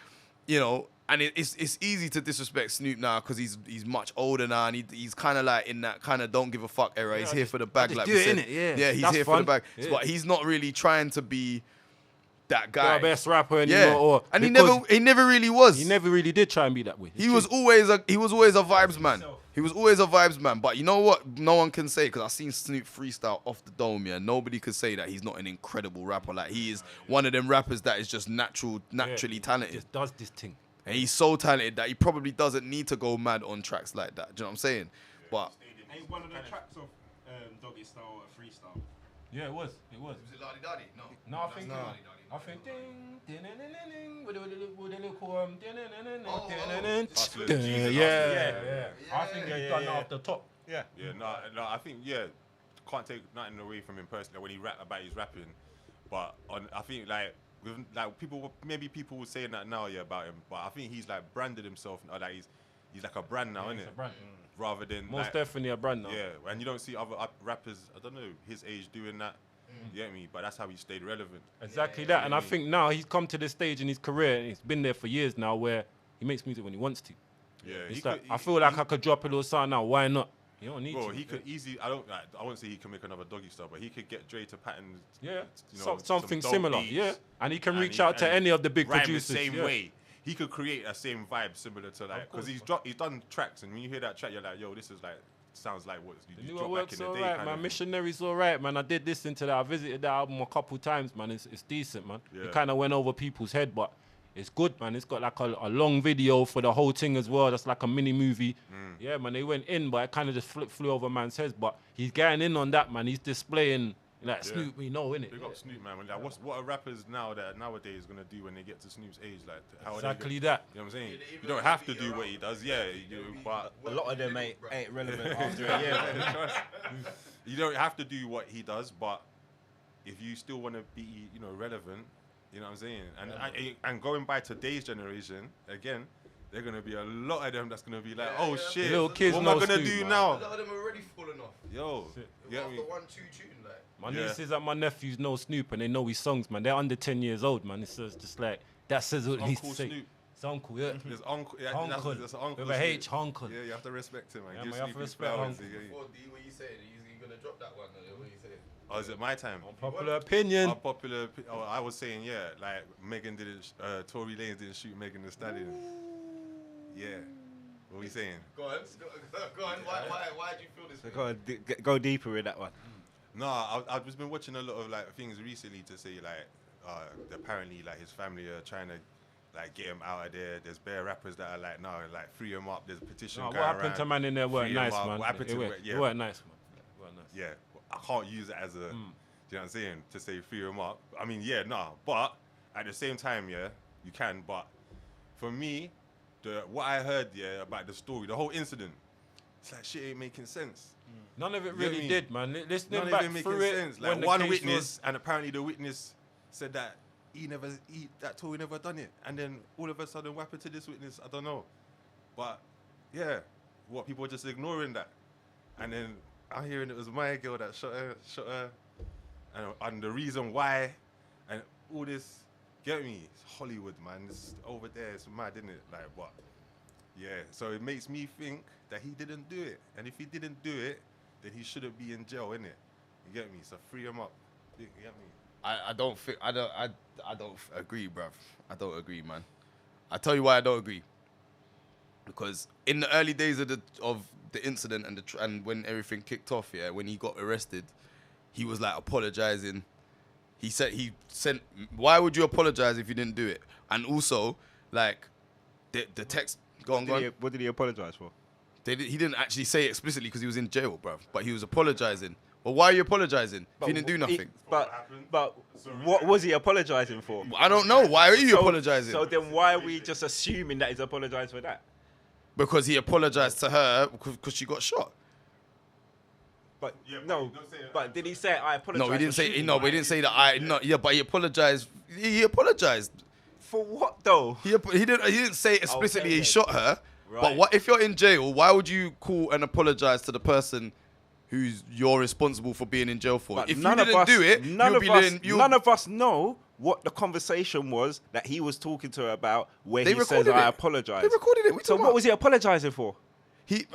[SPEAKER 2] you know, and it's easy to disrespect Snoop now because he's much older now, and he's kind of like in that kind of don't give a fuck era. He's here for the bag, like we said.
[SPEAKER 13] Yeah,
[SPEAKER 2] he's
[SPEAKER 13] that's
[SPEAKER 2] here
[SPEAKER 13] fun.
[SPEAKER 2] for the bag.
[SPEAKER 13] Yeah.
[SPEAKER 2] But he's not really trying to be that guy,
[SPEAKER 13] the best rapper anymore.
[SPEAKER 2] Yeah,
[SPEAKER 13] Or
[SPEAKER 2] and he
[SPEAKER 13] because
[SPEAKER 2] never really was.
[SPEAKER 13] He never really did try and be that way.
[SPEAKER 2] He was always a vibes man. He was always a vibes man. But you know what? No one can say, because I've seen Snoop freestyle off the dome. Yeah, nobody could say that he's not an incredible rapper. Like he is one of them rappers that is just naturally talented.
[SPEAKER 13] Just does this thing.
[SPEAKER 2] And he's so talented that he probably doesn't need to go mad on tracks like that. Do you know what I'm saying? But
[SPEAKER 8] Ain't one of the tracks of Doggy Style a freestyle?
[SPEAKER 13] Yeah, it was. Was
[SPEAKER 2] it Ladi Dadi? No.
[SPEAKER 13] No, I think ding, ding, ding, ding, ding, ding, with the little yeah. I think he's done that off the top.
[SPEAKER 7] Yeah, no, I think can't take nothing away from him personally when he rap about his rapping, but I think like people will saying that now about him, but I think he's like branded himself now, like he's like a brand now, isn't it? Rather than
[SPEAKER 13] most definitely a brand now.
[SPEAKER 7] Yeah, and you don't see other rappers, I don't know, his age doing that. You get me? But that's how he stayed relevant.
[SPEAKER 13] Exactly that. And I think now he's come to this stage in his career, and he's been there for years now, where he makes music when he wants to.
[SPEAKER 7] Yeah,
[SPEAKER 13] I feel like I could drop a little something now. Why not? You don't need to.
[SPEAKER 7] He could easily. I won't say he can make another Doggy Style, but he could get Dre to pattern.
[SPEAKER 13] Yeah, something similar. Beats, yeah, and he can reach out to any of the big producers.
[SPEAKER 7] The same way. He could create a same vibe similar to like, because he's done tracks, and when you hear that track, you're like, yo, this is like. Sounds like what you
[SPEAKER 13] newer
[SPEAKER 7] dropped
[SPEAKER 13] work's
[SPEAKER 7] back in the day.
[SPEAKER 13] Alright, man. Missionary's alright, man. I did listen to that. I visited that album a couple times, man. It's decent, man.
[SPEAKER 7] Yeah.
[SPEAKER 13] It kind of went over people's head, but it's good, man. It's got like a long video for the whole thing as well. That's like a mini movie. Yeah, man. They went in, but it kind of just flew over man's heads. But he's getting in on that, man. He's displaying like Snoop, we know, innit?
[SPEAKER 7] Big up Snoop, man. Like, what are rappers nowadays gonna do when they get to Snoop's age? Like, how
[SPEAKER 13] exactly
[SPEAKER 7] are they
[SPEAKER 13] that.
[SPEAKER 7] You know what I'm saying? You don't have to do what he does, but
[SPEAKER 8] a lot of them ain't relevant after a year.
[SPEAKER 7] You don't have to do what he does, but if you still want to be, relevant, you know what I'm saying? And going by today's generation, again, they're gonna be a lot of them that's gonna be like, oh shit,
[SPEAKER 13] little kids
[SPEAKER 7] what am I gonna do now?
[SPEAKER 2] A lot of them are already falling off.
[SPEAKER 7] Yo,
[SPEAKER 2] after 1-2 tune, like.
[SPEAKER 13] My nieces and my nephews know Snoop and they know his songs, man. They're under 10 years old, man. It's just like, that says what he needs to say.
[SPEAKER 7] Snoop.
[SPEAKER 13] It's uncle, yeah.
[SPEAKER 7] There's uncle. Yeah,
[SPEAKER 13] uncle.
[SPEAKER 7] That's uncle.
[SPEAKER 13] With a H, uncle.
[SPEAKER 7] Yeah, you have to respect him, man.
[SPEAKER 13] Yeah,
[SPEAKER 7] Give
[SPEAKER 13] man, you have to respect
[SPEAKER 7] flowers,
[SPEAKER 13] uncle.
[SPEAKER 2] Before D, what you saying? You gonna drop that one? What you saying?
[SPEAKER 7] Oh, is it my time?
[SPEAKER 13] Unpopular opinion.
[SPEAKER 7] I was saying, like Megan Tory Lanez didn't shoot Megan Thee Stallion. Yeah. What are you saying?
[SPEAKER 2] Go on. Why did you feel this way?
[SPEAKER 8] Go deeper with that one.
[SPEAKER 7] No, I've just been watching a lot of like things recently to say like apparently like his family are trying to like get him out of there. There's bare rappers that are like no, like free him up. There's a petition going
[SPEAKER 13] what happened
[SPEAKER 7] around,
[SPEAKER 13] to man in there weren't nice, man.
[SPEAKER 7] What happened to him?
[SPEAKER 13] It weren't nice, man.
[SPEAKER 7] Yeah, I can't use it as a, do you know what I'm saying, to say free him up. I mean, but at the same time, you can. But for me, what I heard about the story, the whole incident, it's like shit ain't making sense.
[SPEAKER 13] None of it really did, man. Listening
[SPEAKER 7] None
[SPEAKER 13] back
[SPEAKER 7] of it making
[SPEAKER 13] through
[SPEAKER 7] sense.
[SPEAKER 13] it,
[SPEAKER 7] Like one witness, and apparently the witness said that that Tory never done it, and then all of a sudden, what happened to this witness? I don't know, but what people are just ignoring that, and then I'm hearing it was my girl that shot her, and the reason why, and all this. Get me? It's Hollywood, man. It's over there. It's mad, isn't it? Like what? Yeah. So it makes me think that he didn't do it, and if he didn't do it, then he shouldn't be in jail, innit? You get me? So free him up. You get me?
[SPEAKER 2] I don't agree, bruv. I don't agree, man. I tell you why I don't agree. Because in the early days of the incident and when everything kicked off, when he got arrested, he was like apologizing. He said, why would you apologize if you didn't do it? And also, like, the text, go on.
[SPEAKER 8] What did he apologize for?
[SPEAKER 2] He didn't actually say it explicitly because he was in jail, bruv. But he was apologizing. Well, why are you apologizing if you didn't do nothing?
[SPEAKER 8] But what was he apologizing for?
[SPEAKER 2] I don't know. Why are you apologizing?
[SPEAKER 8] So then why are we just assuming that he's apologized for that?
[SPEAKER 2] Because he apologized to her because she got shot.
[SPEAKER 8] But but did he say I apologize?
[SPEAKER 2] No, he didn't say. No, but he didn't say that. But he apologized. He apologized.
[SPEAKER 8] For what though?
[SPEAKER 2] He didn't say explicitly he shot her.
[SPEAKER 8] Right.
[SPEAKER 2] But what if you're in jail? Why would you call and apologize to the person you're responsible for being in jail for?
[SPEAKER 8] But
[SPEAKER 2] if you didn't do it,
[SPEAKER 8] none of us know what the conversation was that he was talking to her about where he says I apologize.
[SPEAKER 2] They recorded it.
[SPEAKER 8] So what was he apologizing for?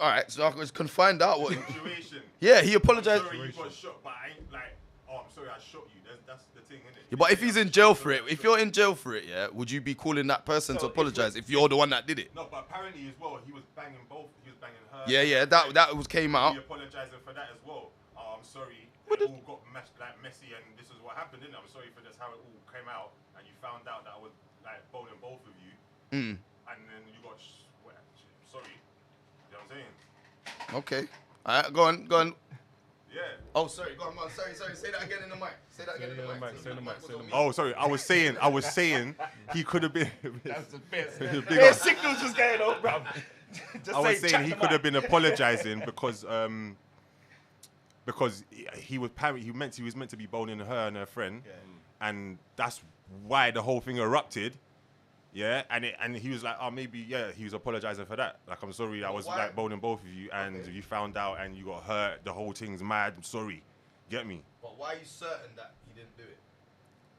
[SPEAKER 2] All right, so I can find out what situation. Yeah, he apologized.
[SPEAKER 7] Sorry, you got shot, but I ain't like oh, I'm sorry, I shot you. That's the thing, isn't it?
[SPEAKER 2] Yeah, but if he's in jail for it, if you're in jail for it, yeah, would you be calling that person to apologize if you're the one that did it?
[SPEAKER 7] No, but apparently as well, he was banging both. He was banging her.
[SPEAKER 2] Yeah, that was came out.
[SPEAKER 7] He apologizing for that as well. Oh, I'm sorry. It all got messy, and this is what happened, didn't it? I'm sorry for just how it all came out, and you found out that I was like boning both of you, and then you got sorry. You know what I'm saying?
[SPEAKER 2] Okay. All right, go on.
[SPEAKER 7] Yeah.
[SPEAKER 2] Oh, sorry. Go on. Sorry. Say that again in the mic. Say that again in the mic.
[SPEAKER 13] Say the mic.
[SPEAKER 7] Oh, sorry. I was saying he could have been.
[SPEAKER 8] That's the best.
[SPEAKER 7] Big
[SPEAKER 8] Signals just going on, bro.
[SPEAKER 7] I was saying he could have been apologizing because he was meant to be boning her and her friend, and that's why the whole thing erupted. Yeah, and he was like, oh, maybe, he was apologizing for that. Like, I'm sorry, I was like boning both of you, and you found out and you got hurt. The whole thing's mad. I'm sorry. Get me?
[SPEAKER 2] But why are you certain that he didn't do it?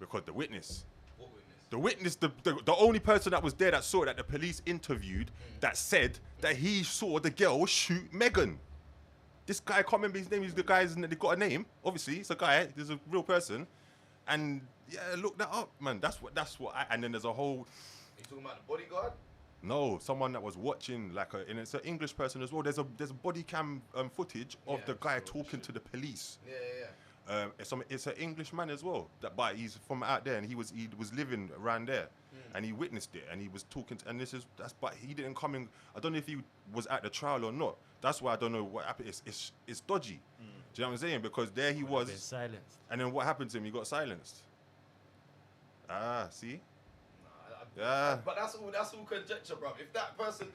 [SPEAKER 7] Because the witness.
[SPEAKER 2] What witness?
[SPEAKER 7] The witness, the only person that was there that saw it, that the police interviewed, that said that he saw the girl shoot Megan. This guy, I can't remember his name. He's the guy, they got a name. Obviously, it's a guy. There's a real person, and look that up, man. That's what. And then there's a whole.
[SPEAKER 2] Are you talking about the bodyguard?
[SPEAKER 7] No, someone that was watching, and it's an English person as well. There's a body cam footage of the guy talking to the police.
[SPEAKER 2] Yeah.
[SPEAKER 7] It's an English man as well. But he's from out there, and he was living around there, and he witnessed it, and he was talking. But he didn't come in. I don't know if he was at the trial or not. That's why I don't know what happened. It's dodgy. Do you know what I'm saying? Because there he was,
[SPEAKER 13] silenced,
[SPEAKER 7] and then what happened to him? He got silenced. See. Yeah.
[SPEAKER 2] But that's all conjecture, bro. If that person,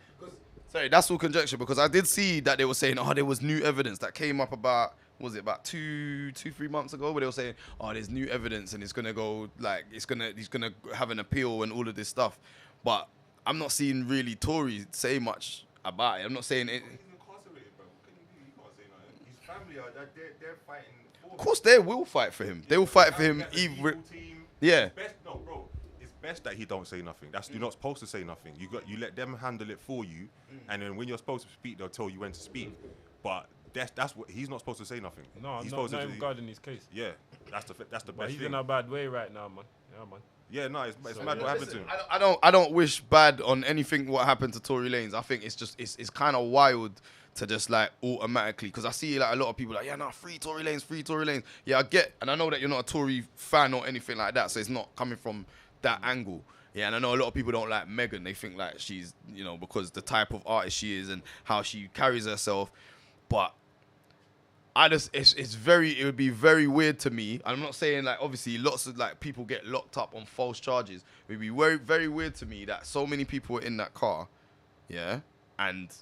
[SPEAKER 2] that's all conjecture because I did see that they were saying, there was new evidence that came up about 3 months ago, where they were saying, there's new evidence and it's gonna go he's gonna have an appeal and all of this stuff. But I'm not seeing really Tory say much about it. I'm not saying it.
[SPEAKER 7] He's incarcerated, bro. What can you do? You can't say nothing. His family they're fighting for him.
[SPEAKER 2] Of course, they will fight for him. They will fight for him. Yeah.
[SPEAKER 7] It's best that he don't say nothing. You're not supposed to say nothing. You let them handle it for you, and then when you're supposed to speak, they'll tell you when to speak. But that's what he's not supposed to say nothing.
[SPEAKER 13] No,
[SPEAKER 7] he's
[SPEAKER 13] not even regarding his case.
[SPEAKER 7] Yeah, that's the best
[SPEAKER 13] But he's
[SPEAKER 7] thing.
[SPEAKER 13] in a bad way right now, man. Yeah, man.
[SPEAKER 7] Yeah, no, it's mad what happened to him.
[SPEAKER 2] I don't wish bad on anything what happened to Tory Lanez. I think it's kind of wild to just automatically, because I see a lot of people free Tory Lanez. Yeah, I get, and I know that you're not a Tory fan or anything like that, so it's not coming from that angle. Yeah, and I know a lot of people don't like Megan. They think she's, because the type of artist she is and how she carries herself. But it would be very weird to me. I'm not saying obviously lots of people get locked up on false charges. It would be very, very weird to me that so many people were in that car, yeah, and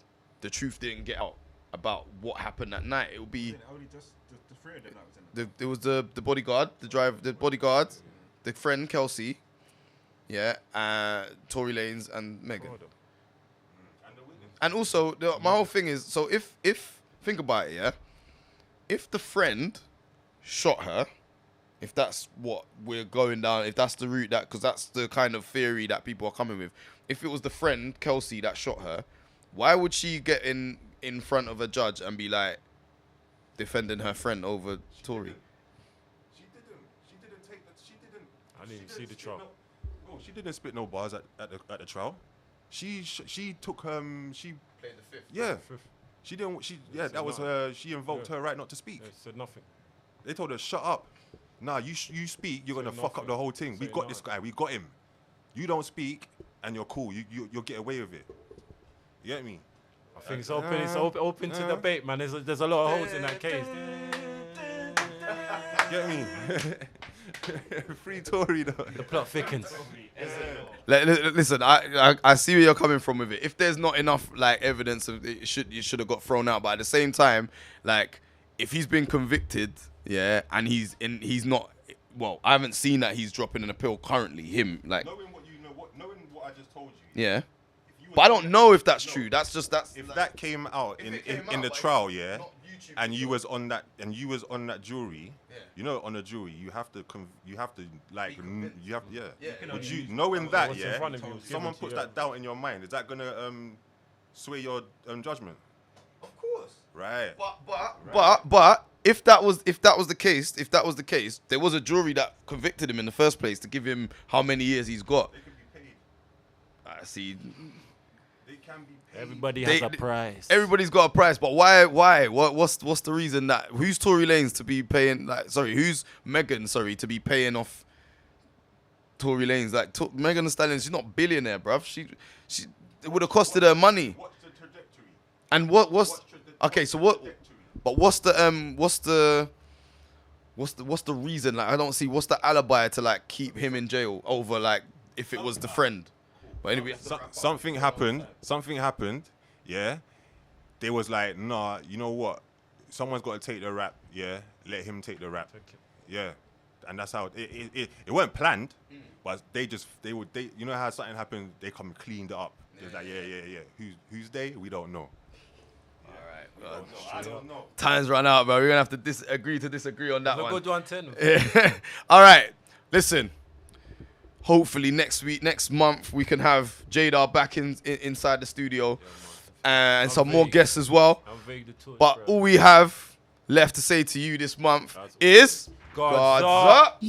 [SPEAKER 2] the truth didn't get out about what happened that night. It would be.
[SPEAKER 8] Only just the three of them that was in
[SPEAKER 2] it was the bodyguard, the bodyguard, the friend Kelsey, yeah, Tory Lanez and Megan. And also, my whole thing is, so if think about it, yeah, if the friend shot her, if that's what we're going down, if that's the route because that's the kind of theory that people are coming with. If it was the friend Kelsey that shot her, why would she get in front of a judge and be defending her friend over Tory?
[SPEAKER 7] She didn't take that. She didn't.
[SPEAKER 13] I didn't see the trial.
[SPEAKER 7] She didn't spit no bars at the trial. She took she
[SPEAKER 2] played the fifth.
[SPEAKER 7] Yeah. She didn't. That was her. She invoked her right not to speak.
[SPEAKER 13] Said nothing.
[SPEAKER 7] They told her shut up. Nah, you speak, you're gonna fuck up the whole thing. We got this guy. We got him. You don't speak, and you're cool. You'll get away with it. You get me?
[SPEAKER 13] I think it's open. It's open to debate, man. There's a lot of holes in that case.
[SPEAKER 7] Get me? Free Tory though.
[SPEAKER 13] The plot thickens.
[SPEAKER 2] Listen, I see where you're coming from with it. If there's not enough evidence of it, should have got thrown out. But at the same time, if he's been convicted, yeah, and he's not. Well, I haven't seen that he's dropping an appeal currently. Him
[SPEAKER 7] knowing what I just told you.
[SPEAKER 2] Yeah. But I don't know if that's true. That's
[SPEAKER 7] if that came out in the trial, yeah, and you was on that jury, on a jury, you have to Would you knowing that, yeah, someone puts that doubt in your mind, is that gonna sway your judgment?
[SPEAKER 2] Of course.
[SPEAKER 7] Right.
[SPEAKER 2] But if that was the case, there was a jury that convicted him in the first place to give him how many years he's got. I see.
[SPEAKER 13] Everybody has a price.
[SPEAKER 2] Everybody's got a price, but why? What's the reason that who's Tory Lanez to be paying? Who's Megan? To be paying off Tory Lanez? Megan Thee Stallion, she's not billionaire, bruv. She it would have costed her money.
[SPEAKER 7] What's the trajectory?
[SPEAKER 2] And what's okay? So what? But what's the reason? Like, I don't see what's the alibi to like keep him in jail over like if it was the friend. But anyway,
[SPEAKER 7] something happened. Yeah, they was like, nah, you know what? Someone's got to take the rap. Yeah, let him take the rap. Yeah, and that's how it weren't planned, but they you know how something happened, they come and cleaned it up. It's like yeah. Who's they? We don't know.
[SPEAKER 2] I don't know. Time's run out, bro. We're gonna have to disagree on that one.
[SPEAKER 13] Go to 10.
[SPEAKER 2] All right, listen. Hopefully next month we can have Jaydar back inside the studio, and some more guests as well. But all we have left to say to you this month is Guardz up.